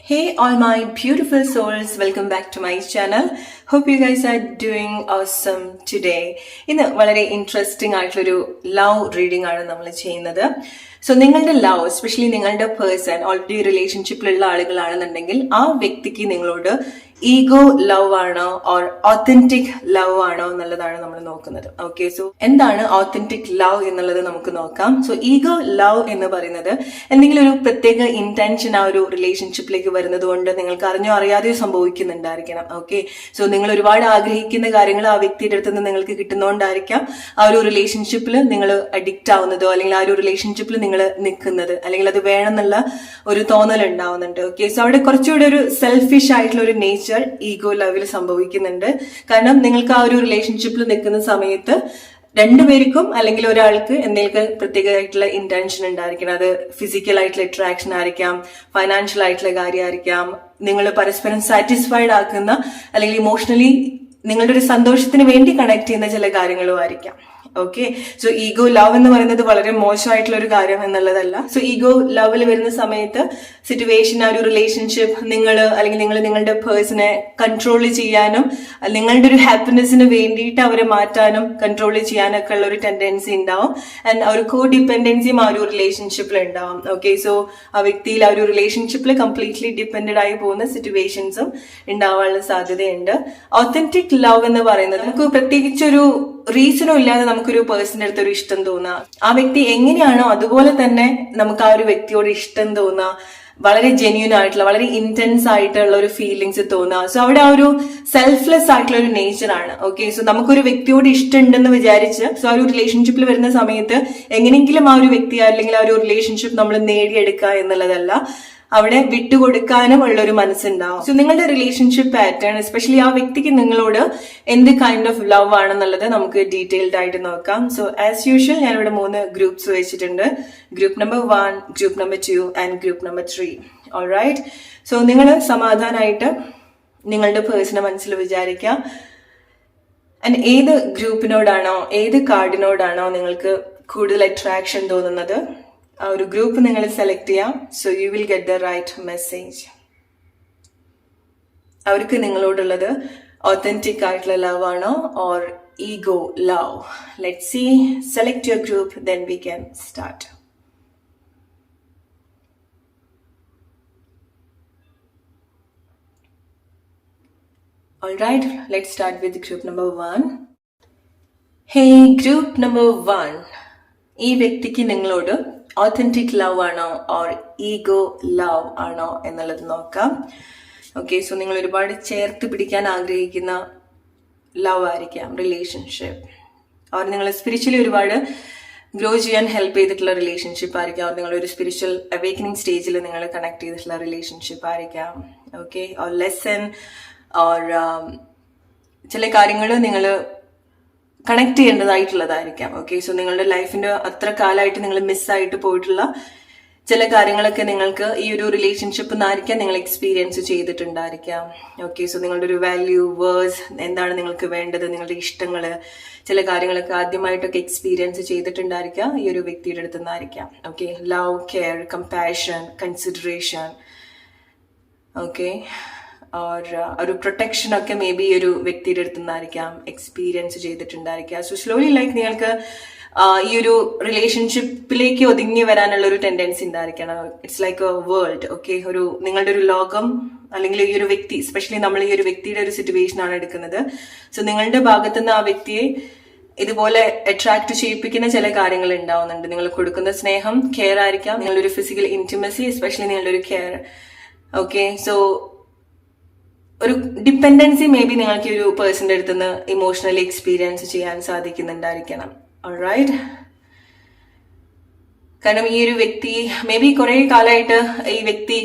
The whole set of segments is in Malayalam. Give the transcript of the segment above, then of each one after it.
Hey all my beautiful souls, welcome back to my channel. Hope you guys are doing awesome today. ഇന്ന് വളരെ ഇൻട്രസ്റ്റിംഗ് ആയിട്ടുള്ളൊരു ലവ് റീഡിംഗ് ആണ് നമ്മൾ ചെയ്യുന്നത്. സോ നിങ്ങളുടെ ലവ്, എസ്പെഷ്യലി നിങ്ങളുടെ പേഴ്സൺ ഓൾറെഡി റിലേഷൻഷിപ്പിലുള്ള ആളുകളാണെന്നുണ്ടെങ്കിൽ ആ വ്യക്തിക്ക് നിങ്ങളോട് ഈഗോ ലവ് ആണോ ഓർ ഓത്തന്റിക് ലവ് ആണോ എന്നുള്ളതാണ് നമ്മൾ നോക്കുന്നത്. ഓക്കെ, സോ എന്താണ് ഓത്തന്റിക് ലവ് എന്നുള്ളത് നമുക്ക് നോക്കാം. സോ ഈഗോ ലവ് എന്ന് പറയുന്നത് എന്തെങ്കിലും ഒരു പ്രത്യേക ഇന്റൻഷൻ ആ ഒരു റിലേഷൻഷിപ്പിലേക്ക് വരുന്നത് കൊണ്ട് നിങ്ങൾക്ക് അറിഞ്ഞോ അറിയാതെയോ സംഭവിക്കുന്നുണ്ടായിരിക്കണം. ഓക്കെ, സോ നിങ്ങൾ ഒരുപാട് ആഗ്രഹിക്കുന്ന കാര്യങ്ങൾ ആ വ്യക്തിയുടെ അടുത്ത് നിന്ന് നിങ്ങൾക്ക് കിട്ടുന്നതുകൊണ്ടായിരിക്കാം ആ ഒരു റിലേഷൻഷിപ്പിൽ നിങ്ങൾ അഡിക്റ്റ് ആവുന്നതോ അല്ലെങ്കിൽ ആ ഒരു റിലേഷൻഷിപ്പിൽ നിങ്ങൾ നിൽക്കുന്നത്, അല്ലെങ്കിൽ അത് വേണമെന്നുള്ള ഒരു തോന്നൽ ഉണ്ടാവുന്നുണ്ട്. ഓക്കെ, സോ അവിടെ കുറച്ചുകൂടെ ഒരു സെൽഫിഷ് ആയിട്ടുള്ള ഒരു നേച്ചർ ഈഗോ ലവിൽ സംഭവിക്കുന്നുണ്ട്. കാരണം നിങ്ങൾക്ക് ആ ഒരു റിലേഷൻഷിപ്പിൽ നിൽക്കുന്ന സമയത്ത് രണ്ടുപേർക്കും അല്ലെങ്കിൽ ഒരാൾക്ക് എന്തെങ്കിലും പ്രത്യേകമായിട്ടുള്ള ഇന്റൻഷൻ ഉണ്ടായിരിക്കണം. അത് ഫിസിക്കൽ ആയിട്ടുള്ള അട്രാക്ഷൻ ആയിരിക്കാം, ഫൈനാൻഷ്യൽ ആയിട്ടുള്ള കാര്യമായിരിക്കാം, നിങ്ങൾ പരസ്പരം സാറ്റിസ്ഫൈഡ് ആക്കുന്ന അല്ലെങ്കിൽ ഇമോഷണലി നിങ്ങളുടെ ഒരു സന്തോഷത്തിന് വേണ്ടി കണക്ട് ചെയ്യുന്ന ചില കാര്യങ്ങളും ആയിരിക്കാം. ഓക്കെ, സോ ഈഗോ ലവ് എന്ന് പറയുന്നത് വളരെ മോശമായിട്ടുള്ള ഒരു കാര്യം എന്നുള്ളതല്ല. സോ ഈഗോ ലവിൽ വരുന്ന സമയത്ത് സിറ്റുവേഷൻ, ആ ഒരു റിലേഷൻഷിപ്പ് അല്ലെങ്കിൽ നിങ്ങൾ നിങ്ങളുടെ പേഴ്സണെ കൺട്രോൾ ചെയ്യാനും നിങ്ങളുടെ ഒരു ഹാപ്പിനെസ്സിന് വേണ്ടിയിട്ട് അവരെ മാറ്റാനും കൺട്രോൾ ചെയ്യാനൊക്കെ ഉള്ള ഒരു ടെൻഡൻസി ഉണ്ടാവും. ആൻഡ് ആ ഒരു കോ ഡിപ്പെൻഡൻസിയും ആ ഒരു റിലേഷൻഷിപ്പിൽ ഉണ്ടാവും. ഓക്കെ, സോ ആ വ്യക്തിയിൽ ആ ഒരു റിലേഷൻഷിപ്പിൽ കംപ്ലീറ്റ്ലി ഡിപ്പെൻഡഡ് ആയി പോകുന്ന സിറ്റുവേഷൻസും ഉണ്ടാവാനുള്ള സാധ്യതയുണ്ട്. ഓത്തന്റിക് ലവ് എന്ന് പറയുന്നത് നമുക്ക് പ്രത്യേകിച്ചൊരു റീസണും ഇല്ലാതെ നമുക്കൊരു പേഴ്സണിന്റെ അടുത്ത് ഒരു ഇഷ്ടം തോന്നുക, ആ വ്യക്തി എങ്ങനെയാണോ അതുപോലെ തന്നെ നമുക്ക് ആ ഒരു വ്യക്തിയോട് ഇഷ്ടം തോന്നുക, വളരെ ജെന്യൂൻ ആയിട്ടുള്ള വളരെ ഇന്റൻസ് ആയിട്ടുള്ള ഒരു ഫീലിങ്സ് തോന്നുക. സോ അവിടെ ആ ഒരു സെൽഫ്ലെസ് ആയിട്ടുള്ള ഒരു നേച്ചർ ആണ്. ഓക്കെ, സോ നമുക്കൊരു വ്യക്തിയോട് ഇഷ്ടമുണ്ടെന്ന് വിചാരിച്ച് സോ ആ ഒരു റിലേഷൻഷിപ്പിൽ വരുന്ന സമയത്ത് എങ്ങനെയെങ്കിലും ആ ഒരു വ്യക്തി അല്ലെങ്കിൽ ആ ഒരു റിലേഷൻഷിപ്പ് നമ്മൾ നേടിയെടുക്കുക എന്നുള്ളതല്ല, അവിടെ വിട്ടുകൊടുക്കാനും ഉള്ള ഒരു മനസ്സുണ്ടാവും. സോ നിങ്ങളുടെ റിലേഷൻഷിപ്പ് പാറ്റേൺ, എസ്പെഷ്യലി ആ വ്യക്തിക്ക് നിങ്ങളോട് എന്ത് കൈൻഡ് ഓഫ് ലവ് ആണെന്നുള്ളത് നമുക്ക് ഡീറ്റെയിൽഡ് ആയിട്ട് നോക്കാം. സോ ആസ് യൂഷ്വൽ ഞാനിവിടെ 3 ഗ്രൂപ്പ്സ് വെച്ചിട്ടുണ്ട്. Group number 1, group number 2 and group number 3. Alright, so നിങ്ങൾ സമാധാനമായിട്ട് നിങ്ങളുടെ പേഴ്സണെ മനസ്സിൽ വിചാരിക്കുക. ആൻഡ് ഏത് ഗ്രൂപ്പിനോടാണോ ഏത് കാർഡിനോടാണോ നിങ്ങൾക്ക് കൂടുതൽ അട്രാക്ഷൻ തോന്നുന്നത് ആ ഒരു ഗ്രൂപ്പ് നിങ്ങൾ സെലക്ട് ചെയ്യാം. So you will get the right message. അവർക്ക് നിങ്ങളോടുള്ളത് ഓത്തന്റിക് ആയിട്ടുള്ള ലവ് ആണോ or ego love? Let see. Select your group, then we can start. Alright, let's start with group number 1. Hey, group number 1. ഈ വ്യക്തിക്ക് നിങ്ങളോട് ഓത്തന്റിക് ലവ് ആണോ ഓർ ഈഗോ ലവ് ആണോ എന്നുള്ളത് നോക്കാം. ഓക്കെ, സോ നിങ്ങൾ ഒരുപാട് ചേർത്ത് പിടിക്കാൻ ആഗ്രഹിക്കുന്ന ലവ് ആയിരിക്കാം റിലേഷൻഷിപ്പ്, അവർ നിങ്ങളെ സ്പിരിച്വലി ഒരുപാട് ഗ്രോ ചെയ്യാൻ ഹെൽപ്പ് ചെയ്തിട്ടുള്ള റിലേഷൻഷിപ്പ് ആയിരിക്കാം, അവർ നിങ്ങളൊരു സ്പിരിച്വൽ അവേക്കനിങ് സ്റ്റേജിൽ നിങ്ങൾ കണക്ട് ചെയ്തിട്ടുള്ള റിലേഷൻഷിപ്പ് ആയിരിക്കാം. ഓക്കെ, ഓർ ലെസൺ ഓർ ചില കാര്യങ്ങൾ നിങ്ങൾ കണക്ട് ചെയ്യേണ്ടതായിട്ടുള്ളതായിരിക്കാം. ഓക്കെ, സോ നിങ്ങളുടെ ലൈഫിന്റെ അത്ര കാലമായിട്ട് നിങ്ങൾ മിസ്സായിട്ട് പോയിട്ടുള്ള ചില കാര്യങ്ങളൊക്കെ നിങ്ങൾക്ക് ഈ ഒരു റിലേഷൻഷിപ്പ് നിന്നായിരിക്കാം നിങ്ങൾ എക്സ്പീരിയൻസ് ചെയ്തിട്ടുണ്ടായിരിക്കാം. ഓക്കെ, സോ നിങ്ങളുടെ ഒരു വാല്യൂ, വേഴ്സ്, എന്താണ് നിങ്ങൾക്ക് വേണ്ടത്, നിങ്ങളുടെ ഇഷ്ടങ്ങള്, ചില കാര്യങ്ങളൊക്കെ ആദ്യമായിട്ടൊക്കെ എക്സ്പീരിയൻസ് ചെയ്തിട്ടുണ്ടായിരിക്കാം ഈ ഒരു വ്യക്തിയുടെ അടുത്ത് നിന്നായിരിക്കാം. Okay, love, care, compassion, consideration, okay, ഒരു പ്രൊട്ടക്ഷൻ ഒക്കെ മേ ബി ഒരു വ്യക്തിയുടെ അടുത്ത് നിന്നായിരിക്കാം എക്സ്പീരിയൻസ് ചെയ്തിട്ടുണ്ടായിരിക്കുക. സോ സ്ലോലി ലൈക്ക് നിങ്ങൾക്ക് ഈ ഒരു റിലേഷൻഷിപ്പിലേക്ക് ഒതുങ്ങി വരാനുള്ള ഒരു ടെൻഡൻസി ഉണ്ടായിരിക്കണം. It's like a world. Okay, ഒരു നിങ്ങളുടെ ഒരു ലോകം അല്ലെങ്കിൽ ഈ ഒരു വ്യക്തി, എസ്പെഷ്യലി നമ്മൾ ഈ ഒരു വ്യക്തിയുടെ ഒരു സിറ്റുവേഷൻ ആണ് എടുക്കുന്നത്. സോ നിങ്ങളുടെ ഭാഗത്തുനിന്ന് ആ വ്യക്തിയെ ഇതുപോലെ അട്രാക്ട് ചെയ്യിപ്പിക്കുന്ന ചില കാര്യങ്ങൾ ഉണ്ടാവുന്നുണ്ട്. നിങ്ങൾ കൊടുക്കുന്ന സ്നേഹം, കെയർ ആയിരിക്കാം, നിങ്ങളുടെ ഒരു ഫിസിക്കൽ ഇന്റിമസി, എസ്പെഷ്യലി നിങ്ങളുടെ ഒരു കെയർ. ഓക്കെ, സോ ഒരു ഡിപ്പെൻഡൻസി മേ ബി നിങ്ങൾക്ക് ഈ ഒരു പേഴ്സന്റെ അടുത്ത് നിന്ന് ഇമോഷണലി എക്സ്പീരിയൻസ് ചെയ്യാൻ സാധിക്കുന്നുണ്ടായിരിക്കണം. ഓൾറൈറ്റ്, കാരണം ഈ ഒരു വ്യക്തി മേ ബി കുറെ കാലമായിട്ട് ഈ വ്യക്തി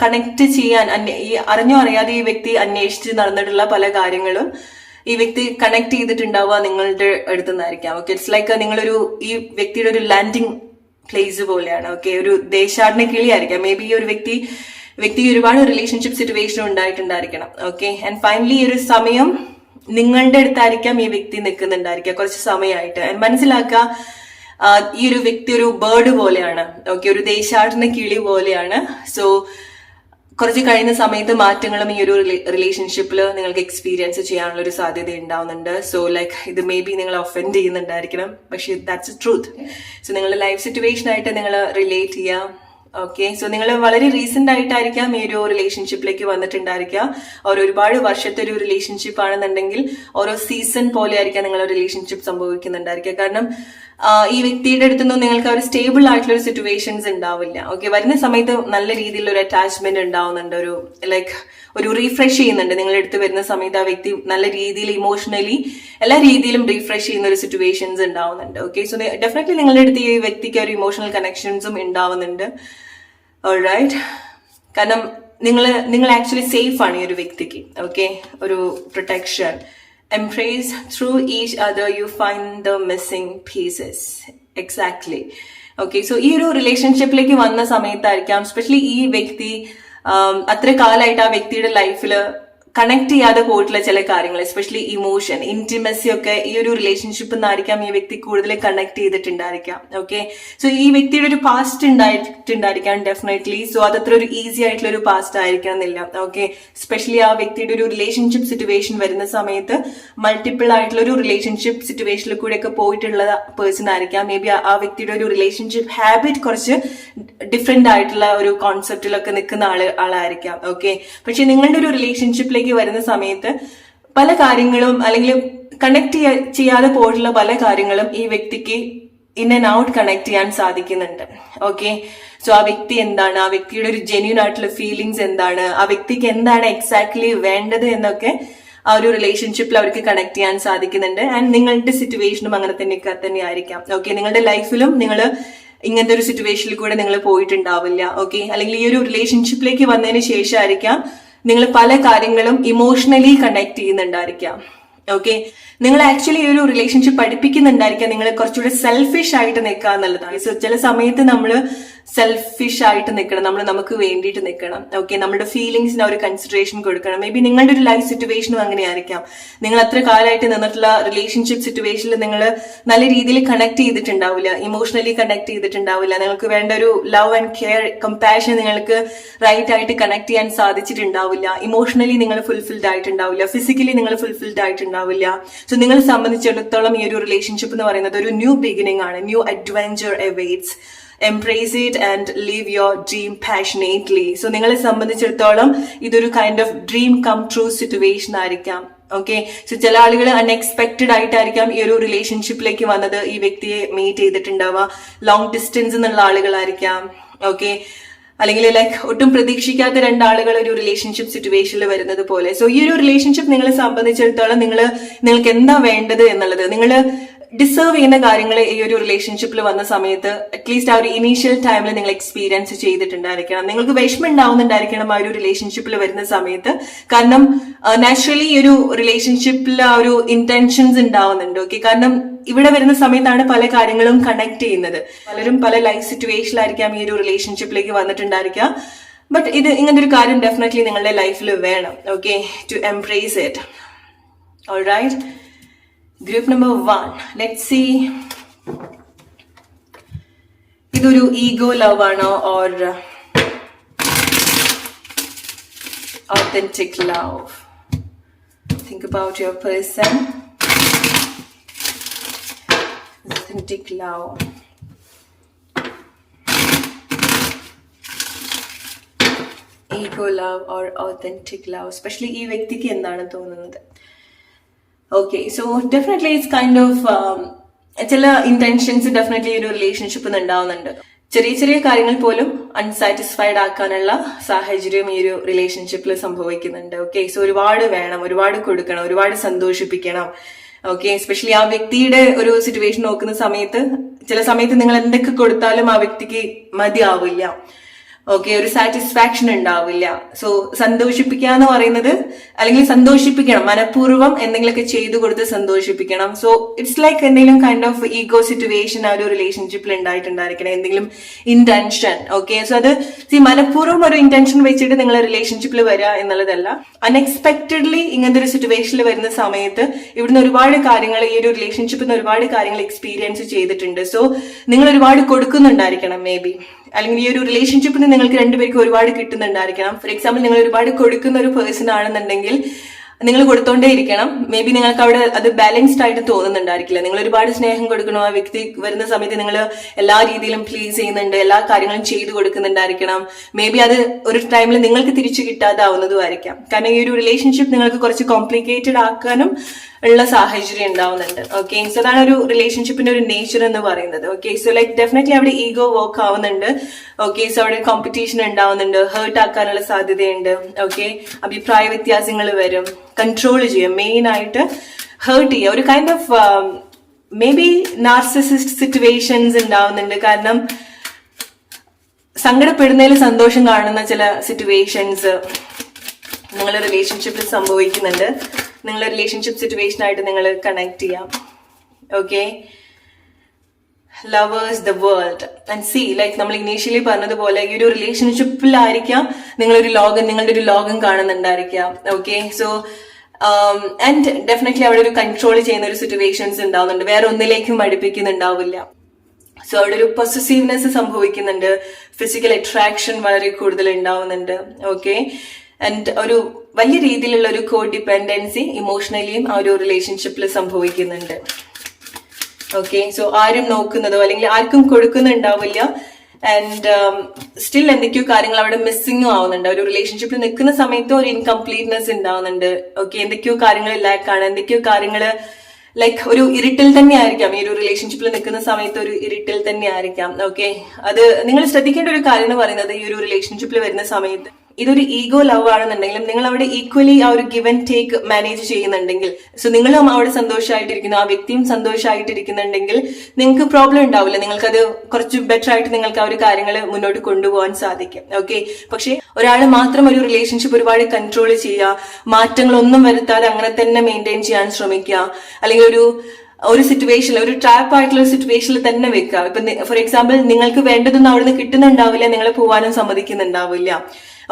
കണക്ട് ചെയ്യാൻ ഈ അറിഞ്ഞോ അറിയാതെ ഈ വ്യക്തി അന്വേഷിച്ച് നടന്നിട്ടുള്ള പല കാര്യങ്ങളും ഈ വ്യക്തി കണക്ട് ചെയ്തിട്ടുണ്ടാവുക നിങ്ങളുടെ അടുത്ത് നിന്നായിരിക്കാം. ഓക്കെ, ഇറ്റ്സ് ലൈക്ക് നിങ്ങളൊരു ഈ വ്യക്തിയുടെ ഒരു ലാൻഡിങ് പ്ലേസ് പോലെയാണ്. ഓക്കെ, ഒരു ദേശാടന കിളിയായിരിക്കാം മേ ബി ഈ ഒരു വ്യക്തി ഒരുപാട് റിലേഷൻഷിപ്പ് സിറ്റുവേഷൻ ഉണ്ടായിട്ടുണ്ടായിരിക്കണം. ഓക്കെ, ആൻഡ് ഫൈനലി ഈ ഒരു സമയം നിങ്ങളുടെ അടുത്തായിരിക്കാം ഈ വ്യക്തി നിൽക്കുന്നുണ്ടായിരിക്കാം കുറച്ച് സമയമായിട്ട്. ആൻഡ് മനസ്സിലാക്കുക, ഈ ഒരു വ്യക്തി ഒരു ബേർഡ് പോലെയാണ്. ഓക്കെ, ഒരു ദേശാടന കിളി പോലെയാണ്. സോ കുറച്ച് കഴിയുന്ന സമയത്ത് മാറ്റങ്ങളും ഈ ഒരു റിലേഷൻഷിപ്പിൽ നിങ്ങൾക്ക് എക്സ്പീരിയൻസ് ചെയ്യാനുള്ള ഒരു സാധ്യത ഉണ്ടാവുന്നുണ്ട്. സോ ലൈക്ക് ഇത് മേ ബി നിങ്ങൾ ഒഫൻഡ് ചെയ്യുന്നുണ്ടായിരിക്കണം, പക്ഷെ ദാറ്റ്സ് ട്രൂത്ത്. സോ നിങ്ങളുടെ ലൈഫ് സിറ്റുവേഷൻ ആയിട്ട് നിങ്ങൾ റിലേറ്റ് ചെയ്യാം. ഓക്കെ, സോ നിങ്ങൾ വളരെ റീസെന്റ് ആയിട്ടായിരിക്കാം ഈ ഒരു റിലേഷൻഷിപ്പിലേക്ക് വന്നിട്ടുണ്ടായിരിക്കാം. ഒരുപാട് വർഷത്തെ ഒരു റിലേഷൻഷിപ്പ് ആണെന്നുണ്ടെങ്കിൽ ഓരോ സീസൺ പോലെ ആയിരിക്കാം നിങ്ങളുടെ റിലേഷൻഷിപ്പ് സംഭവിക്കുന്നുണ്ടായിരിക്കുക. കാരണം ഈ വ്യക്തിയുടെ അടുത്തൊന്നും നിങ്ങൾക്ക് ഒരു സ്റ്റേബിൾ ആയിട്ടുള്ള ഒരു സിറ്റുവേഷൻസ് ഉണ്ടാവില്ല. ഓക്കെ, വരുന്ന സമയത്ത് നല്ല രീതിയിലുള്ള ഒരു അറ്റാച്ച്മെന്റ് ഉണ്ടാവുന്നുണ്ട്, ഒരു ലൈക്ക് ഒരു റീഫ്രഷ് ചെയ്യുന്നുണ്ട്. നിങ്ങളുടെ അടുത്ത് വരുന്ന സമയത്ത് ആ വ്യക്തി നല്ല രീതിയിൽ ഇമോഷണലി എല്ലാ രീതിയിലും റീഫ്രഷ് ചെയ്യുന്ന ഒരു സിറ്റുവേഷൻസ് ഉണ്ടാവുന്നുണ്ട്. ഓക്കെ, സോ ഡെഫിനറ്റ്ലി നിങ്ങളുടെ അടുത്ത് ഈ വ്യക്തിക്ക് ഒരു ഇമോഷണൽ കണക്ഷൻസും ഉണ്ടാവുന്നുണ്ട്. ഓൾറൈറ്റ്, കാരണം നിങ്ങൾ ആക്ച്വലി സേഫ് ആണ് ഈ ഒരു വ്യക്തിക്ക്. ഓക്കെ, ഒരു protection. Embrace through each other you find the missing pieces. Exactly. Okay, so ഈ ഒരു റിലേഷൻഷിപ്പിലേക്ക് വന്ന സമയത്തായിരിക്കാം സ്പെഷ്യലി ഈ വ്യക്തി അത്ര കാലമായിട്ട് ആ വ്യക്തിയുടെ ലൈഫിൽ കണക്ട് ചെയ്യാതെ പോയിട്ടുള്ള ചില കാര്യങ്ങൾ, എസ്പെഷ്യലി ഇമോഷൻ, ഇന്റിമസി ഒക്കെ ഈ ഒരു റിലേഷൻഷിപ്പ് നിന്നായിരിക്കാം ഈ വ്യക്തി കൂടുതൽ കണക്ട് ചെയ്തിട്ടുണ്ടായിരിക്കാം. ഓക്കെ, സോ ഈ വ്യക്തിയുടെ ഒരു പാസ്റ്റ് ഉണ്ടായിട്ടുണ്ടായിരിക്കാം ഡെഫിനറ്റ്ലി. സോ അതത്ര ഒരു ഈസി ആയിട്ടുള്ള ഒരു പാസ്റ്റ് ആയിരിക്കണം എന്നില്ല. ഓക്കെ, സ്പെഷ്യലി ആ വ്യക്തിയുടെ ഒരു റിലേഷൻഷിപ്പ് സിറ്റുവേഷൻ വരുന്ന സമയത്ത് മൾട്ടിപ്പിൾ ആയിട്ടുള്ള ഒരു റിലേഷൻഷിപ്പ് സിറ്റുവേഷനിൽ കൂടെ ഒക്കെ പോയിട്ടുള്ള പേഴ്സൺ ആയിരിക്കാം. മേ ബി ആ വ്യക്തിയുടെ ഒരു റിലേഷൻഷിപ്പ് ഹാബിറ്റ് കുറച്ച് ഡിഫറെന്റ് ആയിട്ടുള്ള ഒരു കോൺസെപ്റ്റിലൊക്കെ നിൽക്കുന്ന ആളായിരിക്കാം. ഓക്കെ, പക്ഷെ നിങ്ങളുടെ ഒരു റിലേഷൻഷിപ്പിലേക്ക് വരുന്ന സമയത്ത് പല കാര്യങ്ങളും അല്ലെങ്കിൽ കണക്ട് ചെയ്യാതെ പോയിട്ടുള്ള പല കാര്യങ്ങളും ഈ വ്യക്തിക്ക് ഇൻ ആൻഡ് ഔട്ട് കണക്ട് ചെയ്യാൻ സാധിക്കുന്നുണ്ട്. ഓക്കെ, സോ ആ വ്യക്തി എന്താണ്, ആ വ്യക്തിയുടെ ഒരു ജെന്യൂൻ ആയിട്ടുള്ള ഫീലിങ്സ് എന്താണ്, ആ വ്യക്തിക്ക് എന്താണ് എക്സാക്ട്ലി വേണ്ടത് എന്നൊക്കെ ആ ഒരു റിലേഷൻഷിപ്പിൽ അവർക്ക് കണക്ട് ചെയ്യാൻ സാധിക്കുന്നുണ്ട്. ആൻഡ് നിങ്ങളുടെ സിറ്റുവേഷനും അങ്ങനെ തന്നെ ആയിരിക്കാം. ഓക്കെ, നിങ്ങളുടെ ലൈഫിലും നിങ്ങൾ ഇങ്ങനത്തെ ഒരു സിറ്റുവേഷനിൽ കൂടെ നിങ്ങൾ പോയിട്ടുണ്ടാവില്ല. ഓക്കെ, അല്ലെങ്കിൽ ഈ ഒരു റിലേഷൻഷിപ്പിലേക്ക് വന്നതിന് ശേഷമായിരിക്കാം നിങ്ങൾ പല കാര്യങ്ങളും ഇമോഷണലി കണക്ട് ചെയ്യുന്നുണ്ടായിരിക്കാം. ഓക്കെ, നിങ്ങൾ ആക്ച്വലി ഈ ഒരു റിലേഷൻഷിപ്പ് പഠിപ്പിക്കുന്നുണ്ടായിരിക്കാം നിങ്ങൾ കുറച്ചുകൂടെ സെൽഫിഷ് ആയിട്ട് നിൽക്കുക എന്നുള്ളതാണ്. സോ ചില സമയത്ത് നമ്മൾ സെൽഫിഷ് ആയിട്ട് നിൽക്കണം, നമ്മൾ നമുക്ക് വേണ്ടിയിട്ട് നിൽക്കണം. ഓക്കെ, നമ്മുടെ ഫീലിംഗ്സിന് ഒരു കൺസിഡറേഷൻ കൊടുക്കണം. മേ ബി നിങ്ങളുടെ ഒരു ലൈഫ് സിറ്റുവേഷനും അങ്ങനെയായിരിക്കാം. നിങ്ങൾ അത്ര കാലമായിട്ട് നിന്നിട്ടുള്ള റിലേഷൻഷിപ്പ് സിറ്റുവേഷനിൽ നിങ്ങൾ നല്ല രീതിയിൽ കണക്ട് ചെയ്തിട്ടുണ്ടാവില്ല, ഇമോഷണലി കണക്ട് ചെയ്തിട്ടുണ്ടാവില്ല. നിങ്ങൾക്ക് വേണ്ട ഒരു ലവ് ആൻഡ് കെയർ, കമ്പാഷൻ നിങ്ങൾക്ക് റൈറ്റ് ആയിട്ട് കണക്ട് ചെയ്യാൻ സാധിച്ചിട്ടുണ്ടാവില്ല. ഇമോഷണലി നിങ്ങൾ ഫുൾഫിൽഡ് ആയിട്ടുണ്ടാവില്ല, ഫിസിക്കലി നിങ്ങൾ ഫുൾഫിൽഡ് ആയിട്ടുണ്ടാവില്ല. സോ നിങ്ങളെ സംബന്ധിച്ചിടത്തോളം ഈ ഒരു റിലേഷൻഷിപ്പ് എന്ന് പറയുന്നത് ഒരു ന്യൂ ബിഗിനിങ് ആണ്, new adventure awaits. Embrace it and live your dream passionately. So നിങ്ങളെ സംബന്ധിച്ചിടത്തോളം ഇതൊരു kind of dream come true situation ആയിരിക്കാം. ഓക്കെ, സോ ചില ആളുകൾ അൺഎക്സ്പെക്ടഡ് ആയിട്ടായിരിക്കാം ഈ ഒരു റിലേഷൻഷിപ്പിലേക്ക് വന്നത്, ഈ വ്യക്തിയെ മീറ്റ് ചെയ്തിട്ടുണ്ടാവുക. ലോങ് ഡിസ്റ്റൻസ് എന്നുള്ള ആളുകളായിരിക്കാം. ഓക്കെ, അല്ലെങ്കിൽ ലൈക്ക് ഒട്ടും പ്രതീക്ഷിക്കാത്ത രണ്ടാളുകൾ ഒരു റിലേഷൻഷിപ്പ് സിറ്റുവേഷനിൽ വരുന്നത് പോലെ. സോ ഈ ഒരു റിലേഷൻഷിപ്പ് നിങ്ങളെ സംബന്ധിച്ചിടത്തോളം നിങ്ങൾക്ക് എന്താ വേണ്ടത് എന്നുള്ളത്, നിങ്ങൾ ഡിസേർവ് ചെയ്യുന്ന കാര്യങ്ങൾ ഈ ഒരു റിലേഷൻഷിപ്പിൽ വന്ന സമയത്ത് അറ്റ്ലീസ്റ്റ് ആ ഒരു ഇനീഷ്യൽ ടൈമിൽ നിങ്ങൾ എക്സ്പീരിയൻസ് ചെയ്തിട്ടുണ്ടായിരിക്കണം. നിങ്ങൾക്ക് വിഷമം ഉണ്ടാവുന്നുണ്ടായിരിക്കണം ആ ഒരു റിലേഷൻഷിപ്പിൽ വരുന്ന സമയത്ത്. കാരണം നാച്ചുറലി ഈ ഒരു റിലേഷൻഷിപ്പിൽ ആ ഒരു ഇന്റൻഷൻസ് ഉണ്ടാവുന്നുണ്ട്. ഓക്കെ, കാരണം ഇവിടെ വരുന്ന സമയത്താണ് പല കാര്യങ്ങളും കണക്ട് ചെയ്യുന്നത്. പലരും പല ലൈഫ് സിറ്റുവേഷനിലായിരിക്കാം ഈ ഒരു റിലേഷൻഷിപ്പിലേക്ക് വന്നിട്ടുണ്ടായിരിക്കാം. ബട്ട് ഇത് ഇങ്ങനത്തെ ഒരു കാര്യം ഡെഫിനറ്റ്ലി നിങ്ങളുടെ ലൈഫിൽ വേണം. Okay, to embrace it. Alright, group number 1, let's see. ഇതൊരു ഈഗോ ലവ് ആണോ or authentic love? Think about your person. Authentic love. Ego love or authentic love, especially ഈ വ്യക്തിക്ക് എന്താണ് തോന്നുന്നത്? Okay, so definitely it's kind of ചില ഇന്റൻഷൻസ് ഡെഫിനറ്റ്ലി ഒരു റിലേഷൻഷിപ്പിൽ ഉണ്ടാവുന്നുണ്ട്. ചെറിയ ചെറിയ കാര്യങ്ങൾ പോലും അൺസാറ്റിസ്ഫൈഡ് ആക്കാനുള്ള സാഹചര്യം ഈ ഒരു റിലേഷൻഷിപ്പിൽ സംഭവിക്കുന്നുണ്ട്. ഓക്കെ, സോ ഒരുപാട് വേണം, ഒരുപാട് കൊടുക്കണം, ഒരുപാട് സന്തോഷിപ്പിക്കണം. ഓക്കെ, എസ്പെഷ്യലി ആ വ്യക്തിയുടെ ഒരു സിറ്റുവേഷൻ നോക്കുന്ന സമയത്ത് ചില സമയത്ത് നിങ്ങൾ എന്തൊക്കെ കൊടുത്താലും ആ വ്യക്തിക്ക് മതിയാവില്ല. ഓക്കെ, ഒരു സാറ്റിസ്ഫാക്ഷൻ ഉണ്ടാവില്ല. സോ സന്തോഷിപ്പിക്കുക എന്ന് പറയുന്നത്, അല്ലെങ്കിൽ സന്തോഷിപ്പിക്കണം, മനഃപൂർവ്വം എന്തെങ്കിലുമൊക്കെ ചെയ്തു കൊടുത്ത് സന്തോഷിപ്പിക്കണം. സോ ഇറ്റ്സ് ലൈക്ക് എന്തെങ്കിലും കൈൻഡ് ഓഫ് ഈഗോ സിറ്റുവേഷൻ ആ ഒരു റിലേഷൻഷിപ്പിൽ ഉണ്ടായിട്ടുണ്ടായിരിക്കണം, എന്തെങ്കിലും ഇന്റൻഷൻ. ഓക്കെ, സോ അത് മനഃപൂർവ്വം ഒരു ഇന്റൻഷൻ വെച്ചിട്ട് നിങ്ങൾ റിലേഷൻഷിപ്പിൽ വരിക എന്നുള്ളതല്ല. അൺഎക്സ്പെക്ടഡ്ലി ഇങ്ങനത്തെ ഒരു സിറ്റുവേഷനിൽ വരുന്ന സമയത്ത് ഇവിടുന്ന് ഒരുപാട് കാര്യങ്ങൾ, ഈ ഒരു റിലേഷൻഷിപ്പിൽ നിന്ന് ഒരുപാട് കാര്യങ്ങൾ എക്സ്പീരിയൻസ് ചെയ്തിട്ടുണ്ട്. സോ നിങ്ങൾ ഒരുപാട് കൊടുക്കുന്നുണ്ടായിരിക്കണം മേ ബി. അല്ലെങ്കിൽ ഈ ഒരു റിലേഷൻഷിപ്പിന് നിങ്ങൾക്ക് രണ്ടുപേർക്കും ഒരുപാട് കിട്ടുന്നുണ്ടായിരിക്കണം. ഫോർ എക്സാമ്പിൾ, നിങ്ങൾ ഒരുപാട് കൊടുക്കുന്ന ഒരു പേഴ്സൺ ആണെന്നുണ്ടെങ്കിൽ നിങ്ങൾ കൊടുത്തോണ്ടേ ഇരിക്കണം. മേ ബി നിങ്ങൾക്ക് അവിടെ അത് ബാലൻസ്ഡ് ആയിട്ട് തോന്നുന്നുണ്ടായിരിക്കില്ല. നിങ്ങൾ ഒരുപാട് സ്നേഹം കൊടുക്കണം, ആ വ്യക്തി വരുന്ന സമയത്ത് നിങ്ങൾ എല്ലാ രീതിയിലും പ്ലീസ് ചെയ്യുന്നുണ്ട്, എല്ലാ കാര്യങ്ങളും ചെയ്തു കൊടുക്കുന്നുണ്ടായിരിക്കണം. മേ ബി അത് ഒരു ടൈമിൽ നിങ്ങൾക്ക് തിരിച്ചു കിട്ടാതാവുന്നതും ആയിരിക്കാം. കാരണം ഈ ഒരു റിലേഷൻഷിപ്പ് നിങ്ങൾക്ക് കുറച്ച് കോംപ്ലിക്കേറ്റഡ് ആക്കാനും ഉള്ള സാഹചര്യം ഉണ്ടാവുന്നുണ്ട്. ഓക്കെ, സോ അതാണ് ഒരു റിലേഷൻഷിപ്പിന്റെ ഒരു നേച്ചർ എന്ന് പറയുന്നത്. ഓക്കെ, സോ ലൈക്ക് ഡെഫിനറ്റ്ലി അവിടെ ഈഗോ വർക്ക് ആവുന്നുണ്ട്. ഓക്കെ, സോ അവിടെ കോമ്പറ്റീഷൻ ഉണ്ടാവുന്നുണ്ട്, ഹേർട്ട് ആക്കാനുള്ള സാധ്യതയുണ്ട്. ഓക്കെ, അഭിപ്രായ വ്യത്യാസങ്ങൾ വരും, കൺട്രോൾ ചെയ്യും, മെയിൻ ആയിട്ട് ഹേർട്ട് ചെയ്യുക, ഒരു kind of may be narcissist situations ഉണ്ടാവുന്നുണ്ട്. കാരണം സങ്കടപ്പെടുന്നതിൽ സന്തോഷം കാണുന്ന ചില സിറ്റുവേഷൻസ് നിങ്ങളുടെ റിലേഷൻഷിപ്പിൽ സംഭവിക്കുന്നുണ്ട്. നിങ്ങളുടെ റിലേഷൻഷിപ്പ് സിറ്റുവേഷൻ ആയിട്ട് നിങ്ങൾ കണക്ട് ചെയ്യാം. Okay, lovers the world and C, like നമ്മൾ ഇനീഷ്യലി പറഞ്ഞതുപോലെ ഈ ഒരു റിലേഷൻഷിപ്പിലായിരിക്കാം നിങ്ങളുടെ ഒരു ലോകം കാണുന്നുണ്ടായിരിക്കാം. ഓക്കെ, സോ ആൻഡ് ഡെഫിനറ്റ്ലി അവിടെ ഒരു കൺട്രോൾ ചെയ്യുന്ന ഒരു സിറ്റുവേഷൻസ് ഉണ്ടാവുന്നുണ്ട്, വേറെ ഒന്നിലേക്കും അടുപ്പിക്കുന്നുണ്ടാവില്ല. സോ അവിടെ ഒരു പൊസസീവ്നെസ് സംഭവിക്കുന്നുണ്ട്, ഫിസിക്കൽ അട്രാക്ഷൻ വളരെ കൂടുതൽ ഉണ്ടാവുന്നുണ്ട്. ഓക്കെ, ആൻഡ് ഒരു വലിയ രീതിയിലുള്ള ഒരു കോ ഡിപ്പെൻഡൻസി ഇമോഷണലിയും ആ ഒരു റിലേഷൻഷിപ്പിൽ സംഭവിക്കുന്നുണ്ട്. ഓക്കെ, സോ ആരും നോക്കുന്നതോ അല്ലെങ്കിൽ ആർക്കും കൊടുക്കുന്നുണ്ടാവില്ല. ആൻഡ് സ്റ്റിൽ എന്തൊക്കെയോ കാര്യങ്ങൾ അവിടെ മിസ്സിങ്ങും ആവുന്നുണ്ട്. ഒരു റിലേഷൻഷിപ്പിൽ നിൽക്കുന്ന സമയത്ത് ഒരു ഇൻകംപ്ലീറ്റ്നെസ് ഉണ്ടാവുന്നുണ്ട്. ഓക്കെ, എന്തൊക്കെയോ കാര്യങ്ങൾ ലാക്കാണ്, എന്തൊക്കെയോ കാര്യങ്ങൾ ലൈക്ക് ഒരു ഇരുട്ടിൽ തന്നെ ആയിരിക്കാം. ഈ ഒരു റിലേഷൻഷിപ്പിൽ നിൽക്കുന്ന സമയത്ത് ഒരു ഇരുട്ടിൽ തന്നെ ആയിരിക്കാം. ഓക്കെ, അത് നിങ്ങൾ ശ്രദ്ധിക്കേണ്ട ഒരു കാര്യം എന്ന് പറയുന്നത്, ഈ ഒരു റിലേഷൻഷിപ്പിൽ വരുന്ന സമയത്ത് ഇതൊരു ഈഗോ ലവ് ആണെന്നുണ്ടെങ്കിലും നിങ്ങൾ അവിടെ ഈക്വലി ആ ഒരു ഗിവ് ആൻഡ് ടേക്ക് മാനേജ് ചെയ്യുന്നുണ്ടെങ്കിൽ, സോ നിങ്ങളും അവിടെ സന്തോഷമായിട്ടിരിക്കുന്നു, ആ വ്യക്തിയും സന്തോഷമായിട്ടിരിക്കുന്നുണ്ടെങ്കിൽ നിങ്ങൾക്ക് പ്രോബ്ലം ഉണ്ടാവില്ല. നിങ്ങൾക്കത് കുറച്ച് ബെറ്റർ ആയിട്ട് നിങ്ങൾക്ക് ആ ഒരു കാര്യങ്ങൾ മുന്നോട്ട് കൊണ്ടുപോകാൻ സാധിക്കും. ഓക്കെ, പക്ഷേ ഒരാൾ മാത്രം ഒരു റിലേഷൻഷിപ്പ് ഒരുപാട് കൺട്രോൾ ചെയ്യുക, മാറ്റങ്ങളൊന്നും വരുത്താതെ അങ്ങനെ തന്നെ മെയിൻറ്റെയിൻ ചെയ്യാൻ ശ്രമിക്കുക, അല്ലെങ്കിൽ ഒരു സിറ്റുവേഷനിൽ, ഒരു ട്രാപ്പ് ആയിട്ടുള്ള ഒരു സിറ്റുവേഷനിൽ തന്നെ വെക്കുക. ഇപ്പൊ ഫോർ എക്സാമ്പിൾ, നിങ്ങൾക്ക് വേണ്ടതൊന്നും അവിടുന്ന് കിട്ടുന്നുണ്ടാവില്ല, നിങ്ങൾ പോകാനും സമ്മതിക്കുന്നുണ്ടാവില്ല.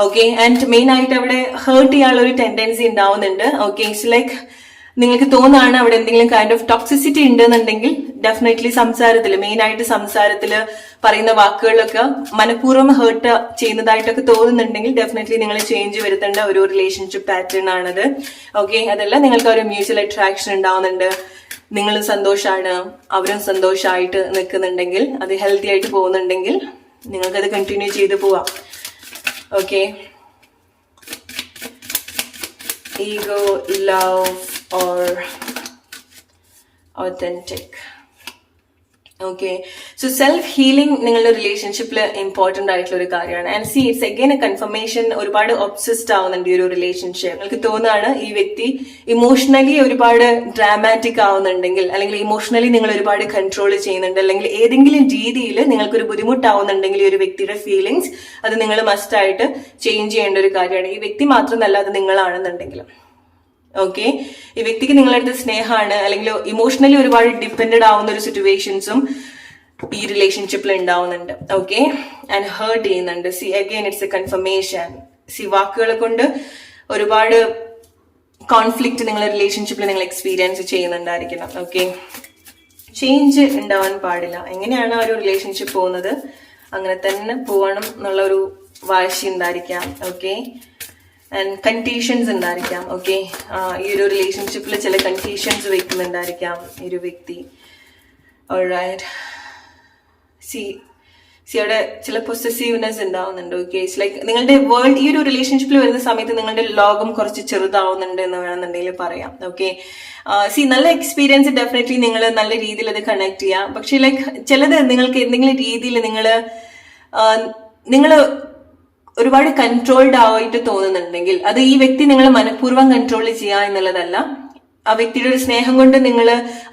ഓക്കെ, ആൻഡ് മെയിൻ ആയിട്ട് അവിടെ ഹേർട്ട് ചെയ്യാനുള്ള ഒരു ടെൻഡൻസി ഉണ്ടാവുന്നുണ്ട്. ഓക്കെ, ഇറ്റ്സ് ലൈക്ക് നിങ്ങൾക്ക് തോന്നാണ് അവിടെ എന്തെങ്കിലും കൈൻഡ് ഓഫ് ടോക്സിസിറ്റി ഉണ്ടെന്നുണ്ടെങ്കിൽ ഡെഫിനറ്റ്ലി സംസാരത്തിൽ, മെയിൻ ആയിട്ട് സംസാരത്തിൽ പറയുന്ന വാക്കുകളിലൊക്കെ മനഃപൂർവ്വം ഹേർട്ട് ചെയ്യുന്നതായിട്ടൊക്കെ തോന്നുന്നുണ്ടെങ്കിൽ ഡെഫിനറ്റ്ലി നിങ്ങൾ ചേഞ്ച് വരുത്തേണ്ട ഒരു റിലേഷൻഷിപ്പ് പാറ്റേൺ ആണത്. ഓക്കെ, അതല്ല നിങ്ങൾക്ക് ഒരു മ്യൂച്വൽ അട്രാക്ഷൻ ഉണ്ടാവുന്നുണ്ട്, നിങ്ങൾ സന്തോഷമാണ്, അവരും സന്തോഷമായിട്ട് നിൽക്കുന്നുണ്ടെങ്കിൽ, അത് ഹെൽത്തി ആയിട്ട് പോകുന്നുണ്ടെങ്കിൽ നിങ്ങൾക്കത് കണ്ടിന്യൂ ചെയ്ത് പോവാം. Okay, ego, love or authentic. Okay, so self healing നിങ്ങളുടെ റിലേഷൻഷിപ്പിൽ ഇമ്പോർട്ടന്റ് ആയിട്ടുള്ള ഒരു കാര്യമാണ്. And C, it's again A confirmation. ഒരുപാട് ഒബ്സസ്ഡ് ആവുന്നുണ്ട് ഈ ഒരു റിലേഷൻഷിപ്പ്. നിങ്ങൾക്ക് തോന്നുകയാണ് ഈ വ്യക്തി ഇമോഷണലി ഒരുപാട് ഡ്രാമാറ്റിക് ആവുന്നുണ്ടെങ്കിൽ, അല്ലെങ്കിൽ ഇമോഷണലി നിങ്ങൾ ഒരുപാട് കൺട്രോൾ ചെയ്യുന്നുണ്ട്, അല്ലെങ്കിൽ ഏതെങ്കിലും രീതിയിൽ നിങ്ങൾക്കൊരു ബുദ്ധിമുട്ടാവുന്നുണ്ടെങ്കിൽ ഈ ഒരു വ്യക്തിയുടെ ഫീലിങ്സ്, അത് നിങ്ങൾ മസ്റ്റ് ആയിട്ട് ചേഞ്ച് ചെയ്യേണ്ട ഒരു കാര്യമാണ്. ഈ വ്യക്തി മാത്രമല്ല, അത് നിങ്ങളാണെന്നുണ്ടെങ്കിലും. ഓക്കെ, ഈ വ്യക്തിക്ക് നിങ്ങളുടെ അടുത്ത് സ്നേഹമാണ്, അല്ലെങ്കിൽ ഇമോഷണലി ഒരുപാട് ഡിപ്പെൻഡഡ് ആവുന്ന ഒരു സിറ്റുവേഷൻസും ഈ റിലേഷൻഷിപ്പിൽ ഉണ്ടാവുന്നുണ്ട്. ഓക്കെ, ആൻഡ് ഹേർട്ട് ചെയ്യുന്നുണ്ട്. C, again it's A confirmation. C, വാക്കുകളെ കൊണ്ട് ഒരുപാട് കോൺഫ്ലിക്റ്റ് നിങ്ങളുടെ റിലേഷൻഷിപ്പിൽ നിങ്ങൾ എക്സ്പീരിയൻസ് ചെയ്യുന്നുണ്ടായിരിക്കണം. ഓക്കെ, ചേഞ്ച് ഉണ്ടാവാൻ പാടില്ല. എങ്ങനെയാണ് ആ ഒരു റിലേഷൻഷിപ്പ് പോകുന്നത് അങ്ങനെ തന്നെ പോകണം എന്നുള്ള ഒരു വാശി ഉണ്ടായിരിക്കാം. ഓക്കെ, ആൻഡ് കണ്ടീഷൻസ് ഉണ്ടായിരിക്കാം. ഓക്കെ, ഈ ഒരു റിലേഷൻഷിപ്പിൽ ചില കണ്ടീഷൻസ് വെക്കുന്നുണ്ടായിരിക്കാം ഈ ഒരു വ്യക്തി. ഓൾറൈറ്റ്, സി അവിടെ ചില പൊസസീവ്നെസ് ഉണ്ടാവുന്നുണ്ട്. ഓക്കെ, ഇറ്റ്സ് ലൈക്ക് നിങ്ങളുടെ വേൾഡ് ഈ ഒരു റിലേഷൻഷിപ്പിൽ വരുന്ന സമയത്ത് നിങ്ങളുടെ ലോകം കുറച്ച് ചെറുതാവുന്നുണ്ട് എന്ന് വേണമെന്നുണ്ടെങ്കിൽ പറയാം. ഓക്കെ, സി, നല്ല എക്സ്പീരിയൻസ് ഡെഫിനറ്റ്ലി നിങ്ങൾ നല്ല രീതിയിൽ അത് കണക്ട് ചെയ്യാം. പക്ഷെ ലൈക്ക് ചിലത് നിങ്ങൾക്ക് എന്തെങ്കിലും രീതിയിൽ നിങ്ങൾ ഒരുപാട് കൺട്രോൾഡ് ആയിട്ട് തോന്നുന്നുണ്ടെങ്കിൽ, അത് ഈ വ്യക്തി നിങ്ങൾ മനഃപൂർവ്വം കൺട്രോൾ ചെയ്യുക എന്നുള്ളതല്ല, ആ വ്യക്തിയുടെ ഒരു സ്നേഹം കൊണ്ട് നിങ്ങൾ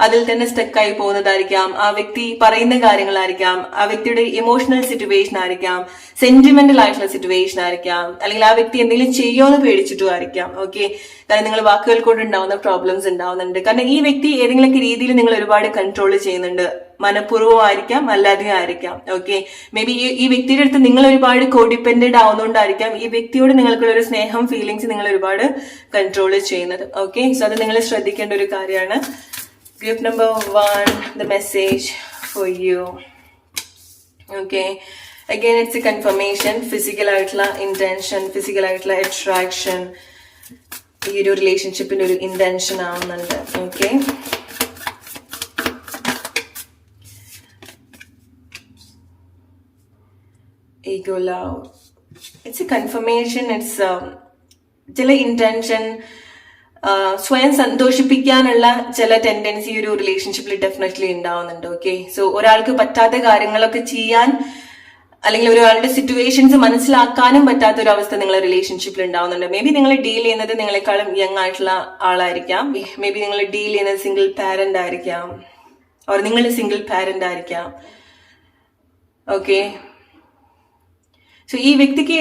അതിൽ തന്നെ സ്റ്റക്കായി പോകുന്നതായിരിക്കാം, ആ വ്യക്തി പറയുന്ന കാര്യങ്ങളായിരിക്കാം, ആ വ്യക്തിയുടെ ഇമോഷണൽ സിറ്റുവേഷൻ ആയിരിക്കാം, സെന്റിമെന്റൽ ആയിട്ടുള്ള സിറ്റുവേഷൻ ആയിരിക്കാം, അല്ലെങ്കിൽ ആ വ്യക്തി എന്തെങ്കിലും ചെയ്യുമോന്ന് പേടിച്ചിട്ടും ആയിരിക്കാം. ഓക്കെ, കാരണം നിങ്ങൾ വാക്കുകൾ കൊണ്ട് ഉണ്ടാവുന്ന പ്രോബ്ലംസ് ഉണ്ടാവുന്നുണ്ട്. കാരണം ഈ വ്യക്തി ഏതെങ്കിലുമൊക്കെ രീതിയിൽ നിങ്ങൾ ഒരുപാട് കൺട്രോൾ ചെയ്യുന്നുണ്ട്, മനഃപൂർവ്വം ആയിരിക്കാം, അല്ലാതെ ആയിരിക്കാം. ഓക്കെ, മേ ബി ഈ വ്യക്തിയുടെ അടുത്ത് നിങ്ങൾ ഒരുപാട് കോഡിപ്പെൻഡന്റ് ആവുന്നതുകൊണ്ടായിരിക്കാം ഈ വ്യക്തിയോട് നിങ്ങൾക്കുള്ള ഒരു സ്നേഹം, ഫീലിങ്സ് നിങ്ങൾ ഒരുപാട് കൺട്രോൾ ചെയ്യുന്നത്. ഓക്കെ, സോ അത് നിങ്ങൾ ശ്രദ്ധിക്കേണ്ട ഒരു കാര്യമാണ്. Gift number 1, the message for you. Okay, again it's A confirmation. Physical ആയിട്ടുള്ള ഇന്റൻഷൻ, ഫിസിക്കൽ ആയിട്ടുള്ള അട്രാക്ഷൻ ഈ ഒരു റിലേഷൻഷിപ്പിന്റെ ഒരു ഇന്റൻഷൻ ആവുന്നുണ്ട്. Okay, ego love, it's A confirmation. It's ചില ഇന്റൻഷൻ, സ്വയം സന്തോഷിപ്പിക്കാനുള്ള ചില ടെൻഡൻസി ഒരു റിലേഷൻഷിപ്പിൽ ഡെഫിനറ്റ്ലി ഉണ്ടാവുന്നുണ്ട്. ഓക്കെ, സോ ഒരാൾക്ക് പറ്റാത്ത കാര്യങ്ങളൊക്കെ ചെയ്യാൻ അല്ലെങ്കിൽ ഒരാളുടെ സിറ്റുവേഷൻസ് മനസ്സിലാക്കാനും പറ്റാത്ത ഒരു അവസ്ഥ നിങ്ങളെ റിലേഷൻഷിപ്പിൽ ഉണ്ടാവുന്നുണ്ട്. മേ ബി നിങ്ങൾ ഡീൽ ചെയ്യുന്നത് നിങ്ങളെക്കാളും യങ് ആയിട്ടുള്ള ആളായിരിക്കാം. മേ ബി നിങ്ങൾ ഡീൽ ചെയ്യുന്നത് സിംഗിൾ പാരന്റ് ആയിരിക്കാം, ഓർ നിങ്ങൾ സിംഗിൾ പാരന്റ് ആയിരിക്കാം. ഓക്കെ, സോ ഈ വ്യക്തിക്ക്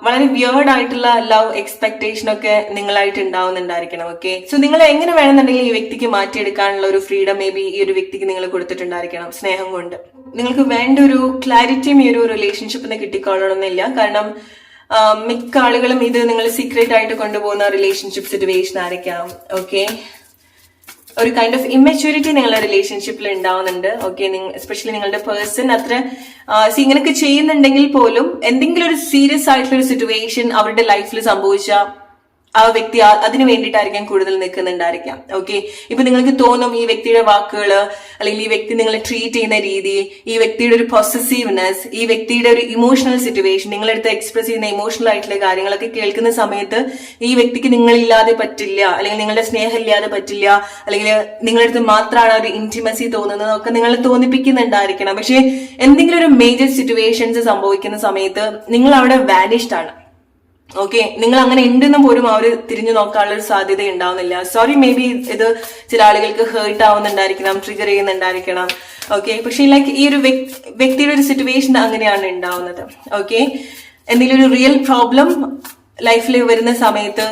വളരെ വിയേർഡ് ആയിട്ടുള്ള ലവ് എക്സ്പെക്ടേഷൻ ഒക്കെ നിങ്ങളായിട്ട് ഉണ്ടാവുന്നുണ്ടായിരിക്കണം. ഓക്കെ, സോ നിങ്ങൾ എങ്ങനെ വേണമെന്നുണ്ടെങ്കിൽ ഈ വ്യക്തിക്ക് മാറ്റിയെടുക്കാനുള്ള ഒരു ഫ്രീഡം മേ ബി ഈ ഒരു വ്യക്തിക്ക് നിങ്ങൾ കൊടുത്തിട്ടുണ്ടായിരിക്കണം സ്നേഹം കൊണ്ട്. നിങ്ങൾക്ക് വേണ്ട ഒരു ക്ലാരിറ്റിയും ഈ ഒരു റിലേഷൻഷിപ്പിൽ നിന്ന് കിട്ടിക്കൊള്ളണമെന്നില്ല. കാരണം മിക്ക ആളുകളും ഇത് നിങ്ങൾ സീക്രട്ട് ആയിട്ട് കൊണ്ടുപോകുന്ന റിലേഷൻഷിപ്പ് സിറ്റുവേഷൻ ആയിരിക്കാം. ഓക്കെ, ഒരു കൈൻഡ് ഓഫ് ഇമ്മച്യൂരിറ്റി നിങ്ങളുടെ റിലേഷൻഷിപ്പിൽ ഉണ്ടാവുന്നുണ്ട്. ഓക്കെ, എസ്പെഷ്യലി നിങ്ങളുടെ പേഴ്സൺ അത്ര ഇങ്ങനെയൊക്കെ ചെയ്യുന്നുണ്ടെങ്കിൽ പോലും എന്തെങ്കിലും ഒരു സീരിയസ് ആയിട്ടുള്ള ഒരു സിറ്റുവേഷൻ അവരുടെ ലൈഫിൽ സംഭവിച്ച ആ വ്യക്തി അതിന് വേണ്ടിയിട്ടായിരിക്കാം കൂടുതൽ നിൽക്കുന്നുണ്ടായിരിക്കാം. ഓക്കെ, ഇപ്പൊ നിങ്ങൾക്ക് തോന്നും ഈ വ്യക്തിയുടെ വാക്കുകള് അല്ലെങ്കിൽ ഈ വ്യക്തി നിങ്ങളെ ട്രീറ്റ് ചെയ്യുന്ന രീതി, ഈ വ്യക്തിയുടെ ഒരു പൊസസീവ്നെസ്, ഈ വ്യക്തിയുടെ ഒരു ഇമോഷണൽ സിറ്റുവേഷൻ, നിങ്ങളടുത്ത് എക്സ്പ്രസ് ചെയ്യുന്ന ഇമോഷണൽ ആയിട്ടുള്ള കാര്യങ്ങളൊക്കെ കേൾക്കുന്ന സമയത്ത് ഈ വ്യക്തിക്ക് നിങ്ങളില്ലാതെ പറ്റില്ല, അല്ലെങ്കിൽ നിങ്ങളുടെ സ്നേഹം ഇല്ലാതെ പറ്റില്ല, അല്ലെങ്കിൽ നിങ്ങളുടെ അടുത്ത് മാത്രമാണ് ഒരു ഇന്റിമസി തോന്നുന്നത് ഒക്കെ നിങ്ങൾ തോന്നിപ്പിക്കുന്നുണ്ടായിരിക്കണം. പക്ഷെ എന്തെങ്കിലും ഒരു മേജർ സിറ്റുവേഷൻസ് സംഭവിക്കുന്ന സമയത്ത് നിങ്ങൾ അവിടെ വാനിഷ്ഡ് ആണ്. ഓക്കെ, നിങ്ങൾ അങ്ങനെ ഉണ്ടെന്ന് പോലും അവർ തിരിഞ്ഞു നോക്കാനുള്ള ഒരു സാധ്യത ഉണ്ടാവുന്നില്ല. സോറി, മേ ബി ഇത് ചില ആളുകൾക്ക് ഹേർട്ട് ആവുന്നുണ്ടായിരിക്കണം, ട്രിഗർ ചെയ്യുന്നുണ്ടായിരിക്കണം. ഓക്കെ, പക്ഷെ ലൈക്ക് ഈ ഒരു വ്യക്തിയുടെ ഒരു സിറ്റുവേഷൻ അങ്ങനെയാണ് ഉണ്ടാവുന്നത്. ഓക്കെ, എന്തെങ്കിലും ഒരു റിയൽ പ്രോബ്ലം ലൈഫിൽ വരുന്ന സമയത്ത്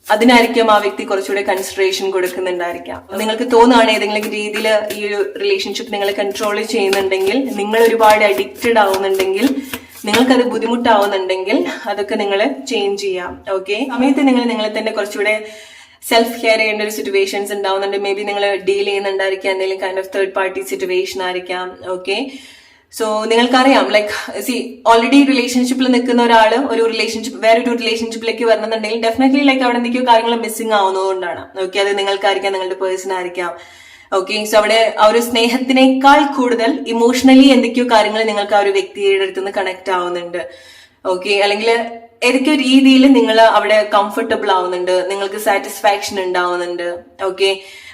അതിനായിരിക്കും ആ വ്യക്തി കുറച്ചുകൂടെ കൺസിഡറേഷൻ കൊടുക്കുന്നുണ്ടായിരിക്കാം. നിങ്ങൾക്ക് തോന്നുകയാണ് ഏതെങ്കിലും രീതിയിൽ ഈ ഒരു റിലേഷൻഷിപ്പ് നിങ്ങളെ കൺട്രോൾ ചെയ്യുന്നുണ്ടെങ്കിൽ, നിങ്ങൾ ഒരുപാട് അഡിക്റ്റഡ് ആവുന്നുണ്ടെങ്കിൽ, നിങ്ങൾക്കത് ബുദ്ധിമുട്ടാവുന്നുണ്ടെങ്കിൽ അതൊക്കെ നിങ്ങൾ ചേഞ്ച് ചെയ്യാം. ഓക്കെ, സമയത്ത് നിങ്ങൾ നിങ്ങളെ തന്നെ കുറച്ചുകൂടെ സെൽഫ് കെയർ ചെയ്യേണ്ട ഒരു സിറ്റുവേഷൻസ് ഉണ്ടാവുന്നുണ്ട്. മേ ബി നിങ്ങൾ ഡീൽ ചെയ്യുന്നുണ്ടായിരിക്കാം എന്തെങ്കിലും kind of third party situation ആയിരിക്കാം. ഓക്കെ, സോ നിങ്ങൾക്കറിയാം ലൈക്ക് ഓൾറെഡി റിലേഷൻഷിപ്പിൽ നിൽക്കുന്ന ഒരാള് ഒരു റിലേഷൻഷിപ്പ് വേറൊരു റിലേഷൻഷിപ്പിലേക്ക് വരണമെന്നുണ്ടെങ്കിൽ ഡെഫിനറ്റ്ലി ലൈക്ക് അവിടെ എന്തൊക്കെയോ കാര്യങ്ങൾ മിസ്സിംഗ് ആവുന്നതുകൊണ്ടാണ്. ഓക്കെ, അത് നിങ്ങൾക്കായിരിക്കാം, നിങ്ങളുടെ പേഴ്സൺ ആയിരിക്കാം. ഓക്കെ, സോ അവിടെ ആ ഒരു സ്നേഹത്തിനേക്കാൾ കൂടുതൽ ഇമോഷണലി എന്തൊക്കെയോ കാര്യങ്ങൾ നിങ്ങൾക്ക് ആ ഒരു വ്യക്തിയുടെ അടുത്ത് നിന്ന് കണക്ട് ആവുന്നുണ്ട്. ഓക്കെ, അല്ലെങ്കിൽ ഏതൊക്കെയോ രീതിയിൽ നിങ്ങൾ അവിടെ കംഫർട്ടബിൾ ആവുന്നുണ്ട്, നിങ്ങൾക്ക് സാറ്റിസ്ഫാക്ഷൻ ഉണ്ടാവുന്നുണ്ട്. ഓക്കെ,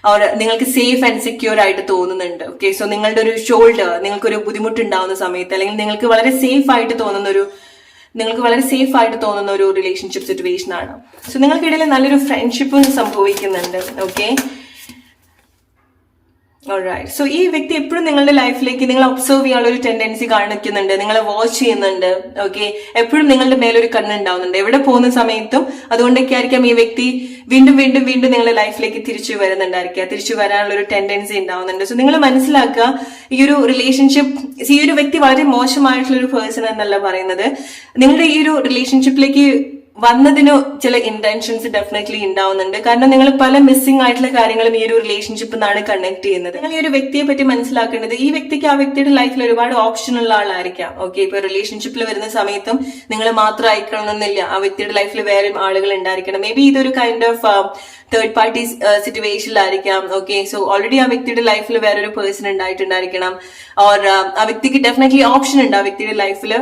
അവിടെ നിങ്ങൾക്ക് സേഫ് ആൻഡ് സെക്യൂർ ആയിട്ട് തോന്നുന്നുണ്ട്. ഓക്കെ, സോ നിങ്ങളുടെ ഒരു ഷോൾഡർ നിങ്ങൾക്കൊരു ബുദ്ധിമുട്ടുണ്ടാവുന്ന സമയത്ത് അല്ലെങ്കിൽ നിങ്ങൾക്ക് വളരെ സേഫ് ആയിട്ട് തോന്നുന്ന ഒരു റിലേഷൻഷിപ്പ് സിറ്റുവേഷൻ ആണ്. സോ നിങ്ങൾക്കിടയിൽ നല്ലൊരു ഫ്രണ്ട്ഷിപ്പും സംഭവിക്കുന്നുണ്ട്. ഓക്കെ, ഓൾറൈറ്റ്, സോ ഈ വ്യക്തി എപ്പോഴും നിങ്ങളുടെ ലൈഫിലേക്ക് നിങ്ങൾ ഒബ്സർവ് ചെയ്യാനുള്ള ഒരു ടെൻഡൻസി കാണിക്കുന്നുണ്ട്, നിങ്ങളെ വാച്ച് ചെയ്യുന്നുണ്ട്. ഓക്കെ, എപ്പോഴും നിങ്ങളുടെ മേലൊരു കണ്ണുണ്ടാവുന്നുണ്ട് എവിടെ പോകുന്ന സമയത്തും. അതുകൊണ്ടൊക്കെ ആയിരിക്കാം ഈ വ്യക്തി വീണ്ടും വീണ്ടും വീണ്ടും നിങ്ങളുടെ ലൈഫിലേക്ക് തിരിച്ചു വരാനുള്ള ഒരു ടെൻഡൻസി ഉണ്ടാവുന്നുണ്ട്. സോ നിങ്ങൾ മനസ്സിലാക്കുക, ഈ ഒരു റിലേഷൻഷിപ്പ്, ഈ ഒരു വ്യക്തി വളരെ മോശമായിട്ടുള്ള ഒരു പേഴ്സൺ എന്നല്ല പറയുന്നത്. നിങ്ങളുടെ ഈ ഒരു റിലേഷൻഷിപ്പിലേക്ക് വന്നതിന് ചില ഇന്റൻഷൻസ് ഡെഫിനറ്റ്ലി ഉണ്ടാവുന്നുണ്ട്. കാരണം നിങ്ങൾ പല മിസ്സിംഗ് ആയിട്ടുള്ള കാര്യങ്ങളും ഈ ഒരു റിലേഷൻഷിപ്പ് നിന്നാണ് കണക്ട് ചെയ്യുന്നത്. നിങ്ങൾ ഈ ഒരു വ്യക്തിയെ പറ്റി മനസ്സിലാക്കേണ്ടത്, ഈ വ്യക്തിക്ക് ആ വ്യക്തിയുടെ ലൈഫിൽ ഒരുപാട് ഓപ്ഷൻ ഉള്ള ആളായിരിക്കാം. ഓക്കെ, ഇപ്പൊ റിലേഷൻഷിപ്പിൽ വരുന്ന സമയത്തും നിങ്ങൾ മാത്രം ആയിക്കണമെന്നില്ല, ആ വ്യക്തിയുടെ ലൈഫിൽ വേറെ ആളുകൾ ഉണ്ടായിരിക്കണം. മേ ബി ഇതൊരു കൈൻഡ് ഓഫ് തേർഡ് പാർട്ടി സിറ്റുവേഷനിലായിരിക്കാം. ഓക്കെ, സോ ഓൾറെഡി ആ വ്യക്തിയുടെ ലൈഫിൽ വേറൊരു പേഴ്സൺ ഉണ്ടായിട്ടുണ്ടായിരിക്കണം. ഓർ ആ വ്യക്തിക്ക് ഡെഫിനറ്റ്ലി ഓപ്ഷൻ ഉണ്ട് ആ വ്യക്തിയുടെ ലൈഫിൽ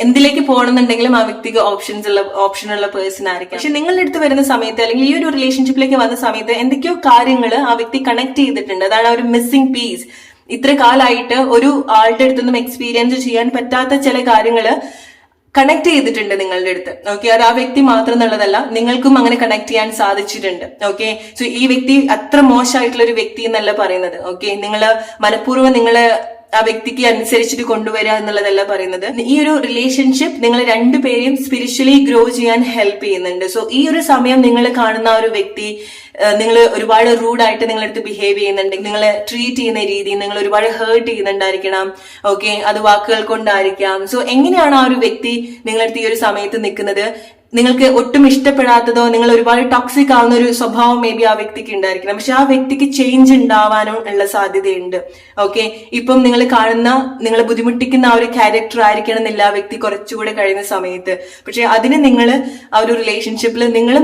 എന്തിലേക്ക് പോകണമെന്നുണ്ടെങ്കിലും ആ വ്യക്തിക്ക് ഓപ്ഷനുള്ള പേഴ്സൺ ആയിരിക്കും. പക്ഷെ നിങ്ങളുടെ അടുത്ത് വരുന്ന സമയത്ത് അല്ലെങ്കിൽ ഈ ഒരു റിലേഷൻഷിപ്പിലേക്ക് വന്ന സമയത്ത് എന്തൊക്കെയോ കാര്യങ്ങൾ ആ വ്യക്തി കണക്ട് ചെയ്തിട്ടുണ്ട്. അതാണ് ആ ഒരു മിസ്സിംഗ് പീസ്. ഇത്ര കാലമായിട്ട് ഒരു ആളുടെ അടുത്തൊന്നും എക്സ്പീരിയൻസ് ചെയ്യാൻ പറ്റാത്ത ചില കാര്യങ്ങള് കണക്ട് ചെയ്തിട്ടുണ്ട് നിങ്ങളുടെ അടുത്ത്. ഓക്കെ, അത് ആ വ്യക്തി മാത്രം എന്നുള്ളതല്ല, നിങ്ങൾക്കും അങ്ങനെ കണക്ട് ചെയ്യാൻ സാധിച്ചിട്ടുണ്ട്. ഓക്കെ, സോ ഈ വ്യക്തി അത്ര മോശമായിട്ടുള്ള ഒരു വ്യക്തി എന്നല്ല പറയുന്നത്. ഓക്കെ, നിങ്ങള് മനഃപൂർവ്വം നിങ്ങള് ആ വ്യക്തിക്ക് അനുസരിച്ചിട്ട് കൊണ്ടുവരിക എന്നുള്ളതല്ല പറയുന്നത്. ഈ ഒരു റിലേഷൻഷിപ്പ് നിങ്ങൾ രണ്ടുപേരെയും സ്പിരിച്വലി ഗ്രോ ചെയ്യാൻ ഹെൽപ്പ് ചെയ്യുന്നുണ്ട്. സോ ഈ ഒരു സമയം നിങ്ങൾ കാണുന്ന ആ ഒരു വ്യക്തി നിങ്ങൾ ഒരുപാട് റൂഡായിട്ട് നിങ്ങളടുത്ത് ബിഹേവ് ചെയ്യുന്നുണ്ടെങ്കിൽ, നിങ്ങളെ ട്രീറ്റ് ചെയ്യുന്ന രീതി നിങ്ങൾ ഒരുപാട് ഹേർട്ട് ചെയ്യുന്നുണ്ടായിരിക്കണം. ഓക്കെ, അത് വാക്കുകൾ കൊണ്ടായിരിക്കാം. സോ എങ്ങനെയാണ് ആ ഒരു വ്യക്തി നിങ്ങളടുത്ത് ഈ ഒരു സമയത്ത് നിൽക്കുന്നത്, നിങ്ങൾക്ക് ഒട്ടും ഇഷ്ടപ്പെടാത്തതോ നിങ്ങൾ ഒരുപാട് ടോക്സിക് ആവുന്ന ഒരു സ്വഭാവം മേ ബി ആ വ്യക്തിക്ക് ഉണ്ടായിരിക്കണം. പക്ഷെ ആ വ്യക്തിക്ക് ചേഞ്ച് ഉണ്ടാവാനും ഉള്ള സാധ്യതയുണ്ട്. ഓക്കെ, ഇപ്പം നിങ്ങൾ കാണുന്ന നിങ്ങളെ ബുദ്ധിമുട്ടിക്കുന്ന ആ ഒരു ക്യാരക്ടർ ആയിരിക്കണം എന്നില്ല ആ വ്യക്തി കുറച്ചുകൂടെ കഴിയുന്ന സമയത്ത്. പക്ഷെ അതിന് നിങ്ങൾ ആ ഒരു റിലേഷൻഷിപ്പിൽ നിങ്ങൾ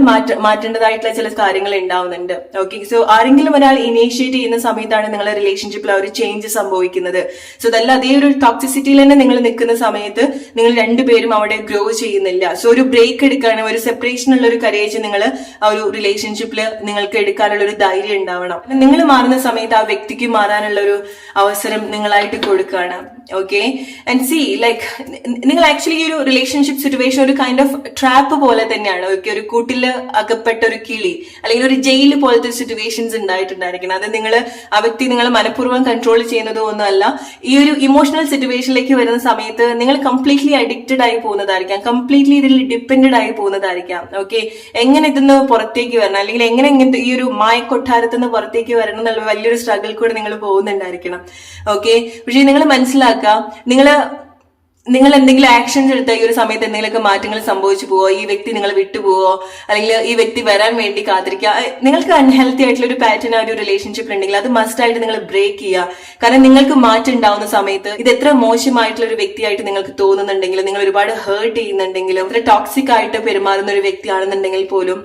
മാറ്റേണ്ടതായിട്ടുള്ള ചില കാര്യങ്ങൾ ഉണ്ടാവുന്നുണ്ട്. ഓക്കെ, സോ ആരെങ്കിലും ഒരാൾ ഇനീഷ്യേറ്റ് ചെയ്യുന്ന സമയത്താണ് നിങ്ങളുടെ റിലേഷൻഷിപ്പിൽ ആ ഒരു ചേഞ്ച് സംഭവിക്കുന്നത്. സോ അതല്ല അതേ ഒരു ടോക്സിസിറ്റിയിൽ തന്നെ നിങ്ങൾ നിൽക്കുന്ന സമയത്ത് നിങ്ങൾ രണ്ടുപേരും അവിടെ ഗ്രോ ചെയ്യുന്നില്ല. സോ ഒരു ബ്രേക്ക് എടുക്കാനും ഒരു സെപ്പറേഷൻ ഉള്ള ഒരു കരേജ് നിങ്ങൾ ആ ഒരു റിലേഷൻഷിപ്പിൽ നിങ്ങൾക്ക് എടുക്കാനുള്ള ഒരു ധൈര്യം ഉണ്ടാവണം. നിങ്ങൾ മാറുന്ന സമയത്ത് ആ വ്യക്തിക്ക് മാറാനുള്ള ഒരു അവസരം നിങ്ങളായിട്ട് കൊടുക്കുകയാണ്. ഓക്കെ, ആൻഡ് സി ലൈക്ക് നിങ്ങൾ ആക്ച്വലി ഈ ഒരു റിലേഷൻഷിപ്പ് സിറ്റുവേഷൻ ഒരു കൈൻഡ് ഓഫ് ട്രാപ്പ് പോലെ തന്നെയാണ്. ഓക്കെ, ഒരു കൂട്ടില് അകപ്പെട്ട ഒരു കിളി അല്ലെങ്കിൽ ഒരു ജയിൽ പോലത്തെ സിറ്റുവേഷൻസ് ഉണ്ടായിട്ടുണ്ടായിരിക്കണം. അത് നിങ്ങൾ ആ വ്യക്തി നിങ്ങൾ മനഃപൂർവ്വം കൺട്രോൾ ചെയ്യുന്നതോ ഒന്നുമല്ല. ഈ ഒരു ഇമോഷണൽ സിറ്റുവേഷനിലേക്ക് വരുന്ന സമയത്ത് നിങ്ങൾ കംപ്ലീറ്റ്ലി അഡിക്റ്റഡ് ആയി പോകുന്നതായിരിക്കാം, കംപ്ലീറ്റ്ലി ഇതിൽ ഡിപ്പെൻഡഡ് ആയി പോകുന്നതായിരിക്കാം. ഓക്കെ, എങ്ങനെ ഇതിന്ന് പുറത്തേക്ക് വരണം അല്ലെങ്കിൽ എങ്ങനെ ഇങ്ങനത്തെ ഈ ഒരു മായക്കൊട്ടാരത്തിൽ നിന്ന് പുറത്തേക്ക് വരണം എന്നുള്ള വലിയൊരു സ്ട്രഗിൾ കൂടെ നിങ്ങൾ പോകുന്നുണ്ടായിരിക്കണം. ഓക്കെ, പക്ഷേ നിങ്ങൾ മനസ്സിലാക്കുക, നിങ്ങൾ എന്തെങ്കിലും ആക്ഷൻസ് എടുത്ത ഈ ഒരു സമയത്ത് എന്തെങ്കിലുമൊക്കെ മാറ്റങ്ങൾ സംഭവിച്ചു പോവോ, ഈ വ്യക്തി നിങ്ങൾ വിട്ടുപോവോ, അല്ലെങ്കിൽ ഈ വ്യക്തി വരാൻ വേണ്ടി കാത്തിരിക്കുക, നിങ്ങൾക്ക് അൺഹെൽത്തി ആയിട്ടുള്ള ഒരു പാറ്റേൺ ആ ഒരു റിലേഷൻഷിപ്പിൽ ഉണ്ടെങ്കിൽ അത് മസ്റ്റ് ആയിട്ട് നിങ്ങൾ ബ്രേക്ക് ചെയ്യുക. കാരണം നിങ്ങൾക്ക് മാറ്റം ഉണ്ടാവുന്ന സമയത്ത് ഇത് എത്ര മോശമായിട്ടുള്ള ഒരു വ്യക്തിയായിട്ട് നിങ്ങൾക്ക് തോന്നുന്നുണ്ടെങ്കിലും, നിങ്ങൾ ഒരുപാട് ഹേർട്ട് ചെയ്യുന്നുണ്ടെങ്കിലും, എത്ര ടോക്സിക് ആയിട്ട് പെരുമാറുന്ന ഒരു വ്യക്തിയാണെന്നുണ്ടെങ്കിൽ പോലും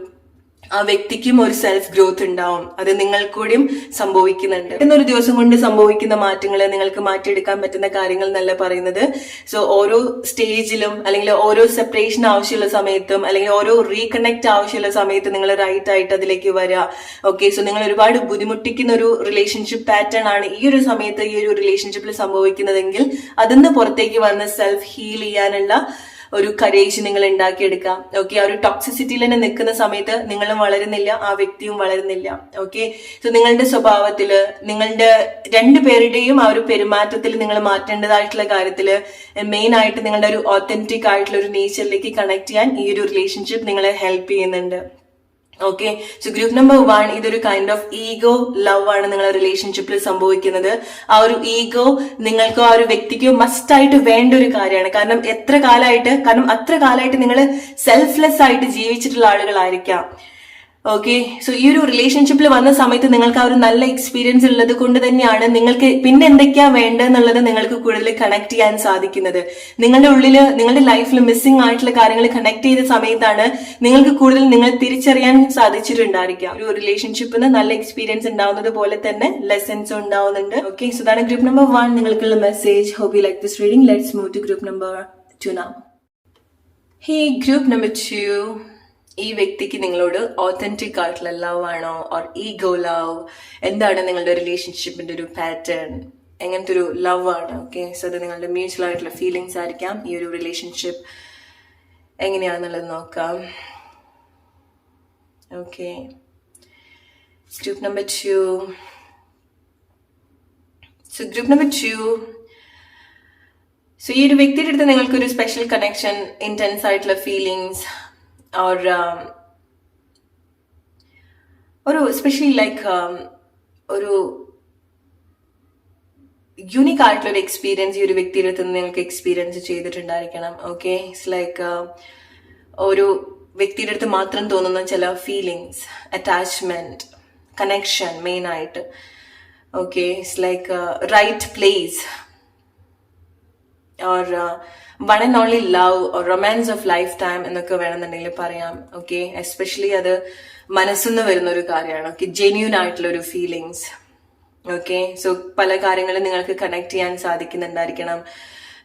ആ വ്യക്തിക്കും ഒരു സെൽഫ് ഗ്രോത്ത് ഉണ്ടാവും. അത് നിങ്ങൾക്കൂടിയും സംഭവിക്കുന്നുണ്ട്. എന്നൊരു ദിവസം കൊണ്ട് സംഭവിക്കുന്ന മാറ്റങ്ങൾ നിങ്ങൾക്ക് മാറ്റിയെടുക്കാൻ പറ്റുന്ന കാര്യങ്ങൾ എന്നല്ല പറയുന്നത്. സോ ഓരോ സ്റ്റേജിലും അല്ലെങ്കിൽ ഓരോ സെപ്പറേഷൻ ആവശ്യമുള്ള സമയത്തും അല്ലെങ്കിൽ ഓരോ റീകണക്ട് ആവശ്യമുള്ള സമയത്ത് നിങ്ങൾ റൈറ്റ് ആയിട്ട് അതിലേക്ക് വരിക. ഓക്കെ, സോ നിങ്ങൾ ഒരുപാട് ബുദ്ധിമുട്ടിക്കുന്ന ഒരു റിലേഷൻഷിപ്പ് പാറ്റേൺ ആണ് ഈ ഒരു സമയത്ത് ഈ ഒരു റിലേഷൻഷിപ്പിൽ സംഭവിക്കുന്നതെങ്കിൽ അതിന്ന് പുറത്തേക്ക് വന്ന് സെൽഫ് ഹീൽ ചെയ്യാനുള്ള ഒരു കരേജ് നിങ്ങൾ ഉണ്ടാക്കിയെടുക്കാം. ഓക്കെ, ആ ഒരു ടോക്സിസിറ്റിയിൽ തന്നെ നിൽക്കുന്ന സമയത്ത് നിങ്ങളും വളരുന്നില്ല, ആ വ്യക്തിയും വളരുന്നില്ല. ഓക്കെ, സോ നിങ്ങളുടെ സ്വഭാവത്തില്, നിങ്ങളുടെ രണ്ടുപേരുടെയും ആ ഒരു പെരുമാറ്റത്തിൽ നിങ്ങൾ മാറ്റേണ്ടതായിട്ടുള്ള കാര്യത്തില് മെയിൻ ആയിട്ട് നിങ്ങളുടെ ഒരു ഓത്തന്റിക് ആയിട്ടുള്ള ഒരു നേച്ചറിലേക്ക് കണക്ട് ചെയ്യാൻ ഈ ഒരു റിലേഷൻഷിപ്പ് നിങ്ങളെ ഹെൽപ്പ് ചെയ്യുന്നുണ്ട്. ഓക്കെ, സോ ഗ്രൂപ്പ് നമ്പർ 1 ഇതൊരു കൈൻഡ് ഓഫ് ഈഗോ ലവ് ആണ് നിങ്ങളുടെ റിലേഷൻഷിപ്പിൽ സംഭവിക്കുന്നത്. ആ ഒരു ഈഗോ നിങ്ങൾക്കോ ആ ഒരു വ്യക്തിക്കോ മസ്റ്റ് ആയിട്ട് വേണ്ട ഒരു കാര്യമാണ്. കാരണം അത്ര കാലമായിട്ട് നിങ്ങൾ സെൽഫ്ലെസ് ആയിട്ട് ജീവിച്ചിട്ടുള്ള ആളുകളായിരിക്കാം. ഓക്കെ, സോ ഈ ഒരു റിലേഷൻഷിപ്പിൽ വന്ന സമയത്ത് നിങ്ങൾക്ക് ആ ഒരു നല്ല എക്സ്പീരിയൻസ് ഉള്ളത് കൊണ്ട് തന്നെയാണ് നിങ്ങൾക്ക് പിന്നെ എന്തൊക്കെയാ വേണ്ടതെന്നുള്ളത് നിങ്ങൾക്ക് കൂടുതൽ കണക്ട് ചെയ്യാൻ സാധിക്കുന്നത്. നിങ്ങളുടെ ഉള്ളിൽ നിങ്ങളുടെ ലൈഫിൽ മിസ്സിംഗ് ആയിട്ടുള്ള കാര്യങ്ങൾ കണക്ട് ചെയ്ത സമയത്താണ് നിങ്ങൾക്ക് കൂടുതൽ നിങ്ങൾ തിരിച്ചറിയാൻ സാധിച്ചിട്ടുണ്ടായിരിക്കുക. ഒരു റിലേഷൻഷിപ്പിന് നല്ല എക്സ്പീരിയൻസ് ഉണ്ടാവുന്നത് പോലെ തന്നെ ലെസൺസ് ഉണ്ടാവുന്നുണ്ട്. ഓക്കെ, സോ ഇതാണ് ഗ്രൂപ്പ് നമ്പർ 1 നിങ്ങൾക്കുള്ള message. Hope you like this reading. Let's move to group number 2 now. Hey, group number 2, ഈ വ്യക്തിക്ക് നിങ്ങളോട് ഓത്തന്റിക് ആയിട്ടുള്ള ലവ് ആണോ ഓർ ഈഗോ ലവ്? എന്താണ് നിങ്ങളുടെ റിലേഷൻഷിപ്പിന്റെ ഒരു പാറ്റേൺ? എങ്ങനത്തെ ഒരു ലവ് ആണ്? ഓക്കെ, സോ അത് നിങ്ങളുടെ മ്യൂച്വൽ ആയിട്ടുള്ള ഫീലിങ്സ് ആയിരിക്കാം. ഈ ഒരു റിലേഷൻഷിപ്പ് എങ്ങനെയാണെന്നുള്ളത് നോക്കാം. Okay, group number 2. So group number 2, so ഈ ഒരു വ്യക്തിയുടെ അടുത്ത് നിങ്ങൾക്കൊരു സ്പെഷ്യൽ കണക്ഷൻ, ഇന്റൻസ് ആയിട്ടുള്ള ഫീലിങ്സ് or ഒരു സ്പെഷ്യലി ലൈക്ക് ഒരു യൂണിക് ആയിട്ടുള്ള ഒരു എക്സ്പീരിയൻസ് ഈ ഒരു വ്യക്തിയുടെ അടുത്ത് നിങ്ങൾക്ക് എക്സ്പീരിയൻസ് ചെയ്തിട്ടുണ്ടായിരിക്കണം. ഓക്കെ, ഇറ്റ്സ് ലൈക്ക് ഒരു വ്യക്തിയുടെ അടുത്ത് മാത്രം തോന്നുന്ന ചില ഫീലിങ്സ്, അറ്റാച്ച്മെന്റ്, കണക്ഷൻ മെയിൻ ആയിട്ട്. Okay, it's like right place or one and only love or romance of lifetime എന്നൊക്കെ വേണമെന്നുണ്ടെങ്കിൽ പറയാം. ഓക്കെ, എസ്പെഷ്യലി അത് മനസ്സിന്ന് വരുന്ന ഒരു കാര്യമാണ്. ഓക്കെ, ജെന്യൂൻ ആയിട്ടുള്ള ഒരു ഫീലിങ്സ്. ഓക്കെ, സോ പല കാര്യങ്ങളും നിങ്ങൾക്ക് കണക്ട് ചെയ്യാൻ സാധിക്കുന്നുണ്ടായിരിക്കണം.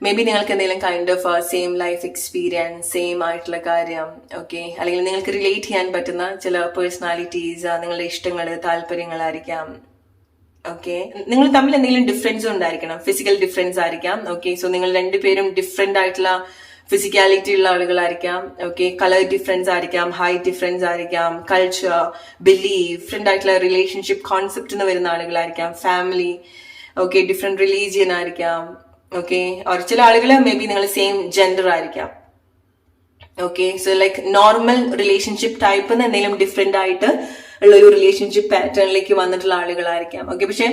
മേ ബി നിങ്ങൾക്ക് എന്തെങ്കിലും kind of same life experience, same ആയിട്ടുള്ള കാര്യം. ഓക്കെ, അല്ലെങ്കിൽ നിങ്ങൾക്ക് റിലേറ്റ് ചെയ്യാൻ പറ്റുന്ന ചില പേഴ്സണാലിറ്റീസ്, നിങ്ങളുടെ ഇഷ്ടങ്ങൾ, താല്പര്യങ്ങളായിരിക്കാം. ഓക്കെ, നിങ്ങൾ തമ്മിൽ എന്തെങ്കിലും ഡിഫറൻസ് ഉണ്ടായിരിക്കണം. ഫിസിക്കൽ ഡിഫറൻസ് ആയിരിക്കാം. ഓക്കെ, സോ നിങ്ങൾ രണ്ടുപേരും ഡിഫറെന്റ് ആയിട്ടുള്ള ഫിസിക്കാലിറ്റി ഉള്ള ആളുകളായിരിക്കാം. ഓക്കെ, കളർ ഡിഫറൻസ് ആയിരിക്കാം, ഹൈറ്റ് ഡിഫറൻസ് ആയിരിക്കാം, കൾച്ചർ, ബിലീഫ്, ഡിഫറെന്റ് ആയിട്ടുള്ള റിലേഷൻഷിപ്പ് കോൺസെപ്റ്റ് എന്ന് വരുന്ന ആളുകളായിരിക്കാം, ഫാമിലി. ഓക്കെ, ഡിഫറെന്റ് റിലീജിയൻ ആയിരിക്കാം. ഓക്കെ, or ചില ആളുകൾ മേ ബി നിങ്ങൾ സെയിം ജെൻഡർ ആയിരിക്കാം. Okay, so like normal relationship type എന്തെങ്കിലും ഡിഫറെന്റ് ആയിട്ട് ഉള്ള ഒരു റിലേഷൻഷിപ്പ് പാറ്റേണിലേക്ക് വന്നിട്ടുള്ള ആളുകളായിരിക്കാം. ഓക്കെ, പക്ഷെ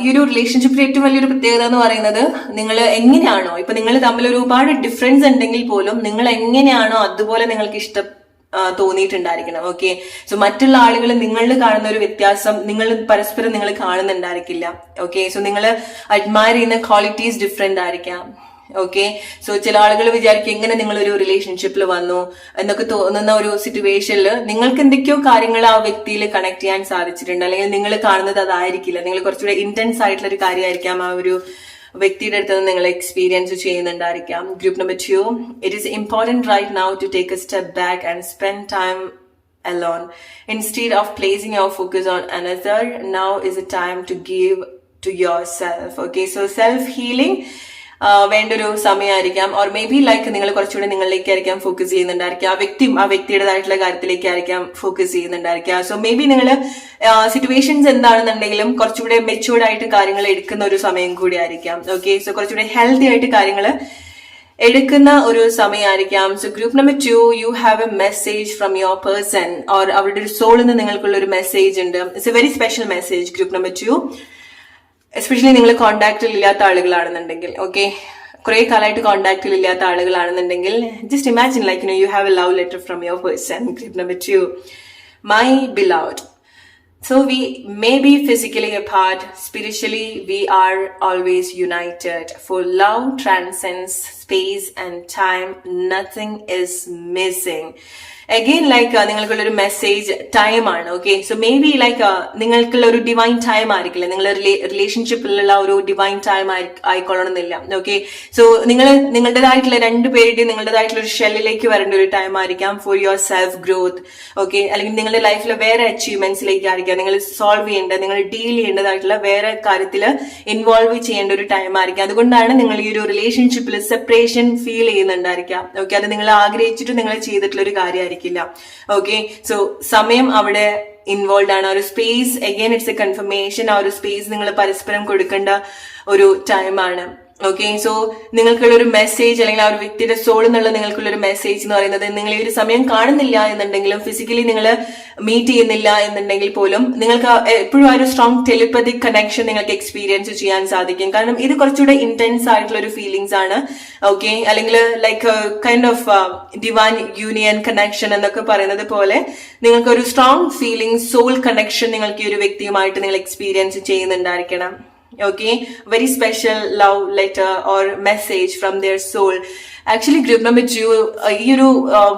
ഈ ഒരു റിലേഷൻഷിപ്പിൽ ഏറ്റവും വലിയൊരു പ്രത്യേകത എന്ന് പറയുന്നത് നിങ്ങൾ എങ്ങനെയാണോ, ഇപ്പൊ നിങ്ങൾ തമ്മിൽ ഒരുപാട് ഡിഫറൻസ് ഉണ്ടെങ്കിൽ പോലും നിങ്ങൾ എങ്ങനെയാണോ അതുപോലെ നിങ്ങൾക്ക് ഇഷ്ടം തോന്നിയിട്ടുണ്ടായിരിക്കണം. ഓക്കെ, സോ മറ്റുള്ള ആളുകൾ നിങ്ങളിൽ കാണുന്ന ഒരു വ്യത്യാസം നിങ്ങൾ പരസ്പരം നിങ്ങൾ കാണുന്നുണ്ടായിരിക്കില്ല. ഓക്കെ, സോ നിങ്ങൾ അഡ്മയർ ചെയ്യുന്ന ക്വാളിറ്റീസ് ഡിഫറെന്റ് ആയിരിക്കാം. ഓക്കെ, സോ ചില ആളുകൾ വിചാരിക്കും എങ്ങനെ നിങ്ങളൊരു റിലേഷൻഷിപ്പിൽ വന്നു എന്നൊക്കെ തോന്നുന്ന ഒരു സിറ്റുവേഷനിൽ നിങ്ങൾക്ക് എന്തൊക്കെയോ കാര്യങ്ങൾ ആ വ്യക്തിയിൽ കണക്ട് ചെയ്യാൻ സാധിച്ചിട്ടുണ്ട്, അല്ലെങ്കിൽ നിങ്ങൾ കാണുന്നത് അതായിരിക്കില്ല, നിങ്ങൾ കുറച്ചുകൂടെ ഇന്റൻസ് ആയിട്ടുള്ള ഒരു കാര്യമായിരിക്കാം ആ ഒരു വ്യക്തിയുടെ അടുത്ത് നിന്ന് നിങ്ങൾ എക്സ്പീരിയൻസ് ചെയ്യുന്നുണ്ടായിരിക്കാം. Group number 2, it is important right now to take a step back and spend time alone instead of placing your focus on another. Now is the time to give to yourself. Okay, so self healing വേണ്ട ഒരു സമയമായിരിക്കാം. ഓർ മേ ബി ലൈക്ക് നിങ്ങൾ കുറച്ചുകൂടെ നിങ്ങളിലേക്കായിരിക്കാം ഫോക്കസ് ചെയ്യുന്നുണ്ടായിരിക്കുക, ആ വ്യക്തിയുടേതായിട്ടുള്ള കാര്യത്തിലേക്കായിരിക്കാം ഫോക്കസ് ചെയ്യുന്നുണ്ടായിരിക്കുക. സോ മേ ബി നിങ്ങൾ സിറ്റുവേഷൻസ് എന്താണെന്നുണ്ടെങ്കിലും കുറച്ചുകൂടെ മെച്യൂർഡ് ആയിട്ട് കാര്യങ്ങൾ എടുക്കുന്ന ഒരു സമയം കൂടി ആയിരിക്കാം. ഓക്കെ, സോ കുറച്ചുകൂടെ ഹെൽത്തി ആയിട്ട് കാര്യങ്ങൾ എടുക്കുന്ന ഒരു സമയമായിരിക്കാം. So group number 2, you have a message from your person, or അവരുടെ ഒരു സോളിൽ നിന്ന് നിങ്ങൾക്കുള്ള ഒരു മെസ്സേജ് ഉണ്ട്. It's a very special message. Group number 2, especially നിങ്ങൾ കോണ്ടാക്റ്റിൽ ഇല്ലാത്ത ആളുകളാണെന്നുണ്ടെങ്കിൽ, ഓക്കെ, കുറെ കാലമായിട്ട് കോണ്ടാക്റ്റിൽ ഇല്ലാത്ത ആളുകളാണെന്നുണ്ടെങ്കിൽ, just imagine like you have a love letter from your person. Group number 2, my beloved. So we may be physically apart, spiritually we are always united. For love transcends space and time, nothing is missing. Again, like നിങ്ങൾക്കുള്ള ഒരു മെസ്സേജ് ടൈം ആണ്. Okay, so may be like നിങ്ങൾക്കുള്ള ഒരു ഡിവൈൻ ടൈം ആയിരിക്കില്ല, നിങ്ങളുടെ റിലേഷൻഷിപ്പിലുള്ള ഒരു ഡിവൈൻ ടൈം ആയിക്കൊള്ളണമെന്നില്ല. ഓക്കെ, സോ നിങ്ങളുടേതായിട്ടുള്ള രണ്ടുപേരുടെയും നിങ്ങളുടേതായിട്ടുള്ള ഒരു ഷെല്ലിലേക്ക് വരേണ്ട ഒരു ടൈം ആയിരിക്കാം for your self growth. Okay, അല്ലെങ്കിൽ നിങ്ങളുടെ ലൈഫിലെ വേറെ അച്ചീവ്മെന്റ്സിലേക്ക് ആയിരിക്കാം നിങ്ങൾ സോൾവ് ചെയ്യേണ്ടത്, നിങ്ങൾ ഡീൽ ചെയ്യേണ്ടതായിട്ടുള്ള വേറെ കാര്യത്തിൽ ഇൻവോൾവ് ചെയ്യേണ്ട ഒരു ടൈം ആയിരിക്കാം. അതുകൊണ്ടാണ് നിങ്ങൾ ഈ ഒരു റിലേഷൻഷിപ്പിൽ സെപ്പറേഷൻ ഫീൽ ചെയ്യുന്നുണ്ടായിരിക്കാം. ഓക്കെ, അത് നിങ്ങൾ ആഗ്രഹിച്ചിട്ട് നിങ്ങൾ ചെയ്തിട്ടുള്ള ഒരു കാര്യമായിരിക്കും. ഓക്കെ, സോ സമയം അവിടെ ഇൻവോൾവ് ആണ്. ഒരു space, again it's A confirmation, ആ ഒരു സ്പേസ് നിങ്ങൾ പരസ്പരം കൊടുക്കേണ്ട ഒരു ടൈമാണ്. ഓക്കെ, സോ നിങ്ങൾക്കുള്ള ഒരു മെസ്സേജ്, അല്ലെങ്കിൽ ആ ഒരു വ്യക്തിയുടെ സോളിൽ നിന്നുള്ള നിങ്ങൾക്കുള്ള ഒരു മെസ്സേജ് എന്ന് പറയുന്നത്, നിങ്ങൾ ഈ ഒരു സമയം കാണുന്നില്ല എന്നുണ്ടെങ്കിലും, ഫിസിക്കലി നിങ്ങൾ മീറ്റ് ചെയ്യുന്നില്ല എന്നുണ്ടെങ്കിൽ പോലും നിങ്ങൾക്ക് എപ്പോഴും ആ ഒരു സ്ട്രോങ് ടെലിപ്പതിക് കണക്ഷൻ നിങ്ങൾക്ക് എക്സ്പീരിയൻസ് ചെയ്യാൻ സാധിക്കും. കാരണം ഇത് കുറച്ചുകൂടെ ഇന്റൻസ് ആയിട്ടുള്ള ഒരു ഫീലിംഗ്സ് ആണ്. ഓക്കെ, അല്ലെങ്കിൽ like kind of divine union connection എന്നൊക്കെ പറയുന്നത് പോലെ നിങ്ങൾക്ക് ഒരു സ്ട്രോങ് ഫീലിംഗ്, സോൾ കണക്ഷൻ നിങ്ങൾക്ക് ഈ ഒരു വ്യക്തിയുമായിട്ട് നിങ്ങൾ experience ചെയ്യുന്നുണ്ടായിരിക്കണം. Okay, very special love letter or message from their soul. Actually group number 2 ഈ ഒരു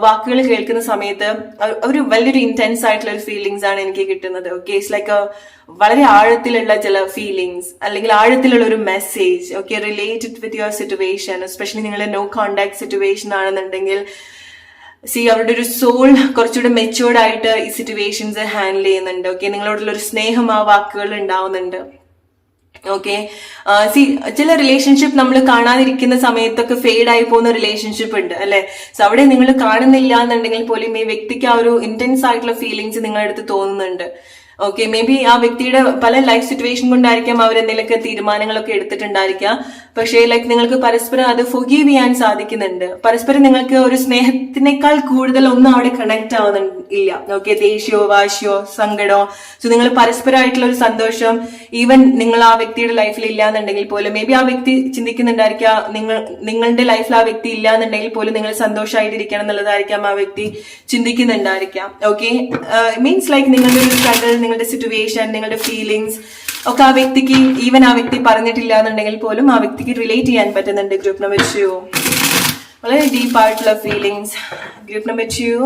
വാക്കുകൾ കേൾക്കുന്ന സമയത്ത് ഒരു വലിയൊരു ഇന്റൻസ് ആയിട്ടുള്ള ഒരു ഫീലിംഗ്സ് ആണ് എനിക്ക് കിട്ടുന്നത്. ഓക്കെ, ഇറ്റ്സ് ലൈക്ക് വളരെ ആഴത്തിലുള്ള ചില ഫീലിംഗ്സ്, അല്ലെങ്കിൽ ആഴത്തിലുള്ള ഒരു message. Okay, related with your situation, especially നിങ്ങളുടെ നോ കോണ്ടാക്ട് സിറ്റുവേഷൻ ആണെന്നുണ്ടെങ്കിൽ, അവരുടെ ഒരു സോൾ കുറച്ചുകൂടെ മെച്യൂർഡ് ആയിട്ട് ഈ സിറ്റുവേഷൻസ് ഹാൻഡിൽ ചെയ്യുന്നുണ്ട്. ഓക്കെ, നിങ്ങളോടുള്ള ഒരു സ്നേഹം ആ വാക്കുകൾ ഉണ്ടാവുന്നുണ്ട്. ഓക്കെ, ചില റിലേഷൻഷിപ്പ് നമ്മൾ കാണാതിരിക്കുന്ന സമയത്തൊക്കെ ഫെയ്ഡ് ആയി പോകുന്ന റിലേഷൻഷിപ്പ് ഉണ്ട് അല്ലെ. സോ അവിടെ നിങ്ങൾ കാണുന്നില്ല എന്നുണ്ടെങ്കിൽ പോലും ഈ വ്യക്തിക്ക് ആ ഒരു ഇന്റൻസ് ആയിട്ടുള്ള ഫീലിങ്സ് നിങ്ങളുടെ അടുത്ത് തോന്നുന്നുണ്ട്. ഓക്കെ, മേ ബി ആ വ്യക്തിയുടെ പല ലൈഫ് സിറ്റുവേഷൻ കൊണ്ടായിരിക്കാം അവരെന്തെങ്കിലുമൊക്കെ തീരുമാനങ്ങളൊക്കെ എടുത്തിട്ടുണ്ടായിരിക്കാം. പക്ഷേ ലൈക്ക് നിങ്ങൾക്ക് പരസ്പരം അത് ഫൊഗീവ് ചെയ്യാൻ സാധിക്കുന്നുണ്ട്. പരസ്പരം നിങ്ങൾക്ക് ഒരു സ്നേഹത്തിനേക്കാൾ കൂടുതൽ ഒന്നും അവിടെ കണക്ട് ആവുന്നില്ല. ഓക്കെ, ദേഷ്യമോ വാശിയോ സങ്കടമോ, സോ നിങ്ങൾ പരസ്പരമായിട്ടുള്ള ഒരു സന്തോഷം ഈവൻ നിങ്ങൾ ആ വ്യക്തിയുടെ ലൈഫിൽ ഇല്ല എന്നുണ്ടെങ്കിൽ പോലും, മേ ബി ആ വ്യക്തി ചിന്തിക്കുന്നുണ്ടായിരിക്കാം നിങ്ങളുടെ ലൈഫിൽ ആ വ്യക്തി ഇല്ല എന്നുണ്ടെങ്കിൽ പോലും നിങ്ങൾ സന്തോഷമായിട്ടിരിക്കണം എന്നുള്ളതായിരിക്കാം ആ വ്യക്തി ചിന്തിക്കുന്നുണ്ടായിരിക്കാം. ഓക്കെ, മീൻസ് ലൈക്ക് നിങ്ങളുടെ ഒരു സ്ട്രഗിൾ, നിങ്ങളുടെ സിറ്റുവേഷൻ, നിങ്ങളുടെ ഫീലിങ്സ് ഒക്കെ ആ വ്യക്തിക്ക്, ഈവൻ ആ വ്യക്തി പറഞ്ഞിട്ടില്ല എന്നുണ്ടെങ്കിൽ പോലും ആ വ്യക്തിക്ക് റിലേറ്റ് ചെയ്യാൻ പറ്റുന്നുണ്ട്. ഗ്രൂപ്പ് നമ്പർ 2 വളരെ ഡീപ്പ് ആയിട്ടുള്ള feelings. Group number 2,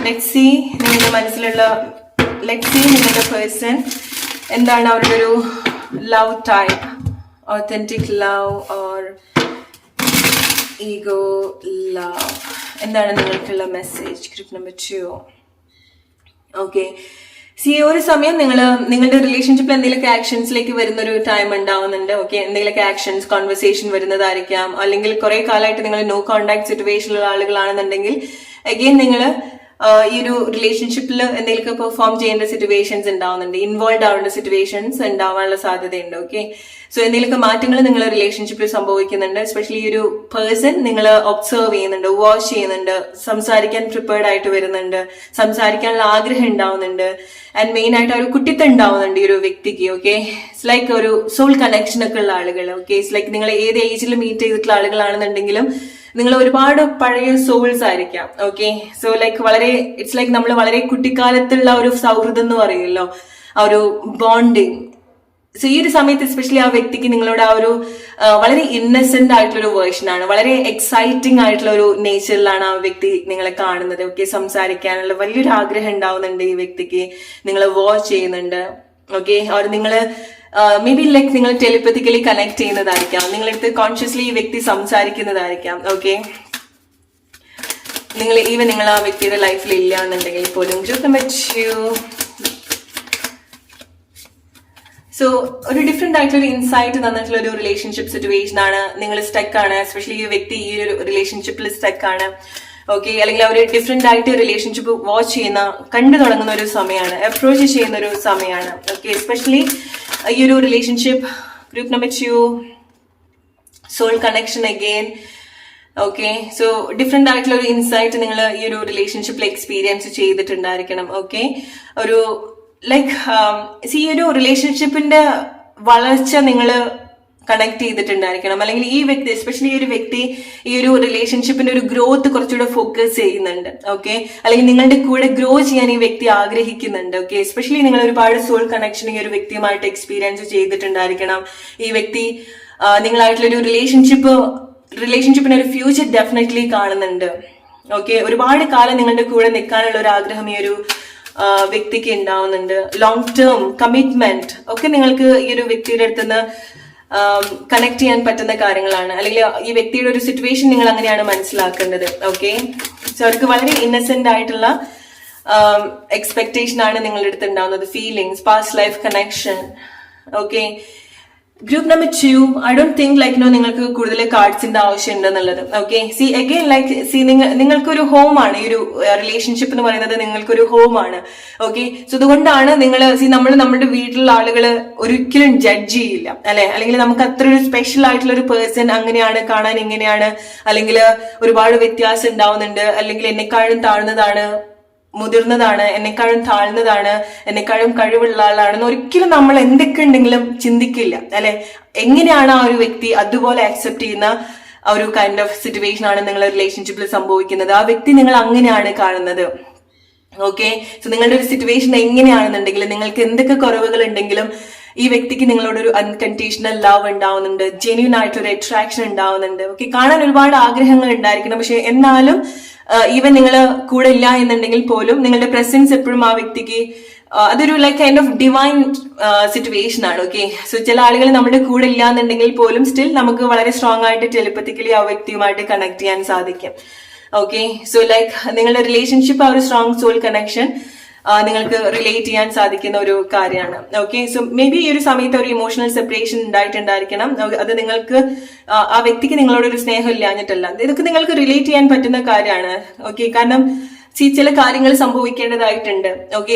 let's see നിങ്ങളുടെ മനസ്സിലുള്ള, ലെറ്റ്സ് സീ നിങ്ങളുടെ പേഴ്സൺ എന്താണ് അവരുടെ ഒരു love type, authentic love or ego love, എന്താണ് നിങ്ങൾക്കുള്ള മെസ്സേജ്. Group number 2. ഓക്കെ, ഒരു സമയം നിങ്ങളുടെ റിലേഷൻഷിപ്പിൽ എന്തെങ്കിലുമൊക്കെ ആക്ഷൻസിലേക്ക് വരുന്ന ഒരു ടൈം ഉണ്ടാവുന്നുണ്ട്. ഓക്കെ, എന്തെങ്കിലുമൊക്കെ ആക്ഷൻസ്, കോൺവെർസേഷൻ വരുന്നതായിരിക്കാം. അല്ലെങ്കിൽ കുറെ കാലമായിട്ട് നിങ്ങൾ നോ കോണ്ടാക്ട് സിറ്റുവേഷനിലുള്ള ആളുകളാണെന്നുണ്ടെങ്കിൽ, അഗെയിൻ നിങ്ങൾ ഈ ഒരു റിലേഷൻഷിപ്പിൽ എന്തെങ്കിലും പെർഫോം ചെയ്യേണ്ട സിറ്റുവേഷൻസ് ഉണ്ടാവുന്നുണ്ട്, ഇൻവോൾവ് ആവേണ്ട സിറ്റുവേഷൻസ് ഉണ്ടാവാനുള്ള സാധ്യതയുണ്ട്. ഓക്കെ, സോ എന്തെങ്കിലുമൊക്കെ മാറ്റങ്ങൾ നിങ്ങളുടെ റിലേഷൻഷിപ്പിൽ സംഭവിക്കുന്നുണ്ട്. എസ്പെഷ്യലി ഈ ഒരു പേഴ്സൺ നിങ്ങൾ ഒബ്സർവ് ചെയ്യുന്നുണ്ട്, വാച്ച് ചെയ്യുന്നുണ്ട്, സംസാരിക്കാൻ പ്രിപ്പയർഡ് ആയിട്ട് വരുന്നുണ്ട്, സംസാരിക്കാനുള്ള ആഗ്രഹം ഉണ്ടാവുന്നുണ്ട്, ആൻഡ് മെയിൻ ആയിട്ട് ഒരു കുട്ടിത്തം ഉണ്ടാവുന്നുണ്ട് ഈ ഒരു വ്യക്തിക്ക്. ഓക്കെ, ഇറ്റ്സ് ലൈക്ക് ഒരു സോൾ കണക്ഷൻ ഒക്കെ ഉള്ള ആളുകൾ. ഓക്കെ, ഇറ്റ്സ് ലൈക്ക് നിങ്ങൾ ഏത് ഏജിൽ മീറ്റ് ചെയ്തിട്ടുള്ള ആളുകളാണെന്നുണ്ടെങ്കിലും നിങ്ങൾ ഒരുപാട് പഴയ സോൾസ് ആയിരിക്കാം. ഓക്കെ, സോ ലൈക്ക് വളരെ ഇറ്റ്സ് ലൈക്ക് നമ്മൾ വളരെ കുട്ടിക്കാലത്തുള്ള ഒരു സൗഹൃദം എന്ന് പറയുമല്ലോ, ആ ഒരു ബോണ്ടിങ്. സോ ഈ ഒരു സമയത്ത് എസ്പെഷ്യലി ആ വ്യക്തിക്ക് നിങ്ങളോട് ആ ഒരു വളരെ ഇന്നസെന്റ് ആയിട്ടുള്ള ഒരു വേർഷൻ ആണ്, വളരെ എക്സൈറ്റിംഗ് ആയിട്ടുള്ള ഒരു നേച്ചറിലാണ് ആ വ്യക്തി നിങ്ങളെ കാണുന്നത്. ഓക്കെ, സംസാരിക്കാനുള്ള വലിയൊരു ആഗ്രഹം ഉണ്ടാവുന്നുണ്ട് ഈ വ്യക്തിക്ക്, നിങ്ങളെ വാച്ച് ചെയ്യുന്നുണ്ട്. ഓക്കെ, അവർ നിങ്ങള് മേ ബി ലൈക്ക് നിങ്ങൾ ടെലിപ്പത്തിക്കലി കണക്ട് ചെയ്യുന്നതായിരിക്കാം, നിങ്ങളടുത്ത് കോൺഷ്യസ്ലി ഈ വ്യക്തി സംസാരിക്കുന്നതായിരിക്കാം. ഓക്കെ, നിങ്ങൾ ആ വ്യക്തിയുടെ ലൈഫിൽ ഇല്ല എന്നുണ്ടെങ്കിൽ പോലും സോ ഒരു ഡിഫറെന്റ് ആയിട്ടുള്ള ഇൻസൈറ്റ് തന്നിട്ടുള്ള ഒരു റിലേഷൻഷിപ്പ് സിറ്റുവേഷൻ ആണ്. നിങ്ങൾ സ്റ്റക്ക് ആണ്, എസ്പെഷ്യലി ഈ വ്യക്തി ഈ ഒരു റിലേഷൻഷിപ്പിൽ സ്റ്റക്ക് ആണ്. ഓക്കെ, അല്ലെങ്കിൽ അവർ ഡിഫറെന്റ് ആയിട്ട് റിലേഷൻഷിപ്പ് വാച്ച് ചെയ്യുന്ന, കണ്ടു തുടങ്ങുന്ന ഒരു സമയമാണ്, അപ്രോച്ച് ചെയ്യുന്ന ഒരു സമയമാണ്. ഓക്കെ, എസ്പെഷ്യലി ഈ ഒരു relationship group number 2 soul connection again. Okay, so different ആയിട്ടുള്ള ഒരു ഇൻസൈറ്റ് നിങ്ങൾ ഈ ഒരു റിലേഷൻഷിപ്പിൽ എക്സ്പീരിയൻസ് ചെയ്തിട്ടുണ്ടായിരിക്കണം. ഓക്കെ, ഒരു ലൈക്ക് ഈ ഒരു റിലേഷൻഷിപ്പിന്റെ വളർച്ച നിങ്ങൾ കണക്ട് ചെയ്തിട്ടുണ്ടായിരിക്കണം, അല്ലെങ്കിൽ ഈ വ്യക്തി എസ്പെഷ്യലി ഈ ഒരു വ്യക്തി ഈ ഒരു റിലേഷൻഷിപ്പിന്റെ ഒരു ഗ്രോത്ത് കുറച്ചുകൂടെ ഫോക്കസ് ചെയ്യുന്നുണ്ട്. ഓക്കെ, അല്ലെങ്കിൽ നിങ്ങളുടെ കൂടെ ഗ്രോ ചെയ്യാൻ ഈ വ്യക്തി ആഗ്രഹിക്കുന്നുണ്ട്. ഓക്കെ, എസ്പെഷ്യലി നിങ്ങൾ ഒരുപാട് സോൾ കണക്ഷൻ ഈ ഒരു വ്യക്തിയുമായിട്ട് എക്സ്പീരിയൻസ് ചെയ്തിട്ടുണ്ടായിരിക്കണം. ഈ വ്യക്തി നിങ്ങളായിട്ടുള്ള ഒരു റിലേഷൻഷിപ്പിന് ഒരു ഫ്യൂച്ചർ ഡെഫിനറ്റ്ലി കാണുന്നുണ്ട്. ഓക്കെ, ഒരുപാട് കാലം നിങ്ങളുടെ കൂടെ നിൽക്കാനുള്ള ഒരു ആഗ്രഹം ഈ ഒരു വ്യക്തിക്ക് ഉണ്ടാവുന്നുണ്ട്. ലോങ് ടേം കമ്മിറ്റ്മെന്റ് ഒക്കെ നിങ്ങൾക്ക് ഈ ഒരു വ്യക്തിയുടെ അടുത്തുനിന്ന് കണക്ട് ചെയ്യാൻ പറ്റുന്ന കാര്യങ്ങളാണ്, അല്ലെങ്കിൽ ഈ വ്യക്തിയുടെ ഒരു സിറ്റുവേഷൻ നിങ്ങൾ അങ്ങനെയാണ് മനസ്സിലാക്കേണ്ടത്. ഓക്കെ, സോ അവർക്ക് വളരെ ഇന്നസെന്റ് ആയിട്ടുള്ള എക്സ്പെക്ടേഷൻ ആണ് നിങ്ങളുടെ അടുത്ത് ഉണ്ടാവുന്നത്, feelings, past life connection. Okay, group number 2 I don't think like നിങ്ങൾക്ക് കൂടുതൽ കാർഡ്സിന്റെ ആവശ്യം ഉണ്ടെന്നുള്ളത്. ഓക്കെ, സി അഗെയിൻ ലൈക്ക് നിങ്ങൾക്കൊരു ഹോം ആണ് ഈ ഒരു റിലേഷൻഷിപ്പ് എന്ന് പറയുന്നത്, നിങ്ങൾക്കൊരു ഹോം ആണ്. ഓക്കെ, സോ അതുകൊണ്ടാണ് നിങ്ങൾ നമ്മുടെ വീട്ടിലുള്ള ആളുകൾ ഒരിക്കലും ജഡ്ജ് ചെയ്യില്ല, അല്ലെ, അല്ലെങ്കിൽ നമുക്ക് അത്ര ഒരു സ്പെഷ്യൽ ആയിട്ടുള്ള ഒരു പേഴ്സൺ അങ്ങനെയാണ്, കാണാൻ ഇങ്ങനെയാണ്, അല്ലെങ്കിൽ ഒരുപാട് വ്യത്യാസം ഉണ്ടാവുന്നുണ്ട്, അല്ലെങ്കിൽ എന്നെക്കാളും താഴ്ന്നതാണ്, മുതിർന്നതാണ്, എന്നെക്കാളും താഴ്ന്നതാണ്, എന്നെക്കാളും കഴിവുള്ള ആളാണെന്ന് ഒരിക്കലും നമ്മൾ എന്തൊക്കെ ഉണ്ടെങ്കിലും ചിന്തിക്കില്ല, അല്ലെ. എങ്ങനെയാണ് ആ ഒരു വ്യക്തി അതുപോലെ അക്സെപ്റ്റ് ചെയ്യുന്ന ആ ഒരു കൈൻഡ് ഓഫ് സിറ്റുവേഷൻ ആണ് നിങ്ങളുടെ റിലേഷൻഷിപ്പിൽ സംഭവിക്കുന്നത്. ആ വ്യക്തി നിങ്ങൾ അങ്ങനെയാണ് കാണുന്നത്. ഓക്കെ, സോ നിങ്ങളുടെ ഒരു സിറ്റുവേഷൻ എങ്ങനെയാണെന്നുണ്ടെങ്കിൽ, നിങ്ങൾക്ക് എന്തൊക്കെ കുറവുകൾ ഉണ്ടെങ്കിലും ഈ വ്യക്തിക്ക് നിങ്ങളോട് ഒരു അൺകണ്ടീഷണൽ ലവ് ഉണ്ടാവുന്നുണ്ട്, ജെന്യൂൻ ആയിട്ടൊരു അട്രാക്ഷൻ ഉണ്ടാവുന്നുണ്ട്. ഓക്കെ, കാണാൻ ഒരുപാട് ആഗ്രഹങ്ങൾ ഉണ്ടായിരിക്കണം, പക്ഷെ എന്നാലും ഈവൻ നിങ്ങൾ കൂടെ ഇല്ല എന്നുണ്ടെങ്കിൽ പോലും നിങ്ങളുടെ പ്രസൻസ് എപ്പോഴും ആ വ്യക്തിക്ക് അതൊരു like kind of divine situation ആണ്. ഓക്കെ, സോ ചില ആളുകൾ നമ്മുടെ കൂടെ ഇല്ല എന്നുണ്ടെങ്കിൽ പോലും സ്റ്റിൽ നമുക്ക് വളരെ സ്ട്രോങ് ആയിട്ട് ടെലിപ്പത്തിക്കലി ആ വ്യക്തിയുമായിട്ട് കണക്ട് ചെയ്യാൻ സാധിക്കും. ഓക്കെ, സോ ലൈക്ക് നിങ്ങളുടെ റിലേഷൻഷിപ്പ് ആ ഒരു സ്ട്രോങ് സോൾ കണക്ഷൻ നിങ്ങൾക്ക് റിലേറ്റ് ചെയ്യാൻ സാധിക്കുന്ന ഒരു കാര്യമാണ്. ഓക്കെ, സോ മേ ബി ഈ ഒരു സമയത്ത് ഒരു ഇമോഷണൽ സെപ്പറേഷൻ ഉണ്ടായിട്ടുണ്ടായിരിക്കണം. അത് നിങ്ങൾക്ക് ആ വ്യക്തിക്ക് നിങ്ങളോട് ഒരു സ്നേഹം ഇല്ലാഞ്ഞിട്ടല്ല, ഇതൊക്കെ നിങ്ങൾക്ക് റിലേറ്റ് ചെയ്യാൻ പറ്റുന്ന കാര്യമാണ്. ഓക്കെ, കാരണം ചില കാര്യങ്ങൾ സംഭവിക്കേണ്ടതായിട്ടുണ്ട്. ഓക്കെ,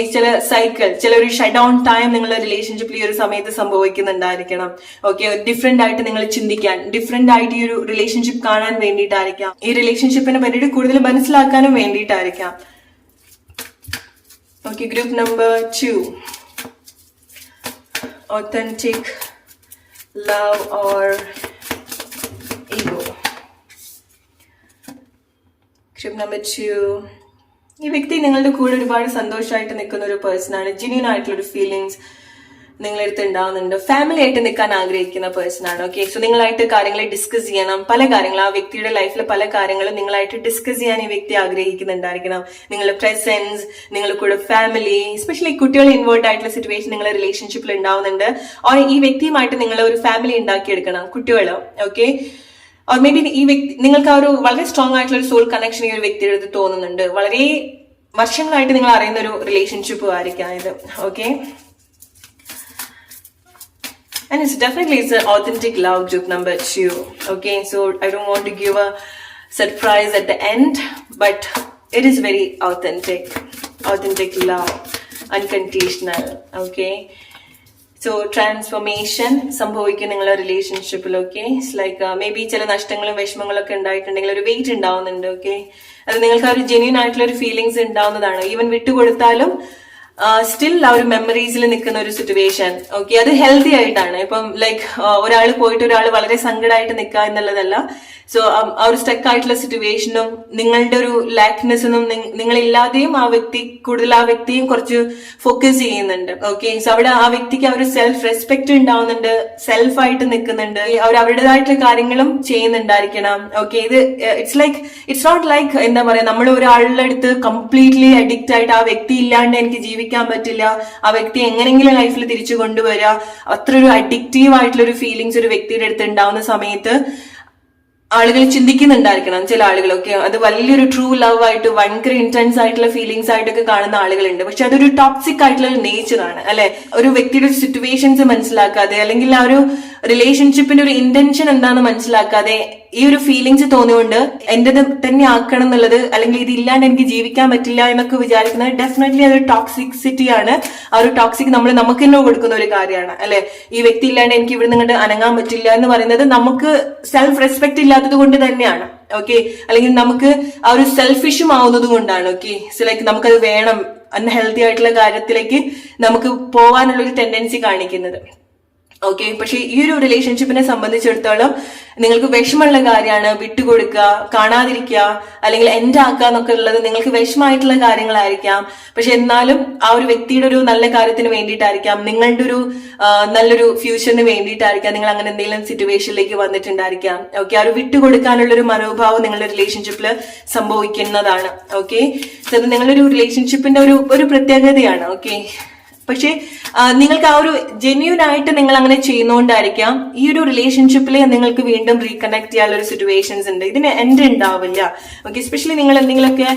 ചില ഒരു ഷട്ട് ഡൗൺ ടൈം നിങ്ങളുടെ റിലേഷൻഷിപ്പിൽ ഈ ഒരു സമയത്ത് സംഭവിക്കുന്നുണ്ടായിരിക്കണം. ഓക്കെ, ഡിഫറെന്റ് ആയിട്ട് നിങ്ങൾ ചിന്തിക്കാൻ, ഡിഫറെന്റ് ആയിട്ട് ഈ ഒരു റിലേഷൻഷിപ്പ് കാണാൻ വേണ്ടിയിട്ടായിരിക്കാം, ഈ റിലേഷൻഷിപ്പിനെ പറ്റിയിട്ട് കൂടുതൽ മനസ്സിലാക്കാനും വേണ്ടിയിട്ടായിരിക്കാം. Okay, group number 2, authentic love or ego. Group number 2, ഈ വ്യക്തി നിങ്ങളുടെ കൂടെ ഒരുപാട് സന്തോഷമായിട്ട് നിൽക്കുന്ന ഒരു പേഴ്സൺ ആണ്, ജെന്യൂൻ ആയിട്ടുള്ള ഒരു ഫീലിങ്സ് നിങ്ങളടുത്ത് ഉണ്ടാവുന്നുണ്ട്, ഫാമിലി ആയിട്ട് നിൽക്കാൻ ആഗ്രഹിക്കുന്ന പേഴ്സൺ ആണ്. ഓക്കെ, സോ നിങ്ങളായിട്ട് കാര്യങ്ങളെ ഡിസ്കസ് ചെയ്യണം, പല കാര്യങ്ങളും ആ വ്യക്തിയുടെ ലൈഫിലെ പല കാര്യങ്ങളും നിങ്ങളായിട്ട് ഡിസ്കസ് ചെയ്യാൻ ഈ വ്യക്തി ആഗ്രഹിക്കുന്നുണ്ടായിരിക്കണം. നിങ്ങളുടെ പ്രസൻസ്, നിങ്ങളുടെ കൂടെ ഫാമിലി, എസ്പെഷ്യലി കുട്ടികൾ ഇൻവോൾവ് ആയിട്ടുള്ള സിറ്റുവേഷൻ നിങ്ങളുടെ റിലേഷൻഷിപ്പിൽ ഉണ്ടാവുന്നുണ്ട്. ഓർ ഈ വ്യക്തിയുമായിട്ട് നിങ്ങൾ ഒരു ഫാമിലി ഉണ്ടാക്കിയെടുക്കണം, കുട്ടികൾ. ഓക്കെ, ഓർ മേ ബി ഈ വ്യക്തി നിങ്ങൾക്ക് ആ ഒരു വളരെ സ്ട്രോങ് ആയിട്ടുള്ള ഒരു സോൾ കണക്ഷൻ ഈ ഒരു വ്യക്തിയുടെ അടുത്ത് തോന്നുന്നുണ്ട്, വളരെ വർഷങ്ങളായിട്ട് നിങ്ങൾ അറിയുന്ന ഒരു റിലേഷൻഷിപ്പ് ആയിരിക്കാം ഇത്. Okay, and it's definitely an authentic love, group number 2. Okay, so I don't want to give a surprise at the end, but it is very authentic love, unconditional. Okay, so transformation സംഭവിക്കും നിങ്ങളുടെ റിലേഷൻഷിപ്പിൽ. Okay, it's like may be ചില നഷ്ടങ്ങളും വിഷമങ്ങളും ഒക്കെ ഉണ്ടായിട്ടുണ്ടെങ്കിൽ ഒരു വെയിറ്റ് ഉണ്ടാവുന്നുണ്ട്. ഓക്കെ, അത് നിങ്ങൾക്ക് ആ ഒരു ജെന്യൂൻ ആയിട്ടുള്ള ഒരു ഫീലിങ്സ് ഉണ്ടാവുന്നതാണ്. ഈവൻ വിട്ടുകൊടുത്താലും സ്റ്റിൽ ആ ഒരു മെമ്മറീസിൽ നിൽക്കുന്ന ഒരു സിറ്റുവേഷൻ. ഓക്കെ, അത് ഹെൽത്തി ആയിട്ടാണ്. ഇപ്പം ലൈക്ക് ഒരാൾ പോയിട്ട് ഒരാൾ വളരെ സങ്കടമായിട്ട് നിൽക്കുക എന്നുള്ളതല്ല. സോ ആ ഒരു സ്റ്റക്ക് ആയിട്ടുള്ള സിറ്റുവേഷനും നിങ്ങളുടെ ഒരു ലാക്നെസ്സും നിങ്ങളില്ലാതെയും ആ വ്യക്തി കൂടുതൽ ആ വ്യക്തിയും കുറച്ച് ഫോക്കസ് ചെയ്യുന്നുണ്ട്. ഓക്കെ, സോ അവിടെ ആ വ്യക്തിക്ക് ആ ഒരു സെൽഫ് റെസ്പെക്ട് ഉണ്ടാവുന്നുണ്ട്, സെൽഫായിട്ട് നിൽക്കുന്നുണ്ട്, അവർ അവരുടേതായിട്ടുള്ള കാര്യങ്ങളും ചെയ്യുന്നുണ്ടായിരിക്കണം. ഓക്കെ, ഇത് ഇറ്റ്സ് നോട്ട് ലൈക്ക് എന്താ പറയാ, നമ്മൾ ഒരാളുടെ അടുത്ത് കംപ്ലീറ്റ്ലി അഡിക്റ്റ് ആയിട്ട് ആ വ്യക്തി ഇല്ലാണ്ട് എനിക്ക് ജീവിക്കാൻ പറ്റില്ല, ആ വ്യക്തി എങ്ങനെയെങ്കിലും ലൈഫിൽ തിരിച്ചു കൊണ്ടുവരിക, അത്ര ഒരു അഡിക്റ്റീവ് ആയിട്ടുള്ള ഒരു ഫീലിങ്സ് ഒരു വ്യക്തിയുടെ അടുത്ത് ഉണ്ടാവുന്ന സമയത്ത് ആളുകൾ ചിന്തിക്കുന്നുണ്ടായിരിക്കണം. ചില ആളുകളൊക്കെ അത് വലിയൊരു ട്രൂ ലവ് ആയിട്ട് ഭയങ്കര ഇന്റൻസ് ആയിട്ടുള്ള ഫീലിങ്സ് ആയിട്ടൊക്കെ കാണുന്ന ആളുകളുണ്ട്. പക്ഷെ അതൊരു ടോക്സിക് ആയിട്ടുള്ള ഒരു നേച്ചറാണ് അല്ലെ. ഒരു വ്യക്തിയുടെ സിറ്റുവേഷൻസ് മനസ്സിലാക്കാതെ അല്ലെങ്കിൽ ആ ഒരു റിലേഷൻഷിപ്പിന്റെ ഒരു ഇന്റൻഷൻ എന്താണെന്ന് മനസ്സിലാക്കാതെ ഈ ഒരു ഫീലിങ്സ് തോന്നിയോണ്ട് എന്റേത് തന്നെ ആക്കണം എന്നുള്ളത്, അല്ലെങ്കിൽ ഇത് ഇല്ലാണ്ട് എനിക്ക് ജീവിക്കാൻ പറ്റില്ല എന്നൊക്കെ വിചാരിക്കുന്നത് ഡെഫിനറ്റ്ലി അതൊരു ടോക്സിസിറ്റി ആണ്. ആ ഒരു ടോക്സിക് നമ്മൾ നമുക്ക് തന്നെ കൊടുക്കുന്ന ഒരു കാര്യമാണ് അല്ലെ. ഈ വ്യക്തി ഇല്ലാണ്ട് എനിക്ക് ഇവിടെ നിങ്ങോട്ട് അനങ്ങാൻ പറ്റില്ല എന്ന് പറയുന്നത് നമുക്ക് സെൽഫ് റെസ്പെക്ട് ഇല്ലാത്തത് കൊണ്ട് തന്നെയാണ്. ഓക്കെ, അല്ലെങ്കിൽ നമുക്ക് ആ ഒരു സെൽഫിഷും ആവുന്നത് കൊണ്ടാണ്. ഓക്കെ, സോ ലൈക്ക് നമുക്കത് വേണം, അൺഹെൽത്തി ആയിട്ടുള്ള കാര്യത്തിലേക്ക് നമുക്ക് പോകാനുള്ള ഒരു ടെൻഡൻസി കാണിക്കുന്നത്. ഓക്കെ, പക്ഷെ ഈ ഒരു റിലേഷൻഷിപ്പിനെ സംബന്ധിച്ചിടത്തോളം നിങ്ങൾക്ക് വിഷമമുള്ള കാര്യമാണ് വിട്ടുകൊടുക്കുക, കാണാതിരിക്കുക, അല്ലെങ്കിൽ എൻഡ് ആക്കുക എന്നൊക്കെ ഉള്ളത് നിങ്ങൾക്ക് വിഷമമായിട്ടുള്ള കാര്യങ്ങളായിരിക്കാം. പക്ഷെ എന്നാലും ആ ഒരു വ്യക്തിയുടെ ഒരു നല്ല കാര്യത്തിന് വേണ്ടിയിട്ടായിരിക്കാം, നിങ്ങളുടെ ഒരു നല്ലൊരു ഫ്യൂച്ചറിന് വേണ്ടിയിട്ടായിരിക്കാം നിങ്ങൾ അങ്ങനെ എന്തെങ്കിലും സിറ്റുവേഷനിലേക്ക് വന്നിട്ടുണ്ടായിരിക്കാം. ഓക്കെ, ആ ഒരു വിട്ടുകൊടുക്കാനുള്ള ഒരു മനോഭാവം നിങ്ങളുടെ റിലേഷൻഷിപ്പിൽ സംഭവിക്കുന്നതാണ്. ഓക്കെ, സോ അത് നിങ്ങളുടെ ഒരു റിലേഷൻഷിപ്പിന്റെ ഒരു പ്രത്യേകതയാണ്. ഓക്കെ, പക്ഷെ നിങ്ങൾക്ക് ആ ഒരു ജെന്യൂൻ ആയിട്ട് നിങ്ങൾ അങ്ങനെ ചെയ്യുന്നോണ്ടായിരിക്കാം ഈ ഒരു റിലേഷൻഷിപ്പിൽ നിങ്ങൾക്ക് വീണ്ടും റീകണക്ട് ചെയ്യാനുള്ള ഒരു സിറ്റുവേഷൻസ് ഉണ്ട്. ഇതിന് എൻഡ് ഉണ്ടാവില്ല. ഓക്കെ, എസ്പെഷ്യലി നിങ്ങൾ എന്തെങ്കിലുമൊക്കെ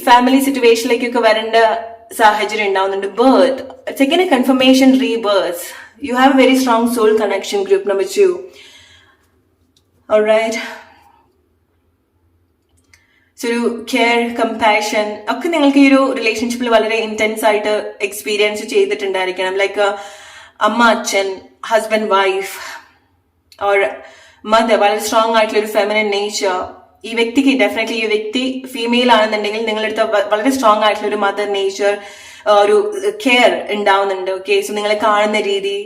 ഫാമിലി സിറ്റുവേഷനിലേക്കൊക്കെ വരേണ്ട സാഹചര്യം ഉണ്ടാവുന്നുണ്ട്. Birth, second confirmation, rebirth. You have a very strong soul connection, group number 2. Alright, so ഒരു കെയർ, കമ്പാഷൻ ഒക്കെ നിങ്ങൾക്ക് ഈ ഒരു റിലേഷൻഷിപ്പിൽ വളരെ ഇന്റൻസ് ആയിട്ട് എക്സ്പീരിയൻസ് ചെയ്തിട്ടുണ്ടായിരിക്കണം. ലൈക്ക് അമ്മ, അച്ഛൻ, ഹസ്ബൻഡ്, വൈഫ് ഓർ മദർ, വളരെ സ്ട്രോങ് ആയിട്ടുള്ള ഒരു ഫെമിനൻ നേച്ചർ ഈ വ്യക്തിക്ക് ഡെഫിനറ്റ്ലി. ഈ വ്യക്തി ഫീമെയിൽ ആണെന്നുണ്ടെങ്കിൽ നിങ്ങളടുത്ത് വളരെ സ്ട്രോങ് ആയിട്ടുള്ള ഒരു മദർ നേച്ചർ, ഒരു കെയർ ഉണ്ടാവുന്നുണ്ട്. ഓക്കെ, സോ നിങ്ങളെ കാണുന്ന രീതി,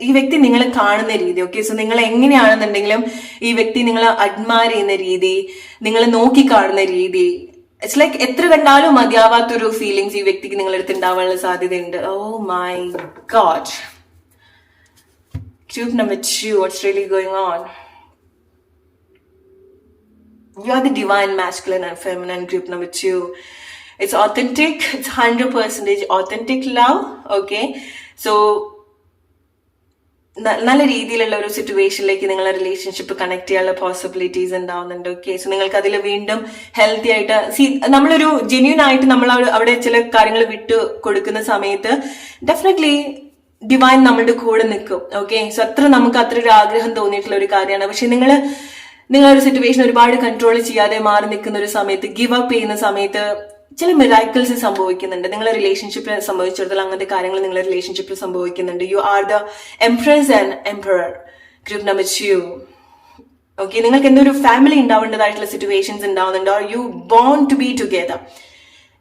ഈ വ്യക്തി നിങ്ങളെ കാണുന്ന രീതി. ഓക്കെ, സോ നിങ്ങൾ എങ്ങനെയാണെന്നുണ്ടെങ്കിലും ഈ വ്യക്തി നിങ്ങളെ അഡ്മയർ ചെയ്യുന്ന രീതി, നിങ്ങളെ നോക്കി കാണുന്ന രീതി, ഇറ്റ്സ് ലൈക്ക് എത്ര കണ്ടാലും മതിയാവാത്തൊരു ഫീലിങ്സ് ഈ വ്യക്തിക്ക് നിങ്ങളടുത്ത് ഉണ്ടാവാനുള്ള സാധ്യതയുണ്ട്. Oh my god, group number 2, what's really going on? You are the divine masculine and feminine, group number 2. It's authentic. It's 100% authentic love. Okay, so നല്ല രീതിയിലുള്ള ഒരു സിറ്റുവേഷനിലേക്ക് നിങ്ങളെ റിലേഷൻഷിപ്പ് കണക്ട് ചെയ്യാനുള്ള പോസിബിലിറ്റീസ് ഉണ്ടാവുന്നുണ്ട്. ഓക്കെ, സോ നിങ്ങൾക്ക് അതിൽ വീണ്ടും ഹെൽത്തി ആയിട്ട് നമ്മളൊരു ജെന്യൂൻ ആയിട്ട് നമ്മൾ അവിടെ ചില കാര്യങ്ങൾ വിട്ടു കൊടുക്കുന്ന സമയത്ത് ഡെഫിനറ്റ്ലി ഡിവൈൻ നമ്മളുടെ കൂടെ നിൽക്കും. ഓക്കെ, സോ നമുക്ക് അത്ര ഒരു ആഗ്രഹം തോന്നിയിട്ടുള്ള ഒരു കാര്യമാണ്. പക്ഷെ നിങ്ങളൊരു സിറ്റുവേഷൻ ഒരുപാട് കൺട്രോൾ ചെയ്യാതെ മാറി നിൽക്കുന്ന ഒരു സമയത്ത്, ഗിവ് അപ്പ് ചെയ്യുന്ന സമയത്ത് ചില മിറാക്കിൾസ് സംഭവിക്കുന്നുണ്ട്. നിങ്ങളെ റിലേഷൻഷിപ്പിനെ സംബന്ധിച്ചിടത്തോളം അങ്ങനത്തെ കാര്യങ്ങൾ നിങ്ങളുടെ റിലേഷൻഷിപ്പിൽ സംഭവിക്കുന്നുണ്ട്. You are the empress and emperor, group number 2. Okay, നിങ്ങൾക്ക് എന്തൊരു ഫാമിലി ഉണ്ടാവേണ്ടതായിട്ടുള്ള സിറ്റുവേഷൻസ് ഉണ്ടാവുന്നുണ്ട്. Or you born to be together,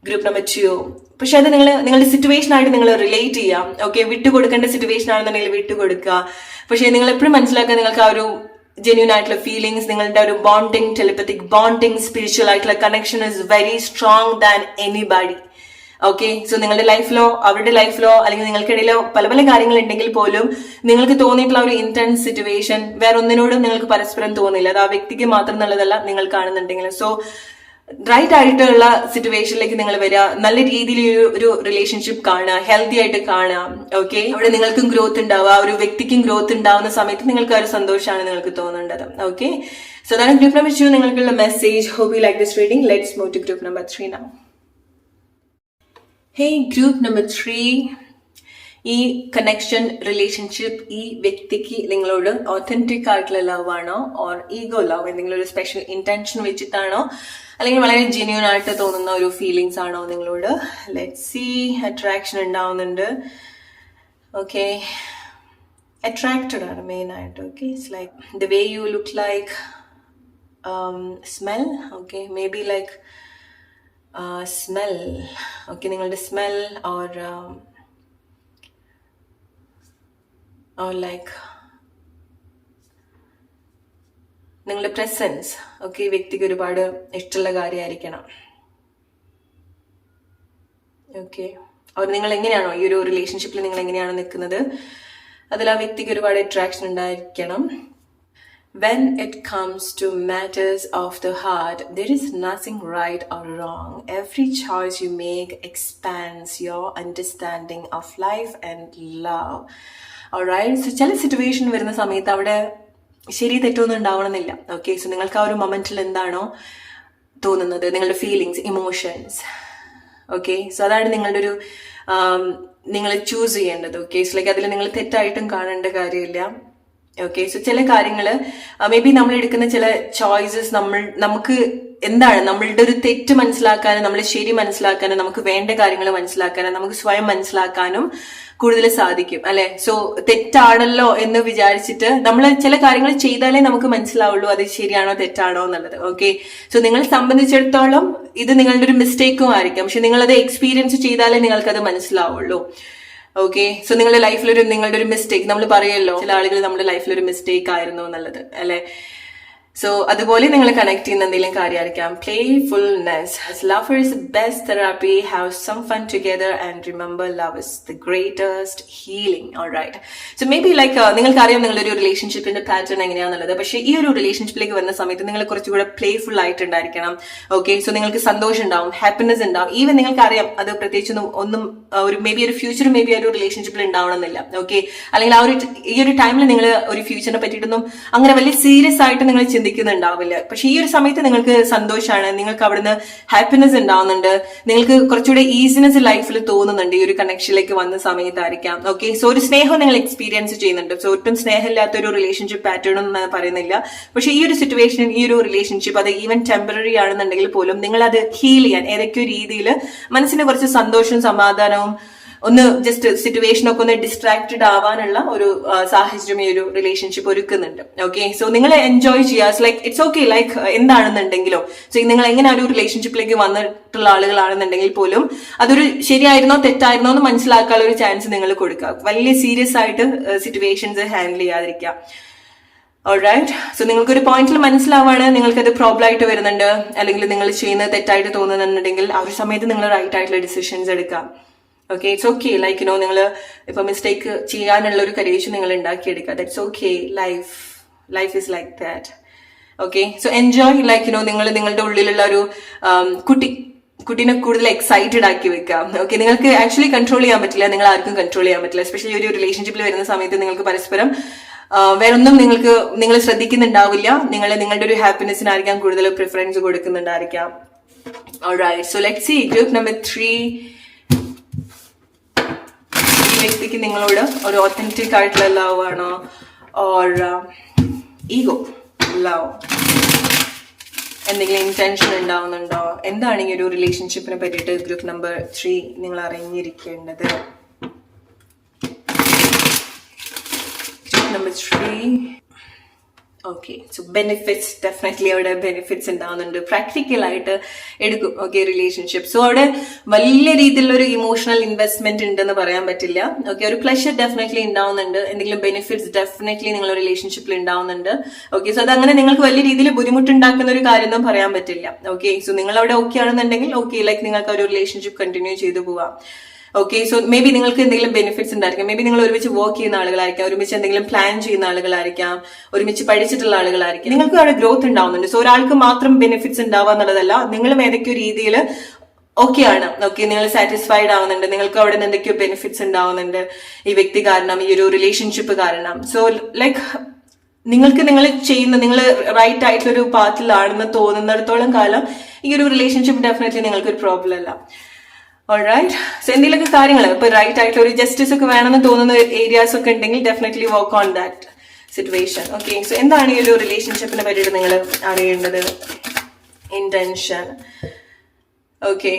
group number 2. പക്ഷെ അത് നിങ്ങളുടെ സിറ്റുവേഷൻ ആയിട്ട് നിങ്ങൾ റിലേറ്റ് ചെയ്യാം. ഓക്കെ, വിട്ടുകൊടുക്കേണ്ട സിറ്റുവേഷൻ ആണെന്നുണ്ടെങ്കിൽ വിട്ടുകൊടുക്കുക. പക്ഷെ നിങ്ങൾ എപ്പോഴും മനസ്സിലാക്കുക, നിങ്ങൾക്ക് ആ ഒരു ജെന്യൂൻ ആയിട്ടുള്ള ഫീലിങ്സ്, നിങ്ങളുടെ ഒരു ബോണ്ടിങ്, ടെലിപ്പത്തിക് ബോണ്ടിങ്, സ്പിരിച്വൽ ആയിട്ടുള്ള connection is very strong than anybody. Okay, so നിങ്ങളുടെ ലൈഫിലോ അവരുടെ ലൈഫിലോ അല്ലെങ്കിൽ നിങ്ങൾക്കിടയിലോ പല പല കാര്യങ്ങൾ ഉണ്ടെങ്കിൽ പോലും നിങ്ങൾക്ക് തോന്നിയിട്ടുള്ള ഒരു ഇന്റൻസ് സിറ്റുവേഷൻ വേറെ ഒന്നിനോടും നിങ്ങൾക്ക് പരസ്പരം തോന്നില്ല. അത് ആ വ്യക്തിക്ക് മാത്രം എന്നുള്ളതല്ല, നിങ്ങൾ കാണുന്നുണ്ടെങ്കിൽ. സോ റൈറ്റ് ആയിട്ടുള്ള സിറ്റുവേഷനിലേക്ക് നിങ്ങൾ വരിക, നല്ല രീതിയിൽ ഒരു റിലേഷൻഷിപ്പ് കാണുക, ഹെൽത്തി ആയിട്ട് കാണുക. ഓക്കെ, അവിടെ നിങ്ങൾക്കും ഗ്രോത്ത് ഉണ്ടാവുക, ഒരു വ്യക്തിക്കും ഗ്രോത്ത് ഉണ്ടാവുന്ന സമയത്ത് നിങ്ങൾക്ക് ഒരു സന്തോഷമാണ് നിങ്ങൾക്ക് തോന്നേണ്ടത്. ഓക്കെ, സോ അതാണ് ഗ്രൂപ്പ് നമ്പർ 2 നിങ്ങൾക്കുള്ള message. Hope you like this reading. Let's move to group number 3 now. Hey, group number 3. ഈ കണക്ഷൻ, റിലേഷൻഷിപ്പ് ഈ വ്യക്തിക്ക് നിങ്ങളോട് ഒത്തന്റിക് ആയിട്ടുള്ള ലവ് ആണോ, ഓർ ഈഗോ ലവ്, എന്തെങ്കിലും ഒരു സ്പെഷ്യൽ ഇന്റൻഷൻ വെച്ചിട്ടാണോ, അല്ലെങ്കിൽ വളരെ ജെന്യൂൻ ആയിട്ട് തോന്നുന്ന ഒരു ഫീലിങ്സ് ആണോ നിങ്ങളോട്? Let's see. അട്രാക്ഷൻ ഉണ്ടാവുന്നുണ്ട്. ഓക്കെ, അട്രാക്റ്റഡ് ആണ് മെയിൻ ആയിട്ട്. Okay, it's like the way you look like, smell. Okay, may be like smell. Okay, നിങ്ങളുടെ സ്മെൽ or like നിങ്ങളുടെ പ്രസൻസ്. ഓക്കെ, വ്യക്തിക്ക് ഒരുപാട് ഇഷ്ടമുള്ള കാര്യമായിരിക്കണം. ഓക്കെ, അവർ നിങ്ങൾ എങ്ങനെയാണോ ഈ ഒരു റിലേഷൻഷിപ്പിൽ നിങ്ങൾ എങ്ങനെയാണോ നിൽക്കുന്നത്, അതിൽ ആ വ്യക്തിക്ക് ഒരുപാട് അട്രാക്ഷൻ ഉണ്ടായിരിക്കണം. When it comes to matters of the heart, there is nothing right or wrong. Every choice you make expands your understanding of life and love. Alright, so ചില സിറ്റുവേഷൻ വരുന്ന സമയത്ത് അവിടെ ശരി തെറ്റൊന്നും ഉണ്ടാവണമെന്നില്ല. ഓക്കെ, സോ നിങ്ങൾക്ക് ആ ഒരു മൊമെന്റിൽ എന്താണോ തോന്നുന്നത്, നിങ്ങളുടെ ഫീലിങ്സ്, ഇമോഷൻസ്. ഓക്കെ, സോ അതാണ് നിങ്ങളുടെ ഒരു നിങ്ങൾ ചൂസ് ചെയ്യേണ്ടത്. ഓക്കെ, സോ ലൈക്ക് അതിൽ നിങ്ങൾ തെറ്റായിട്ടും കാണേണ്ട കാര്യമില്ല. ഓക്കെ, സോ ചില കാര്യങ്ങള് മേ ബി നമ്മൾ എടുക്കുന്ന ചില ചോയ്സസ് നമുക്ക് എന്താണ് നമ്മളുടെ ഒരു തെറ്റ് മനസ്സിലാക്കാനും നമ്മൾ ശരി മനസ്സിലാക്കാനും നമുക്ക് വേണ്ട കാര്യങ്ങൾ മനസ്സിലാക്കാനും നമുക്ക് സ്വയം മനസ്സിലാക്കാനും കൂടുതൽ സാധിക്കും, അല്ലെ? സോ തെറ്റാണല്ലോ എന്ന് വിചാരിച്ചിട്ട് നമ്മൾ ചില കാര്യങ്ങൾ ചെയ്താലേ നമുക്ക് മനസ്സിലാവുള്ളൂ അത് ശരിയാണോ തെറ്റാണോ എന്നുള്ളത്. ഓക്കെ, സോ നിങ്ങളെ സംബന്ധിച്ചിടത്തോളം ഇത് നിങ്ങളുടെ ഒരു മിസ്റ്റേക്കും ആയിരിക്കാം, പക്ഷെ നിങ്ങളത് എക്സ്പീരിയൻസ് ചെയ്താലേ നിങ്ങൾക്കത് മനസ്സിലാവുള്ളൂ. ഓക്കെ, സോ നിങ്ങളുടെ നിങ്ങളുടെ ഒരു മിസ്റ്റേക്ക്, നമ്മൾ പറയുമല്ലോ ചില ആളുകൾ നമ്മുടെ ലൈഫിൽ ഒരു മിസ്റ്റേക്ക് ആയിരുന്നു എന്നുള്ളത്, അല്ലെ? സോ അതുപോലെ നിങ്ങൾ കണക്ട് ചെയ്യുന്ന എന്തെങ്കിലും കാര്യമായിരിക്കാം. Playfulness. Love is the best therapy. Have some fun together and remember love is the greatest healing. Alright, so may B like നിങ്ങൾക്കറിയാം നിങ്ങളുടെ ഒരു റിലേഷൻഷിപ്പിന്റെ പാറ്റേൺ എങ്ങനെയാണെന്നുള്ളത്. പക്ഷേ ഈ ഒരു റിലേഷൻഷിപ്പിലേക്ക് വരുന്ന സമയത്ത് നിങ്ങൾ കുറച്ചുകൂടെ പ്ലേഫുൾ ആയിട്ടുണ്ടായിരിക്കണം. ഓക്കെ, സോ നിങ്ങൾക്ക് സന്തോഷം ഉണ്ടാവും, ഹാപ്പിനെസ് ഉണ്ടാവും. ഈവൻ നിങ്ങൾക്കറിയാം അത് പ്രത്യേകിച്ചൊന്നും ഒന്നും ഒരു മേ ബി ഒരു ഫ്യൂച്ചർ മേ ബി ഒരു റിലേഷൻഷിപ്പിൽ ഉണ്ടാവണമെന്നില്ല. ഓക്കെ, അല്ലെങ്കിൽ ഈ ഒരു ടൈമിൽ നിങ്ങൾ ഒരു ഫ്യൂച്ചറിനെ പറ്റിയിട്ടൊന്നും അങ്ങനെ വലിയ സീരിയസ് ആയിട്ട് നിങ്ങൾ ചിന്തിക്കുന്നുണ്ടാവില്ല. പക്ഷെ ഈ ഒരു സമയത്ത് നിങ്ങൾക്ക് സന്തോഷമാണ്, നിങ്ങൾക്ക് അവിടുന്ന് ഹാപ്പിനെസ് ഉണ്ടാവുന്നുണ്ട്, നിങ്ങൾക്ക് കുറച്ചുകൂടെ ഈസിനെസ് ലൈഫിൽ തോന്നുന്നുണ്ട് ഈ ഒരു കണക്ഷനിലേക്ക് വന്ന സമയത്തായിരിക്കാം. ഓക്കെ, സോ ഒരു സ്നേഹം നിങ്ങൾ എക്സ്പീരിയൻസ് ചെയ്യുന്നുണ്ട്. സോ ഒട്ടും സ്നേഹമില്ലാത്ത ഒരു റിലേഷൻഷിപ്പ് പാറ്റേൺ ഒന്നും പറയുന്നില്ല. പക്ഷെ ഈ ഒരു സിറ്റുവേഷൻ, ഈ ഒരു റിലേഷൻഷിപ്പ് അത് ഈവൻ ടെമ്പററി ആണെന്നുണ്ടെങ്കിൽ പോലും നിങ്ങൾ അത് ഹീൽ ചെയ്യാൻ ഏതൊക്കെയോ രീതിയിൽ മനസ്സിന് കുറച്ച് സന്തോഷവും സമാധാനവും ഒന്ന് ജസ്റ്റ് സിറ്റുവേഷനൊക്കെ ഒന്ന് ഡിസ്ട്രാക്റ്റഡ് ആവാനുള്ള ഒരു സാഹചര്യം ഈ ഒരു റിലേഷൻഷിപ്പ് ഒരുക്കുന്നുണ്ട്. ഓക്കെ, സോ നിങ്ങൾ എൻജോയ് ചെയ്യുക. ലൈക്ക് ഇറ്റ്സ് ഓക്കെ, ലൈക്ക് എന്താണെന്നുണ്ടെങ്കിലോ, സോ നിങ്ങൾ എങ്ങനെ ഒരു റിലേഷൻഷിപ്പിലേക്ക് വന്നിട്ടുള്ള ആളുകളാണെന്നുണ്ടെങ്കിൽ പോലും അതൊരു ശരിയായിരുന്നോ തെറ്റായിരുന്നോ എന്ന് മനസ്സിലാക്കാനുള്ള ഒരു ചാൻസ് നിങ്ങൾ കൊടുക്കുക. വലിയ സീരിയസ് ആയിട്ട് സിറ്റുവേഷൻസ് ഹാൻഡിൽ ചെയ്യാതിരിക്കുക. ഓൾറൈറ്റ്, സോ നിങ്ങൾക്കൊരു പോയിന്റിൽ മനസ്സിലാവാണ് നിങ്ങൾക്കത് പ്രോബ്ലം ആയിട്ട് വരുന്നുണ്ട്, അല്ലെങ്കിൽ നിങ്ങൾ ചെയ്യുന്നത് തെറ്റായിട്ട് തോന്നുന്നുണ്ടെങ്കിൽ ആ ഒരു സമയത്ത് നിങ്ങൾ റൈറ്റ് ആയിട്ടുള്ള ഡിസിഷൻസ് എടുക്കാം. ഓക്കെ, ഇറ്റ്സ് ഓക്കെ, ലൈക്ക് നിങ്ങൾ ഇപ്പൊ മിസ്റ്റേക്ക് ചെയ്യാനുള്ള ഒരു കരേജ് നിങ്ങൾ ഉണ്ടാക്കിയെടുക്കുക. That's okay, life is like that. Okay, so enjoy, like നിങ്ങൾ നിങ്ങളുടെ ഉള്ളിലുള്ള ഒരു കുട്ടീനെ കൂടുതൽ എക്സൈറ്റഡ് ആക്കി വെക്കാം. ഓക്കെ, നിങ്ങൾക്ക് ആക്ച്വലി കൺട്രോൾ ചെയ്യാൻ പറ്റില്ല, നിങ്ങൾ ആർക്കും കൺട്രോൾ ചെയ്യാൻ പറ്റില്ല. എസ്പെഷ്യലി ഒരു റിലേഷൻഷിപ്പിൽ വരുന്ന സമയത്ത് നിങ്ങൾക്ക് പരസ്പരം വേറൊന്നും നിങ്ങൾ ശ്രദ്ധിക്കുന്നുണ്ടാവില്ല. നിങ്ങളുടെ ഒരു ഹാപ്പിനെസ്സിനായിരിക്കാം കൂടുതൽ പ്രിഫറൻസ് കൊടുക്കുന്നുണ്ടായിരിക്കാം. Alright, so let's see group number 3. വ്യക്തിക്ക് നിങ്ങളോട് ഒരു ഒത്തന്റിക് ആയിട്ടുള്ള ലവ് ആണോ, ഓർ ഈഗോ ലവ്, എന്തെങ്കിലും ഇന്റൻഷൻ ഉണ്ടാവുന്നുണ്ടോ? എന്താണ് ഈ ഒരു റിലേഷൻഷിപ്പിനെ പറ്റിയിട്ട് ഗ്രൂപ്പ് നമ്പർ 3 നിങ്ങൾ അറിഞ്ഞിരിക്കേണ്ടത്? Group number 3. Okay, so benefits, definitely അവിടെ ബെനിഫിറ്റ്സ് ഉണ്ടാവുന്നുണ്ട്. പ്രാക്ടിക്കൽ ആയിട്ട് എടുക്കും. ഓക്കെ, റിലേഷൻഷിപ്പ്, സോ അവിടെ വലിയ രീതിയിലുള്ള ഒരു ഇമോഷണൽ ഇൻവെസ്റ്റ്മെന്റ് ഉണ്ടെന്ന് പറയാൻ പറ്റില്ല. ഓക്കെ, ഒരു പ്ലഷർ ഡെഫിനറ്റ്ലി ഉണ്ടാവുന്നുണ്ട്, എന്തെങ്കിലും ബെനിഫിറ്റ്സ് ഡെഫിനറ്റ്ലി നിങ്ങൾ റിലേഷൻഷിപ്പിൽ ഉണ്ടാവുന്നുണ്ട്. ഓക്കെ, സോ അതങ്ങനെ നിങ്ങൾക്ക് വലിയ രീതിയിൽ ബുദ്ധിമുട്ടുണ്ടാക്കുന്ന ഒരു കാര്യമൊന്നും പറയാൻ പറ്റില്ല. ഓക്കെ, സോ നിങ്ങൾ അവിടെ ഓക്കെ ആണെന്നുണ്ടെങ്കിൽ ഓക്കെ, ലൈക്ക് നിങ്ങൾക്ക് ഒരു റിലേഷൻഷിപ്പ് കണ്ടിന്യൂ ചെയ്തു പോവാം. ഓക്കെ, സോ മേ ബി നിങ്ങൾക്ക് എന്തെങ്കിലും ബെനിഫിറ്റ്സ് ഉണ്ടായിരിക്കാം. മേ ബി നിങ്ങൾ ഒരുമിച്ച് വർക്ക് ചെയ്യുന്ന ആളുകളായിരിക്കാം, ഒരുമിച്ച് എന്തെങ്കിലും പ്ലാൻ ചെയ്യുന്ന ആളുകളായിരിക്കാം, ഒരുമിച്ച് പഠിച്ചിട്ടുള്ള ആളുകളായിരിക്കും. നിങ്ങൾക്ക് അവിടെ ഗ്രോത്ത് ഉണ്ടാവുന്നുണ്ട്. സോ ഒരാൾക്ക് മാത്രം ബെനിഫിറ്റ്സ് ഉണ്ടാവുക എന്നുള്ളതല്ല, നിങ്ങളും ഏതൊക്കെയോ രീതിയിൽ ഓക്കെ ആണ്. ഓക്കെ, നിങ്ങൾ സാറ്റിസ്ഫൈഡ് ആവുന്നുണ്ട്, നിങ്ങൾക്ക് അവിടെ നിന്ന് എന്തൊക്കെയോ ബെനിഫിറ്റ്സ് ഉണ്ടാവുന്നുണ്ട് ഈ വ്യക്തി കാരണം, ഈ ഒരു റിലേഷൻഷിപ്പ് കാരണം. സോ ലൈക്ക് നിങ്ങൾ റൈറ്റ് ആയിട്ടുള്ള ഒരു പാത്തിലാണെന്ന് തോന്നുന്നിടത്തോളം കാലം ഈ ഒരു റിലേഷൻഷിപ്പ് ഡെഫിനറ്റ്ലി നിങ്ങൾക്ക് ഒരു പ്രോബ്ലം അല്ല. ഓൾറൈറ്റ്. സോ എന്തെങ്കിലുമൊക്കെ കാര്യങ്ങൾ ഇപ്പൊ റൈറ്റ് ആയിട്ടുള്ള ഒരു ജസ്റ്റിസ് ഒക്കെ വേണമെന്ന് തോന്നുന്ന ഏരിയാസ് ഒക്കെ ഉണ്ടെങ്കിൽ definitely work on that situation. Okay, so എന്താണ് ഈ ഒരു റിലേഷൻഷിപ്പിനെ പറ്റിയിട്ട് നിങ്ങൾ അറിയേണ്ടത്? Intention. Okay,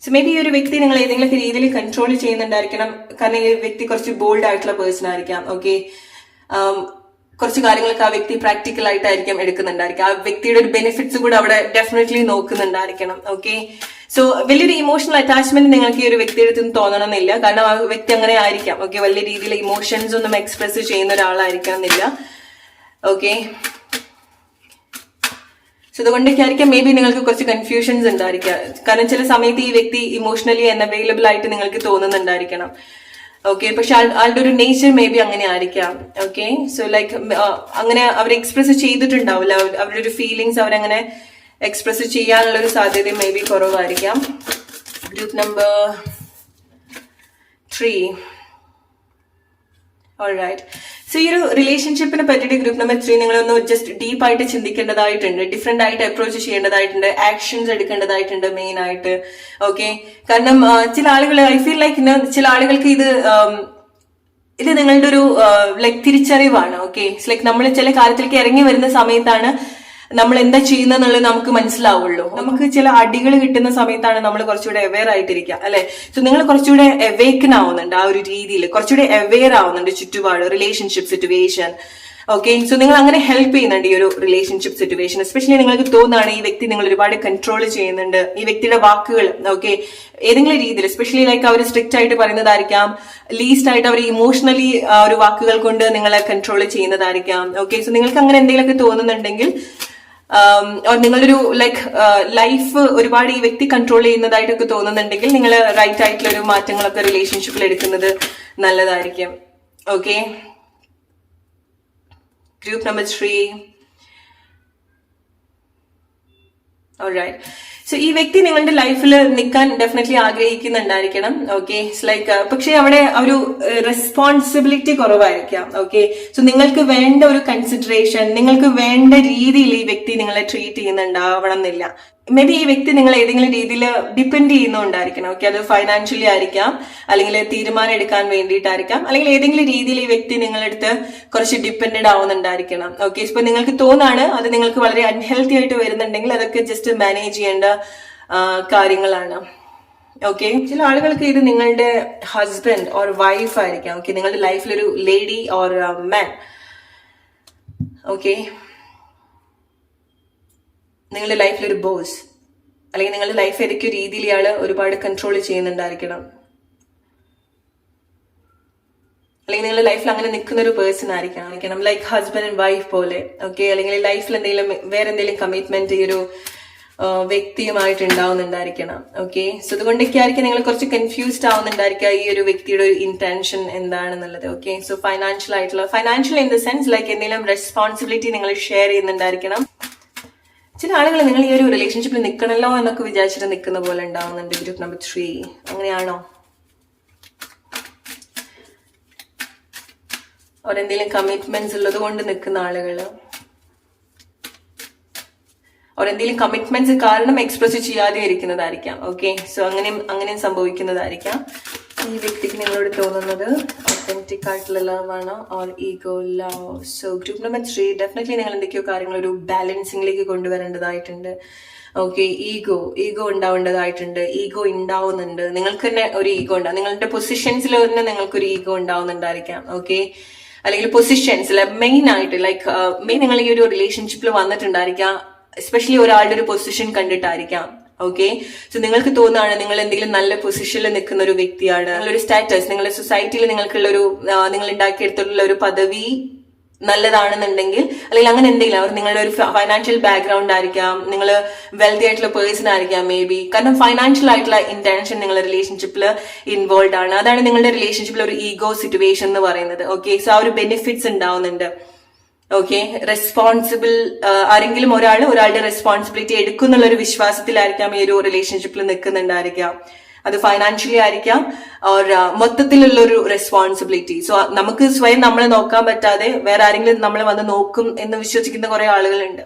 so may B ഈ ഒരു വ്യക്തി നിങ്ങൾ ഏതെങ്കിലും രീതിയിൽ കൺട്രോൾ ചെയ്യുന്നുണ്ടായിരിക്കണം. കാരണം ഈ വ്യക്തി കുറച്ച് ബോൾഡ് ആയിട്ടുള്ള പേഴ്സൺ ആയിരിക്കാം. ഓക്കെ, കുറച്ച് കാര്യങ്ങളൊക്കെ ആ വ്യക്തി പ്രാക്ടിക്കൽ ആയിട്ടായിരിക്കും എടുക്കുന്നുണ്ടായിരിക്കും. ആ വ്യക്തിയുടെ ഒരു ബെനിഫിറ്റ്സ് കൂടെ അവിടെ ഡെഫിനറ്റ്ലി നോക്കുന്നുണ്ടായിരിക്കണം. ഓക്കെ, സോ വലിയൊരു ഇമോഷണൽ അറ്റാച്ച്മെന്റ് നിങ്ങൾക്ക് ഈ ഒരു വ്യക്തിയുടെ അടുത്ത് തോന്നണമെന്നില്ല. കാരണം ആ വ്യക്തി അങ്ങനെ ആയിരിക്കാം. ഓക്കെ, വലിയ രീതിയിൽ ഇമോഷൻസ് ഒന്നും എക്സ്പ്രസ് ചെയ്യുന്ന ഒരാളായിരിക്കണം എന്നില്ല. ഓക്കെ, സോ അതുകൊണ്ടൊക്കെ ആയിരിക്കാം മേ ബി നിങ്ങൾക്ക് കുറച്ച് കൺഫ്യൂഷൻസ് ഉണ്ടായിരിക്കാം. കാരണം ചില സമയത്ത് ഈ വ്യക്തി ഇമോഷണലി അൺഅവൈലബിൾ ആയിട്ട് നിങ്ങൾക്ക് തോന്നുന്നുണ്ടായിരിക്കണം. ഓക്കെ, പക്ഷെ ആളുടെ ഒരു നേച്ചർ മേ ബി അങ്ങനെ ആയിരിക്കാം. ഓക്കെ, സോ ലൈക്ക് അങ്ങനെ അവർ എക്സ്പ്രസ് ചെയ്തിട്ടുണ്ടാവില്ല. അവരുടെ ഒരു ഫീലിങ്സ് അവരങ്ങനെ എക്സ്പ്രസ് ചെയ്യാനുള്ള ഒരു സാധ്യത മേ ബി കുറവായിരിക്കാം. Group number 3. ഓൾറൈറ്റ്. സോ ഈ ഒരു റിലേഷൻഷിപ്പിനെ പറ്റിയിട്ട് ഗ്രൂപ്പ് നമ്പർ 3 നിങ്ങളൊന്ന് ജസ്റ്റ് ഡീപ്പായിട്ട് ചിന്തിക്കേണ്ടതായിട്ടുണ്ട്. ഡിഫറെന്റ് ആയിട്ട് അപ്രോച്ച് ചെയ്യേണ്ടതായിട്ടുണ്ട്. ആക്ഷൻസ് എടുക്കേണ്ടതായിട്ടുണ്ട് മെയിൻ ആയിട്ട്. ഓക്കെ, കാരണം ചില ആളുകൾ ഐ ഫീൽ ലൈക്ക് ചില ആളുകൾക്ക് ഇത് നിങ്ങളുടെ ഒരു ലൈക്ക് തിരിച്ചറിവാണ്. ഓക്കെ, ലൈക്ക് നമ്മൾ ചില കാര്യത്തിലേക്ക് ഇറങ്ങി വരുന്ന സമയത്താണ് നമ്മൾ എന്താ ചെയ്യുന്നത് നമുക്ക് മനസ്സിലാവുള്ളൂ. നമുക്ക് ചില അടികൾ കിട്ടുന്ന സമയത്താണ് നമ്മൾ കുറച്ചുകൂടെ അവെയർ ആയിട്ടിരിക്കുക, അല്ലെ? സോ നിങ്ങൾ കുറച്ചുകൂടെ അവേക്കൻ ആവുന്നുണ്ട്. ആ ഒരു രീതിയിൽ കുറച്ചുകൂടെ അവെയർ ആവുന്നുണ്ട് ചുറ്റുപാട്, റിലേഷൻഷിപ്പ് സിറ്റുവേഷൻ. ഓക്കെ, സോ നിങ്ങൾ അങ്ങനെ ഹെൽപ്പ് ചെയ്യുന്നുണ്ട് ഈ ഒരു റിലേഷൻഷിപ്പ് സിറ്റുവേഷൻ. എസ്പെഷ്യലി നിങ്ങൾക്ക് തോന്നുകയാണ് ഈ വ്യക്തി നിങ്ങൾ ഒരുപാട് കൺട്രോൾ ചെയ്യുന്നുണ്ട്. ഈ വ്യക്തിയുടെ വാക്കുകൾ ഓക്കെ ഏതെങ്കിലും രീതിയിൽ എസ്പെഷ്യലി ലൈക്ക് അവർ സ്ട്രിക്റ്റ് ആയിട്ട് പറയുന്നതായിരിക്കാം. ലീസ്റ്റ് ആയിട്ട് അവർ ഇമോഷണലി ഒരു വാക്കുകൾ കൊണ്ട് നിങ്ങളെ കൺട്രോൾ ചെയ്യുന്നതായിരിക്കാം. ഓക്കെ, സോ നിങ്ങൾക്ക് അങ്ങനെ എന്തെങ്കിലുമൊക്കെ തോന്നുന്നുണ്ടെങ്കിൽ നിങ്ങളൊരു ലൈക്ക് ലൈഫ് ഒരുപാട് ഈ വ്യക്തി കൺട്രോൾ ചെയ്യുന്നതായിട്ടൊക്കെ തോന്നുന്നുണ്ടെങ്കിൽ നിങ്ങൾ റൈറ്റ് ആയിട്ടുള്ള ഒരു മാറ്റങ്ങളൊക്കെ റിലേഷൻഷിപ്പിൽ എടുക്കുന്നത് നല്ലതായിരിക്കും. Okay, group number 3. Alright. So ഈ വ്യക്തി നിങ്ങളുടെ ലൈഫിൽ നിൽക്കാൻ ഡെഫിനറ്റ്ലി ആഗ്രഹിക്കുന്നുണ്ടായിരിക്കണം. ഓക്കെ, ലൈക്ക് പക്ഷെ അവിടെ ഒരു റെസ്പോൺസിബിലിറ്റി കുറവായിരിക്കാം. ഓക്കെ, സോ നിങ്ങൾക്ക് വേണ്ട ഒരു കൺസിഡറേഷൻ, നിങ്ങൾക്ക് വേണ്ട രീതിയിൽ ഈ വ്യക്തി നിങ്ങളെ ട്രീറ്റ് ചെയ്യുന്നുണ്ടാവണം എന്നില്ല. മേ ബി ഈ വ്യക്തി നിങ്ങൾ ഏതെങ്കിലും രീതിയിൽ ഡിപ്പെൻഡ് ചെയ്യുന്നുണ്ടായിരിക്കണം. ഓക്കെ, അത് ഫൈനാൻഷ്യലി ആയിരിക്കാം, അല്ലെങ്കിൽ തീരുമാനം എടുക്കാൻ വേണ്ടിയിട്ടായിരിക്കാം, അല്ലെങ്കിൽ ഏതെങ്കിലും രീതിയിൽ ഈ വ്യക്തി നിങ്ങളുടെ അടുത്ത് കുറച്ച് ഡിപ്പെൻഡഡ് ആവുന്നുണ്ടായിരിക്കണം. ഓക്കെ, ഇപ്പൊ നിങ്ങൾക്ക് തോന്നാണ് അത് നിങ്ങൾക്ക് വളരെ അൺഹെൽത്തി ആയിട്ട് വരുന്നുണ്ടെങ്കിൽ അതൊക്കെ ജസ്റ്റ് മാനേജ് ചെയ്യേണ്ട കാര്യങ്ങളാണ്. ഓക്കെ, ചില ആളുകൾക്ക് ഇത് നിങ്ങളുടെ ഹസ്ബൻഡ് ഓർ വൈഫ് ആയിരിക്കാം. ഓക്കെ, നിങ്ങളുടെ ലൈഫിലൊരു ലേഡി ഓർ മാൻ. ഓക്കെ, നിങ്ങളുടെ ലൈഫിലൊരു ബോസ്, അല്ലെങ്കിൽ നിങ്ങളുടെ ലൈഫ് ഏതൊക്കെയോ രീതിയിൽ ഇയാള് ഒരുപാട് കൺട്രോൾ ചെയ്യുന്നുണ്ടായിരിക്കണം. അല്ലെങ്കിൽ നിങ്ങളുടെ ലൈഫിൽ അങ്ങനെ നിൽക്കുന്ന ഒരു പേഴ്സൺ ആയിരിക്കണം, ലൈക്ക് ഹസ്ബൻഡ് ആൻഡ് വൈഫ് പോലെ. ഓക്കെ, അല്ലെങ്കിൽ ലൈഫിൽ എന്തെങ്കിലും വേറെ എന്തെങ്കിലും കമ്മിറ്റ്മെന്റ് ഈ ഒരു വ്യക്തിയുമായിട്ട് ഉണ്ടാവുന്നുണ്ടായിരിക്കണം. ഓക്കെ, സോ അതുകൊണ്ടൊക്കെ ആയിരിക്കും നിങ്ങൾ കുറച്ച് കൺഫ്യൂസ്ഡ് ആവുന്നുണ്ടായിരിക്കുക ഈ ഒരു വ്യക്തിയുടെ ഒരു ഇന്റൻഷൻ എന്താണെന്നുള്ളത്. Okay, so financial in the sense like എന്തെങ്കിലും റെസ്പോൺസിബിലിറ്റി നിങ്ങൾ ഷെയർ ചെയ്യുന്നുണ്ടായിരിക്കണം. ചില ആളുകൾ നിങ്ങൾ ഈ ഒരു റിലേഷൻഷിപ്പിൽ നിൽക്കണല്ലോ എന്നൊക്കെ വിചാരിച്ചിട്ട് നിൽക്കുന്ന പോലെ ഉണ്ടാവുന്നുണ്ട്. ഗ്രൂപ്പ് നമ്പർ 3 അങ്ങനെയാണോ? അവരെന്തെങ്കിലും കമ്മിറ്റ്മെന്റ്സ് ഉള്ളത് കൊണ്ട് നിൽക്കുന്ന ആളുകള്, അവരെന്തെങ്കിലും കമ്മിറ്റ്മെന്റ്സ് കാരണം എക്സ്പ്രസ് ചെയ്യാതെ ഇരിക്കുന്നതായിരിക്കാം. ഓക്കെ, സോ അങ്ങനെയും സംഭവിക്കുന്നതായിരിക്കാം. ഈ വ്യക്തിക്ക് നിങ്ങളോട് തോന്നുന്നത് ഒത്തന്റിക് ആയിട്ടുള്ള ലവ് ആണോ or ego love? So group number 3 definitely നിങ്ങൾ എന്തൊക്കെയോ കാര്യങ്ങൾ ഒരു ബാലൻസിംഗിലേക്ക് കൊണ്ടുവരേണ്ടതായിട്ടുണ്ട്. ഓക്കെ, ഈഗോ ഉണ്ടാവേണ്ടതായിട്ടുണ്ട്. ഈഗോ ഉണ്ടാവുന്നുണ്ട്, നിങ്ങൾക്ക് തന്നെ ഒരു ഈഗോ ഉണ്ടാവും. നിങ്ങളുടെ പൊസിഷൻസിൽ തന്നെ നിങ്ങൾക്കൊരു ഈഗോ ഉണ്ടാവുന്നുണ്ടായിരിക്കാം. ഓക്കെ, അല്ലെങ്കിൽ പൊസിഷൻസിൽ മെയിൻ ആയിട്ട് ലൈക്ക് നിങ്ങൾ ഈ ഒരു റിലേഷൻഷിപ്പിൽ വന്നിട്ടുണ്ടായിരിക്കാം. എസ്പെഷ്യലി ഒരാളുടെ ഒരു പൊസിഷൻ കണ്ടിട്ടായിരിക്കാം. ഓക്കെ, സോ നിങ്ങൾക്ക് തോന്നുകയാണ് നിങ്ങൾ എന്തെങ്കിലും നല്ല പൊസിഷനിൽ നിൽക്കുന്ന ഒരു വ്യക്തിയാണ്, നിങ്ങളൊരു സ്റ്റാറ്റസ്, നിങ്ങളുടെ സൊസൈറ്റിയിൽ നിങ്ങൾക്കുള്ള ഒരു നിങ്ങൾ ഉണ്ടാക്കിയെടുത്തിട്ടുള്ള ഒരു പദവി നല്ലതാണെന്നുണ്ടെങ്കിൽ, അല്ലെങ്കിൽ അങ്ങനെ എന്തെങ്കിലും അവർ നിങ്ങളുടെ ഒരു ഫൈനാൻഷ്യൽ ബാക്ക്ഗ്രൗണ്ട് ആയിരിക്കാം, നിങ്ങൾ വെൽത്തി ആയിട്ടുള്ള പേഴ്സൺ ആയിരിക്കാം മേ ബി. കാരണം ഫൈനാൻഷ്യൽ ആയിട്ടുള്ള ഇന്റൻഷൻ നിങ്ങളുടെ റിലേഷൻഷിപ്പിൽ ഇൻവോൾവ് ആണ്. അതാണ് നിങ്ങളുടെ റിലേഷൻഷിപ്പിൽ ഒരു ഈഗോ സിറ്റുവേഷൻ എന്ന് പറയുന്നത്. ഓക്കെ, സോ ആ ഒരു ബെനിഫിറ്റ്സ് ഉണ്ടാവുന്നുണ്ട്. ഓക്കെ, റെസ്പോൺസിബിൾ ആരെങ്കിലും ഒരാളുടെ റെസ്പോൺസിബിലിറ്റി എടുക്കുന്നുള്ള ഒരു വിശ്വാസത്തിലായിരിക്കാം ഈ ഒരു റിലേഷൻഷിപ്പിൽ നിൽക്കുന്നുണ്ടായിരിക്കാം. അത് ഫൈനാൻഷ്യലി ആയിരിക്കാം ഓർ മൊത്തത്തിലുള്ള ഒരു റെസ്പോൺസിബിലിറ്റി. സോ നമുക്ക് സ്വയം നമ്മളെ നോക്കാൻ പറ്റാതെ വേറെ ആരെങ്കിലും നമ്മളെ വന്ന് നോക്കും എന്ന് വിശ്വസിക്കുന്ന കുറെ ആളുകളുണ്ട്.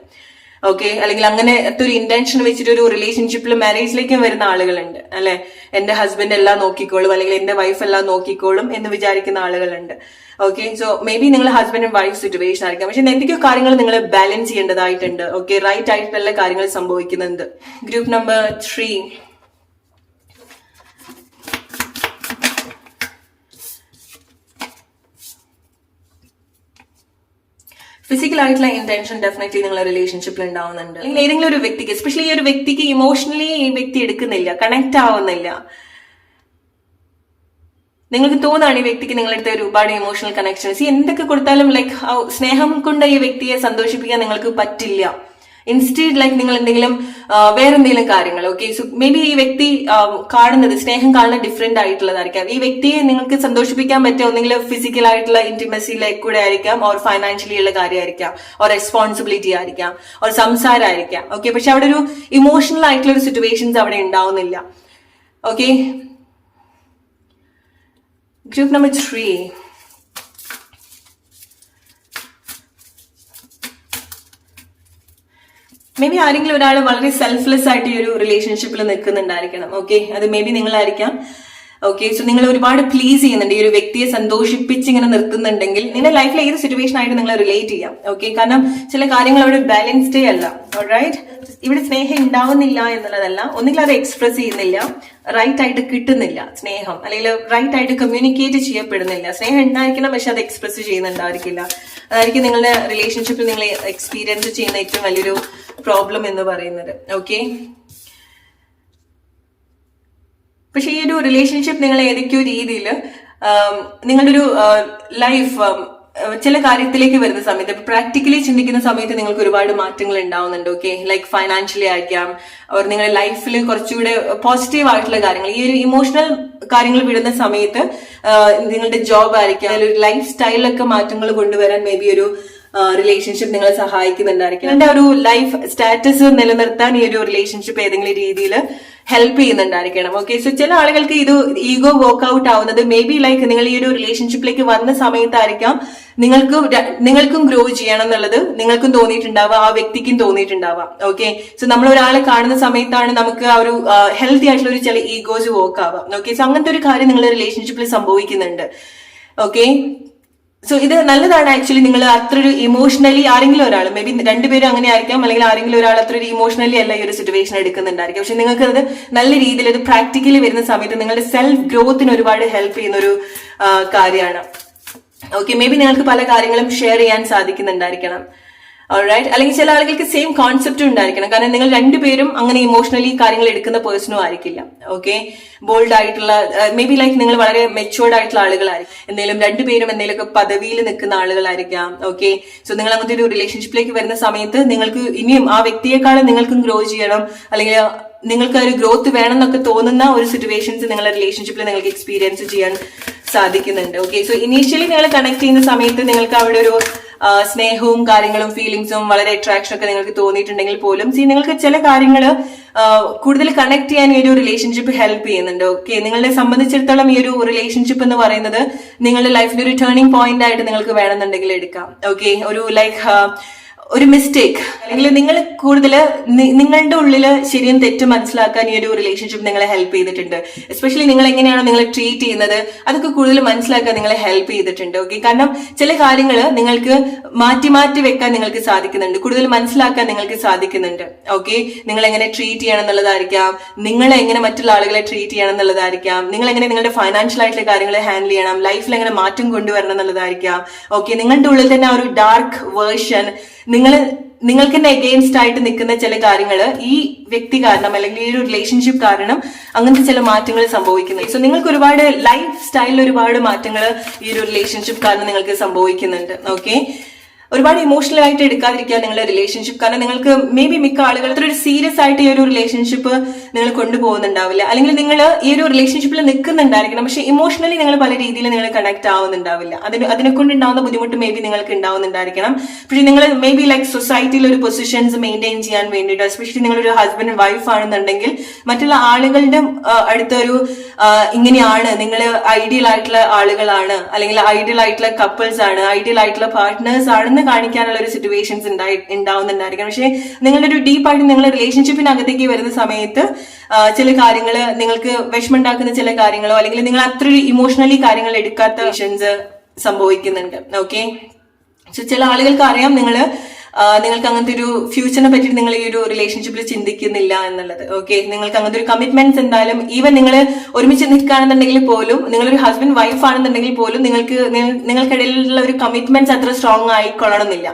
ഓക്കെ, അല്ലെങ്കിൽ അങ്ങനത്തെ ഒരു ഇന്റൻഷൻ വെച്ചിട്ട് ഒരു റിലേഷൻഷിപ്പിൽ മാരേജിലേക്കും വരുന്ന ആളുകളുണ്ട് അല്ലെ. എന്റെ ഹസ്ബൻഡ് എല്ലാം നോക്കിക്കോളും അല്ലെങ്കിൽ എന്റെ വൈഫ് എല്ലാം നോക്കിക്കോളും എന്ന് വിചാരിക്കുന്ന ആളുകളുണ്ട്. ഓക്കെ, സോ മേ ബി നിങ്ങൾ ഹസ്ബൻഡ് ആൻഡ് വൈഫ് സിറ്റുവേഷൻ ആയിരിക്കാം, പക്ഷെ എന്തൊക്കെയോ കാര്യങ്ങൾ നിങ്ങൾ ബാലൻസ് ചെയ്യേണ്ടതായിട്ടുണ്ട്. ഓക്കെ, റൈറ്റ് ആയിട്ടുള്ള കാര്യങ്ങൾ സംഭവിക്കുന്നുണ്ട്. ഗ്രൂപ്പ് നമ്പർ 3, ഫിസിക്കൽ ആയിട്ടുള്ള ഇന്റൻഷൻ ഡെഫിനറ്റ്ലി നിങ്ങളുടെ റിലേഷൻഷിപ്പിൽ ഉണ്ടാവുന്നുണ്ട്. അല്ലെങ്കിൽ ഏതെങ്കിലും ഒരു വ്യക്തിക്ക്, എസ്പെഷ്യലി ഈ ഒരു വ്യക്തിക്ക് ഇമോഷണലി ഈ വ്യക്തി എടുക്കുന്നില്ല, കണക്ട് ആവുന്നില്ല. നിങ്ങൾക്ക് തോന്നാണ് ഈ വ്യക്തിക്ക് നിങ്ങളടുത്ത് ഒരുപാട് ഇമോഷണൽ കണക്ഷൻസ്, എന്തൊക്കെ കൊടുത്താലും ലൈക്ക് സ്നേഹം കൊണ്ട് ഈ വ്യക്തിയെ സന്തോഷിപ്പിക്കാൻ നിങ്ങൾക്ക് പറ്റില്ല. ഇൻസ്റ്റീഡ് ലൈക്ക് നിങ്ങൾ എന്തെങ്കിലും വേറെ എന്തെങ്കിലും കാര്യങ്ങൾ. ഓക്കെ, സോ മേ ബി ഈ വ്യക്തി കാണുന്നത്, സ്നേഹം കാണുന്നത് ഡിഫറെന്റ് ആയിട്ടുള്ളതായിരിക്കാം. ഈ വ്യക്തിയെ നിങ്ങൾക്ക് സന്തോഷിപ്പിക്കാൻ പറ്റുക ഒന്നെങ്കിൽ ഫിസിക്കൽ ആയിട്ടുള്ള ഇന്റിമസിയിലേക്ക് കൂടെ ആയിരിക്കാം, ഓർ ഫൈനാൻഷ്യലി ഉള്ള കാര്യമായിരിക്കാം, ഓർ റെസ്പോൺസിബിലിറ്റി ആയിരിക്കാം, ഓർ സംസാരമായിരിക്കാം. ഓക്കെ, പക്ഷെ അവിടെ ഒരു ഇമോഷണൽ ആയിട്ടുള്ള ഒരു സിറ്റുവേഷൻസ് അവിടെ ഉണ്ടാവുന്നില്ല. Okay, group number 3, may be ആരെങ്കിലും ഒരാൾ വളരെ സെൽഫ്ലെസ് ആയിട്ട് ഈ ഒരു റിലേഷൻഷിപ്പിൽ നിൽക്കുന്നുണ്ടായിരിക്കണം. ഓക്കെ, അത് മേ ബി നിങ്ങളായിരിക്കാം. ഓക്കെ, സോ നിങ്ങൾ ഒരുപാട് പ്ലീസ് ചെയ്യുന്നുണ്ട്, ഈ ഒരു വ്യക്തിയെ സന്തോഷിപ്പിച്ച് ഇങ്ങനെ നിർത്തുന്നുണ്ടെങ്കിൽ നിങ്ങളുടെ ലൈഫിൽ ഏത് സിറ്റുവേഷൻ ആയിട്ട് നിങ്ങൾ റിലേറ്റ് ചെയ്യാം. ഓക്കെ, കാരണം ചില കാര്യങ്ങൾ അവിടെ ബാലൻസ്ഡേ അല്ല. ഓൾറൈറ്റ്, ഇവിടെ സ്നേഹം ഉണ്ടാവുന്നില്ല എന്നുള്ളതല്ല, ഒന്നുകിൽ അത് എക്സ്പ്രസ് ചെയ്യുന്നില്ല, റൈറ്റ് ആയിട്ട് കിട്ടുന്നില്ല സ്നേഹം, അല്ലെങ്കിൽ റൈറ്റ് ആയിട്ട് കമ്മ്യൂണിക്കേറ്റ് ചെയ്യപ്പെടുന്നില്ല. സ്നേഹം ഉണ്ടായിരിക്കണം, പക്ഷെ അത് എക്സ്പ്രസ് ചെയ്യുന്നുണ്ടായിരിക്കില്ല. അതായിരിക്കും നിങ്ങളുടെ റിലേഷൻഷിപ്പിൽ നിങ്ങൾ എക്സ്പീരിയൻസ് ചെയ്യുന്ന ഏറ്റവും വലിയൊരു പ്രോബ്ലം എന്ന് പറയുന്നത്. ഓക്കെ, പക്ഷെ ഈ ഒരു റിലേഷൻഷിപ്പ് നിങ്ങൾ ഏതൊക്കെയോ രീതിയിൽ നിങ്ങളുടെ ഒരു ലൈഫ് ചില കാര്യത്തിലേക്ക് വരുന്ന സമയത്ത്, പ്രാക്ടിക്കലി ചിന്തിക്കുന്ന സമയത്ത് നിങ്ങൾക്ക് ഒരുപാട് മാറ്റങ്ങൾ ഉണ്ടാവുന്നുണ്ട്. ഓക്കെ, ലൈക്ക് ഫൈനാൻഷ്യലി ആയിരിക്കാം, അവർ നിങ്ങളുടെ ലൈഫിൽ കുറച്ചുകൂടെ പോസിറ്റീവ് ആയിട്ടുള്ള കാര്യങ്ങൾ, ഈ ഒരു ഇമോഷണൽ കാര്യങ്ങൾ വിടുന്ന സമയത്ത് നിങ്ങളുടെ ജോബ് ആയിരിക്കാം, ഒരു ലൈഫ് സ്റ്റൈലൊക്കെ മാറ്റങ്ങൾ കൊണ്ടുവരാൻ മേ ബി ഒരു റിലേഷൻഷിപ്പ് നിങ്ങളെ സഹായിക്കുന്നുണ്ടായിരിക്കും. നിങ്ങളുടെ ഒരു ലൈഫ് സ്റ്റാറ്റസ് നിലനിർത്താൻ ഈ ഒരു റിലേഷൻഷിപ്പ് ഏതെങ്കിലും രീതിയിൽ ഹെൽപ്പ് ചെയ്യുന്നുണ്ടായിരിക്കണം. ഓക്കെ, സോ ചില ആളുകൾക്ക് ഇത് ഈഗോ വർക്ക്ഔട്ട് ആവുന്നത് മേ ബി ലൈക്ക് നിങ്ങൾ ഈ ഒരു റിലേഷൻഷിപ്പിലേക്ക് വന്ന സമയത്തായിരിക്കാം നിങ്ങൾക്കും ഗ്രോ ചെയ്യണം എന്നുള്ളത് നിങ്ങൾക്കും തോന്നിയിട്ടുണ്ടാവുക, ആ വ്യക്തിക്കും തോന്നിയിട്ടുണ്ടാവാം. ഓക്കെ, സോ നമ്മൾ ഒരാളെ കാണുന്ന സമയത്താണ് നമുക്ക് ആ ഒരു ഹെൽത്തി ആയിട്ടുള്ള ഒരു ചില ഈഗോസ് വർക്ക് ആവാം. ഓക്കെ, സോ അങ്ങനത്തെ ഒരു കാര്യം നിങ്ങളുടെ റിലേഷൻഷിപ്പിൽ സംഭവിക്കുന്നുണ്ട്. ഓക്കെ, സോ ഇത് നല്ലതാണ് ആക്ച്വലി. നിങ്ങൾ അത്ര ഒരു ഇമോഷണലി ആരെങ്കിലും ഒരാൾ, മേ ബി രണ്ടുപേരും അങ്ങനെ ആയിരിക്കാം, അല്ലെങ്കിൽ ആരെങ്കിലും ഒരാൾ അത്ര ഒരു ഇമോഷണലി അല്ല ഈ ഒരു സിറ്റുവേഷൻ എടുക്കുന്നുണ്ടായിരിക്കും. പക്ഷെ നിങ്ങൾക്ക് അത് നല്ല രീതിയിൽ അത് പ്രാക്ടിക്കലി വരുന്ന സമയത്ത് നിങ്ങളുടെ സെൽഫ് ഗ്രോത്തിന് ഒരുപാട് ഹെൽപ്പ് ചെയ്യുന്ന ഒരു കാര്യമാണ്. ഓക്കെ, മേ ബി നിങ്ങൾക്ക് പല കാര്യങ്ങളും ഷെയർ ചെയ്യാൻ സാധിക്കുന്നുണ്ടായിരിക്കണം. ഓൾറൈറ്റ്, അല്ലെങ്കിൽ ചില ആളുകൾക്ക് സെയിം കോൺസെപ്റ്റും ഉണ്ടായിരിക്കണം, കാരണം നിങ്ങൾ രണ്ടുപേരും അങ്ങനെ ഇമോഷണലി കാര്യങ്ങൾ എടുക്കുന്ന പേഴ്സണും ആയിരിക്കില്ല. ഓക്കെ, ബോൾഡ് ആയിട്ടുള്ള മേ ബി ലൈക്ക് നിങ്ങൾ വളരെ മെച്ചുവേർഡ് ആയിട്ടുള്ള ആളുകളായിരിക്കും, എന്തെങ്കിലും രണ്ടുപേരും എന്തെങ്കിലുമൊക്കെ പദവിയിൽ നിൽക്കുന്ന ആളുകളായിരിക്കാം. ഓക്കെ, സോ നിങ്ങൾ അങ്ങനത്തെ ഒരു റിലേഷൻഷിപ്പിലേക്ക് വരുന്ന സമയത്ത് നിങ്ങൾക്ക് ഇനിയും ആ വ്യക്തിയെക്കാളും നിങ്ങൾക്കും ഗ്രോ ചെയ്യണം, അല്ലെങ്കിൽ നിങ്ങൾക്ക് ഒരു ഗ്രോത്ത് വേണം എന്നൊക്കെ തോന്നുന്ന ഒരു സിറ്റുവേഷൻസ് നിങ്ങളുടെ റിലേഷൻഷിപ്പിൽ നിങ്ങൾക്ക് എക്സ്പീരിയൻസ് ചെയ്യാൻ സാധിക്കുന്നുണ്ട്. ഓക്കെ, സോ ഇനീഷ്യലി നിങ്ങൾ കണക്ട് ചെയ്യുന്ന സമയത്ത് നിങ്ങൾക്ക് അവിടെ ഒരു സ്നേഹവും കാര്യങ്ങളും ഫീലിങ്സും വളരെ അട്രാക്ഷൻ ഒക്കെ നിങ്ങൾക്ക് തോന്നിയിട്ടുണ്ടെങ്കിൽ പോലും നിങ്ങൾക്ക് ചില കാര്യങ്ങൾ കൂടുതൽ കണക്ട് ചെയ്യാൻ ഈ ഒരു റിലേഷൻഷിപ്പ് ഹെൽപ്പ് ചെയ്യുന്നുണ്ട്. ഓക്കെ, നിങ്ങളെ സംബന്ധിച്ചിടത്തോളം ഈ ഒരു റിലേഷൻഷിപ്പ് എന്ന് പറയുന്നത് നിങ്ങളുടെ ലൈഫിൽ ഒരു ടേണിംഗ് പോയിന്റ് ആയിട്ട് നിങ്ങൾക്ക് വേണമെന്നുണ്ടെങ്കിൽ എടുക്കാം. ഓക്കെ, ഒരു ലൈക്ക് ഒരു മിസ്റ്റേക്ക്, അല്ലെങ്കിൽ നിങ്ങൾ കൂടുതൽ നിങ്ങളുടെ ഉള്ളില് ശരിയും തെറ്റും മനസ്സിലാക്കാൻ ഈ ഒരു റിലേഷൻഷിപ്പ് നിങ്ങളെ ഹെൽപ്പ് ചെയ്തിട്ടുണ്ട്. എസ്പെഷ്യലി നിങ്ങൾ എങ്ങനെയാണ് നിങ്ങളെ ട്രീറ്റ് ചെയ്യുന്നത് അതൊക്കെ കൂടുതൽ മനസ്സിലാക്കാൻ നിങ്ങളെ ഹെൽപ്പ് ചെയ്തിട്ടുണ്ട്. ഓക്കെ, കാരണം ചില കാര്യങ്ങൾ നിങ്ങൾക്ക് മാറ്റി മാറ്റി വെക്കാൻ നിങ്ങൾക്ക് സാധിക്കുന്നുണ്ട്, കൂടുതൽ മനസ്സിലാക്കാൻ നിങ്ങൾക്ക് സാധിക്കുന്നുണ്ട്. ഓക്കെ, നിങ്ങൾ എങ്ങനെ ട്രീറ്റ് ചെയ്യണം എന്നുള്ളതായിരിക്കാം, നിങ്ങൾ എങ്ങനെ മറ്റുള്ള ആളുകളെ ട്രീറ്റ് ചെയ്യണം എന്നുള്ളതായിരിക്കാം, നിങ്ങൾ എങ്ങനെ നിങ്ങളുടെ ഫൈനാൻഷ്യൽ ആയിട്ടുള്ള കാര്യങ്ങളെ ഹാൻഡിൽ ചെയ്യണം, ലൈഫിൽ എങ്ങനെ മാറ്റം കൊണ്ടുവരണം എന്നുള്ളതായിരിക്കാം. ഓക്കെ, നിങ്ങളുടെ ഉള്ളിൽ തന്നെ ആ ഒരു ഡാർക്ക് വേർഷൻ, നിങ്ങൾക്ക് തന്നെ അഗെയിൻസ്റ്റ് ആയിട്ട് നിൽക്കുന്ന ചില കാര്യങ്ങൾ ഈ വ്യക്തി കാരണം അല്ലെങ്കിൽ ഈ ഒരു റിലേഷൻഷിപ്പ് കാരണം അങ്ങനത്തെ ചില മാറ്റങ്ങൾ സംഭവിക്കുന്നുണ്ട്. സോ നിങ്ങൾക്ക് ഒരുപാട് ലൈഫ് സ്റ്റൈലിൽ ഒരുപാട് മാറ്റങ്ങൾ ഈ ഒരു റിലേഷൻഷിപ്പ് കാരണം നിങ്ങൾക്ക് സംഭവിക്കുന്നുണ്ട്. ഓക്കെ, ഒരുപാട് ഇമോഷണൽ ആയിട്ട് എടുക്കാതിരിക്കുക നിങ്ങളുടെ റിലേഷൻഷിപ്പ്, കാരണം നിങ്ങൾക്ക് മേ ബി മിക്ക ആളുകൾ അത്ര ഒരു സീരിയസ് ആയിട്ട് ഈ ഒരു റിലേഷൻഷിപ്പ് നിങ്ങൾ കൊണ്ടുപോകുന്നുണ്ടാവില്ല, അല്ലെങ്കിൽ നിങ്ങൾ ഈ ഒരു റിലേഷൻഷിപ്പിൽ നിൽക്കുന്നുണ്ടായിരിക്കണം, പക്ഷെ ഇമോഷണലി നിങ്ങൾ പല രീതിയിൽ നിങ്ങൾ കണക്ട് ആവുന്നുണ്ടാവില്ല. അതിനെ കൊണ്ടുണ്ടാവുന്ന ബുദ്ധിമുട്ട് മേ ബി നിങ്ങൾക്ക് ഉണ്ടാവുന്നുണ്ടായിരിക്കണം. പക്ഷെ നിങ്ങൾ മേ ബി ലൈക്ക് സൊസൈറ്റിയിൽ ഒരു പൊസിഷൻസ് മെയിൻറ്റെയിൻ ചെയ്യാൻ വേണ്ടിയിട്ട്, എസ്പെഷ്യലി നിങ്ങളൊരു ഹസ്ബൻഡ് ആൻഡ് വൈഫ് ആണെന്നുണ്ടെങ്കിൽ മറ്റുള്ള ആളുകളുടെ അടുത്തൊരു ഇങ്ങനെയാണ്, നിങ്ങൾ ഐഡിയൽ ആയിട്ടുള്ള ആളുകളാണ്, അല്ലെങ്കിൽ ഐഡിയൽ ആയിട്ടുള്ള കപ്പിൾസ് ആണ്, ഐഡിയൽ ആയിട്ടുള്ള പാർട്ട്നേഴ്സ് ആണെന്ന് തുറന്ന് കാണിക്കാനുള്ള ഒരു സിറ്റുവേഷൻസ് ഉണ്ടാവുന്നുണ്ടായിരിക്കണം. പക്ഷെ നിങ്ങളുടെ ഒരു ഡീപ്പായിട്ട് നിങ്ങളുടെ റിലേഷൻഷിപ്പിനകത്തേക്ക് വരുന്ന സമയത്ത് ചില കാര്യങ്ങൾ നിങ്ങൾക്ക് വിഷമമുണ്ടാക്കുന്ന ചില കാര്യങ്ങളോ അല്ലെങ്കിൽ നിങ്ങൾ അത്ര ഇമോഷണലി കാര്യങ്ങൾ എടുക്കാത്ത റിലേഷൻസ് സംഭവിക്കുന്നുണ്ട്. ഓക്കെ, സോ ചില ആളുകൾക്ക് അറിയാം നിങ്ങൾക്ക് അങ്ങനത്തെ ഒരു ഫ്യൂച്ചറിനെ പറ്റി നിങ്ങൾ ഈ ഒരു റിലേഷൻഷിപ്പിൽ ചിന്തിക്കുന്നില്ല എന്നുള്ളത്. ഓക്കെ, നിങ്ങൾക്ക് അങ്ങനത്തെ ഒരു കമ്മിറ്റ്മെന്റ്സ് എന്തായാലും ഈവൻ നിങ്ങൾ ഒരുമിച്ച് നിൽക്കുകയാണെന്നുണ്ടെങ്കിൽ പോലും, നിങ്ങളൊരു ഹസ്ബൻഡ് വൈഫ് ആണെന്നുണ്ടെങ്കിൽ പോലും നിങ്ങൾക്കിടയിലുള്ള ഒരു കമ്മിറ്റ്മെന്റ്സ് അത്ര സ്ട്രോങ് ആയിക്കൊള്ളണമെന്നില്ല.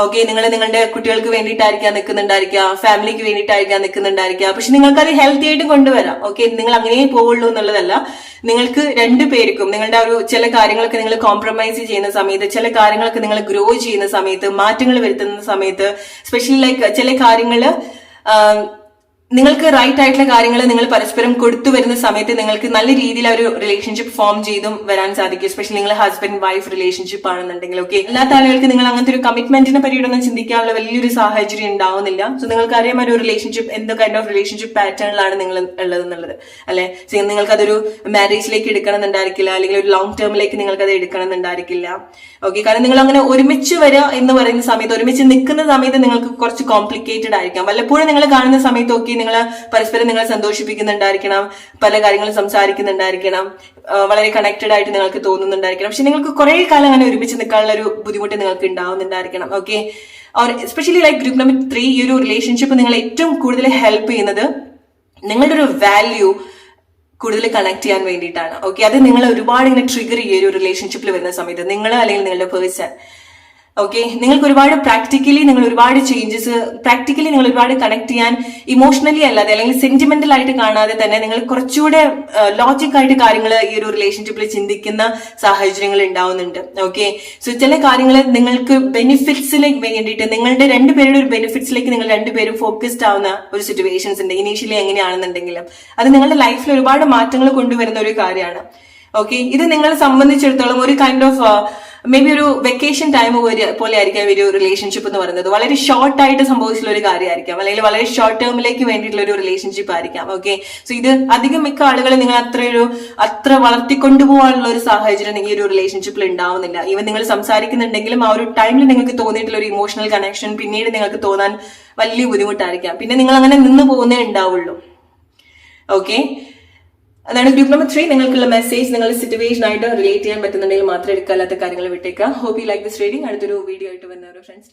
ഓക്കെ, നിങ്ങൾ നിങ്ങളുടെ കുട്ടികൾക്ക് വേണ്ടിയിട്ടായിരിക്കാം നിൽക്കുന്നുണ്ടായിരിക്കുക, ഫാമിലിക്ക് വേണ്ടിയിട്ടായിരിക്കാം നിൽക്കുന്നുണ്ടായിരിക്കുക. പക്ഷെ നിങ്ങൾക്കത് ഹെൽത്തി ആയിട്ട് കൊണ്ടുവരാം. ഓക്കെ, നിങ്ങൾ അങ്ങനെ പോവുള്ളൂ എന്നുള്ളതല്ല. നിങ്ങൾക്ക് രണ്ടുപേർക്കും നിങ്ങളുടെ ഒരു ചില കാര്യങ്ങളൊക്കെ നിങ്ങൾ കോംപ്രമൈസ് ചെയ്യുന്ന സമയത്ത്, ചില കാര്യങ്ങളൊക്കെ നിങ്ങൾ ഗ്രോ ചെയ്യുന്ന സമയത്ത്, മാറ്റങ്ങൾ വരുത്തുന്ന സമയത്ത്, സ്പെഷ്യലി ലൈക്ക് ചില കാര്യങ്ങള് നിങ്ങൾക്ക് റൈറ്റ് ആയിട്ടുള്ള കാര്യങ്ങൾ നിങ്ങൾ പരസ്പരം കൊടുത്തു വരുന്ന സമയത്ത് നിങ്ങൾക്ക് നല്ല രീതിയിൽ ഒരു റിലേഷൻഷിപ്പ് ഫോം ചെയ്തും വരാൻ സാധിക്കും. എസ്പെഷ്യലി നിങ്ങൾ ഹസ്ബൻഡ് വൈഫ് റിലേഷൻഷിപ്പ് ആണെന്നുണ്ടെങ്കിൽ. ഓക്കെ, അല്ലാത്ത ആളുകൾക്ക് നിങ്ങൾ അങ്ങനത്തെ ഒരു കമ്മിറ്റ്മെന്റിനെ പറ്റിയിട്ടൊന്നും ചിന്തിക്കാനുള്ള വലിയൊരു സാഹചര്യം ഉണ്ടാവുന്നില്ല. സോ നിങ്ങൾക്ക് അറിയാം ഒരു റിലേഷൻഷിപ്പ് എന്ത് കൈൻഡ് ഓഫ് റിലേഷൻഷിപ്പ് പാറ്റേണിലാണ് നിങ്ങൾ ഉള്ളത് എന്നുള്ളത്, അല്ലെ? സോ നിങ്ങൾക്ക് അതൊരു മാരേജിലേക്ക് എടുക്കണം എന്നുണ്ടായിരിക്കില്ല, അല്ലെങ്കിൽ ഒരു ലോങ് ടേമിലേക്ക് നിങ്ങൾക്ക് അത് എടുക്കണം എന്നുണ്ടായിരിക്കില്ല. ഓക്കെ, കാരണം നിങ്ങൾ അങ്ങനെ ഒരുമിച്ച് വരിക എന്ന് പറയുന്ന സമയത്ത്, ഒരുമിച്ച് നിൽക്കുന്ന സമയത്ത് നിങ്ങൾക്ക് കുറച്ച് കോംപ്ലിക്കേറ്റഡ് ആയിരിക്കാം. വല്ലപ്പോഴും നിങ്ങൾ കാണുന്ന സമയത്ത് ഓക്കെ നിങ്ങൾ പരസ്പരം നിങ്ങൾ സന്തോഷിപ്പിക്കുന്നുണ്ടായിരിക്കണം, പല കാര്യങ്ങളും സംസാരിക്കുന്നുണ്ടായിരിക്കണം, വളരെ കണക്റ്റഡ് ആയിട്ട് നിങ്ങൾക്ക് തോന്നുന്നുണ്ടായിരിക്കണം. പക്ഷെ നിങ്ങൾക്ക് കുറെ കാലം അങ്ങനെ ഒരുമിച്ച് നിൽക്കാനുള്ള ഒരു ബുദ്ധിമുട്ട് നിങ്ങൾക്ക് ഉണ്ടാവുന്നുണ്ടായിരിക്കണം. Okay, especially like group number 3, ഈ ഒരു റിലേഷൻഷിപ്പ് നിങ്ങൾ ഏറ്റവും കൂടുതൽ ഹെൽപ്പ് ചെയ്യുന്നത് നിങ്ങളുടെ ഒരു വാല്യൂ കൂടുതൽ കണക്ട് ചെയ്യാൻ വേണ്ടിയിട്ടാണ്. ഓക്കെ, അത് നിങ്ങൾ ഒരുപാട് ഇങ്ങനെ ട്രിഗർ ചെയ്യുക ഒരു റിലേഷൻഷിപ്പിൽ വരുന്ന സമയത്ത്, നിങ്ങൾ അല്ലെങ്കിൽ നിങ്ങളുടെ പേഴ്സൺ. ഓക്കെ, നിങ്ങൾക്ക് ഒരുപാട് നിങ്ങൾ ഒരുപാട് ചേഞ്ചസ് നിങ്ങൾ ഒരുപാട് കണക്ട് ചെയ്യാൻ ഇമോഷണലി അല്ലാതെ അല്ലെങ്കിൽ സെന്റിമെന്റൽ ആയിട്ട് കാണാതെ തന്നെ നിങ്ങൾ കുറച്ചുകൂടെ ലോജിക് ആയിട്ട് കാര്യങ്ങൾ ഈ ഒരു റിലേഷൻഷിപ്പിൽ ചിന്തിക്കുന്ന സാഹചര്യങ്ങൾ ഉണ്ടാവുന്നുണ്ട്. ഓക്കെ, സോ ചില കാര്യങ്ങൾ നിങ്ങൾക്ക് ബെനിഫിറ്റ്സിലേക്ക് വേണ്ടിയിട്ട് നിങ്ങളുടെ രണ്ടുപേരുടെ ഒരു ബെനിഫിറ്റ്സിലേക്ക് നിങ്ങൾ രണ്ടുപേരും ഫോക്കസ്ഡ് ആവുന്ന ഒരു സിറ്റുവേഷൻസ് ഉണ്ട്. ഇനീഷ്യലി എങ്ങനെയാണെന്നുണ്ടെങ്കിലും അത് നിങ്ങളുടെ ലൈഫിൽ ഒരുപാട് മാറ്റങ്ങൾ കൊണ്ടുവരുന്ന ഒരു കാര്യമാണ്. ഓക്കെ, ഇത് നിങ്ങളെ സംബന്ധിച്ചിടത്തോളം ഒരു കൈൻഡ് ഓഫ് മേ ബി ഒരു വെക്കേഷൻ ടൈം പോലെ ആയിരിക്കാം ഒരു റിലേഷൻഷിപ്പ് എന്ന് പറയുന്നത്. വളരെ ഷോർട്ട് ആയിട്ട് സംഭവിച്ചിട്ടുള്ള ഒരു കാര്യമായിരിക്കാം, അല്ലെങ്കിൽ വളരെ ഷോർട്ട് ടേമിലേക്ക് വേണ്ടിയിട്ടുള്ള ഒരു റിലേഷൻഷിപ്പ് ആയിരിക്കാം. ഓക്കെ, സോ ഇത് അധികം മിക്ക ആളുകളെ നിങ്ങൾ അത്ര വളർത്തിക്കൊണ്ടുപോകാനുള്ള ഒരു സാഹചര്യം ഈ ഒരു റിലേഷൻഷിപ്പിൽ ഉണ്ടാവുന്നില്ല. ഈവൻ നിങ്ങൾ സംസാരിക്കുന്നുണ്ടെങ്കിലും ആ ഒരു ടൈമിൽ നിങ്ങൾക്ക് തോന്നിയിട്ടുള്ള ഒരു ഇമോഷണൽ കണക്ഷൻ പിന്നീട് നിങ്ങൾക്ക് തോന്നാൻ വലിയ ബുദ്ധിമുട്ടായിരിക്കാം. പിന്നെ നിങ്ങൾ അങ്ങനെ നിന്ന് പോകുന്നേ ഉണ്ടാവുള്ളൂ. ഓക്കെ, അതാണ് ഗ്രൂപ്പ് നമ്പർ 3. നിങ്ങൾക്കുള്ള മെസ്സേജ് നിങ്ങളുടെ സിറ്റുവേഷൻ ആയിട്ട് റിലേറ്റ് ചെയ്യാൻ പറ്റുന്നുണ്ടെങ്കിൽ മാത്രം എടുക്കാത്ത കാര്യങ്ങൾ വിട്ടേക്കാം. Hope you like this reading. അടുത്തൊരു വീഡിയോ ആയിട്ട് വരുന്നവരുടെ ഫ്രണ്ട്സ്.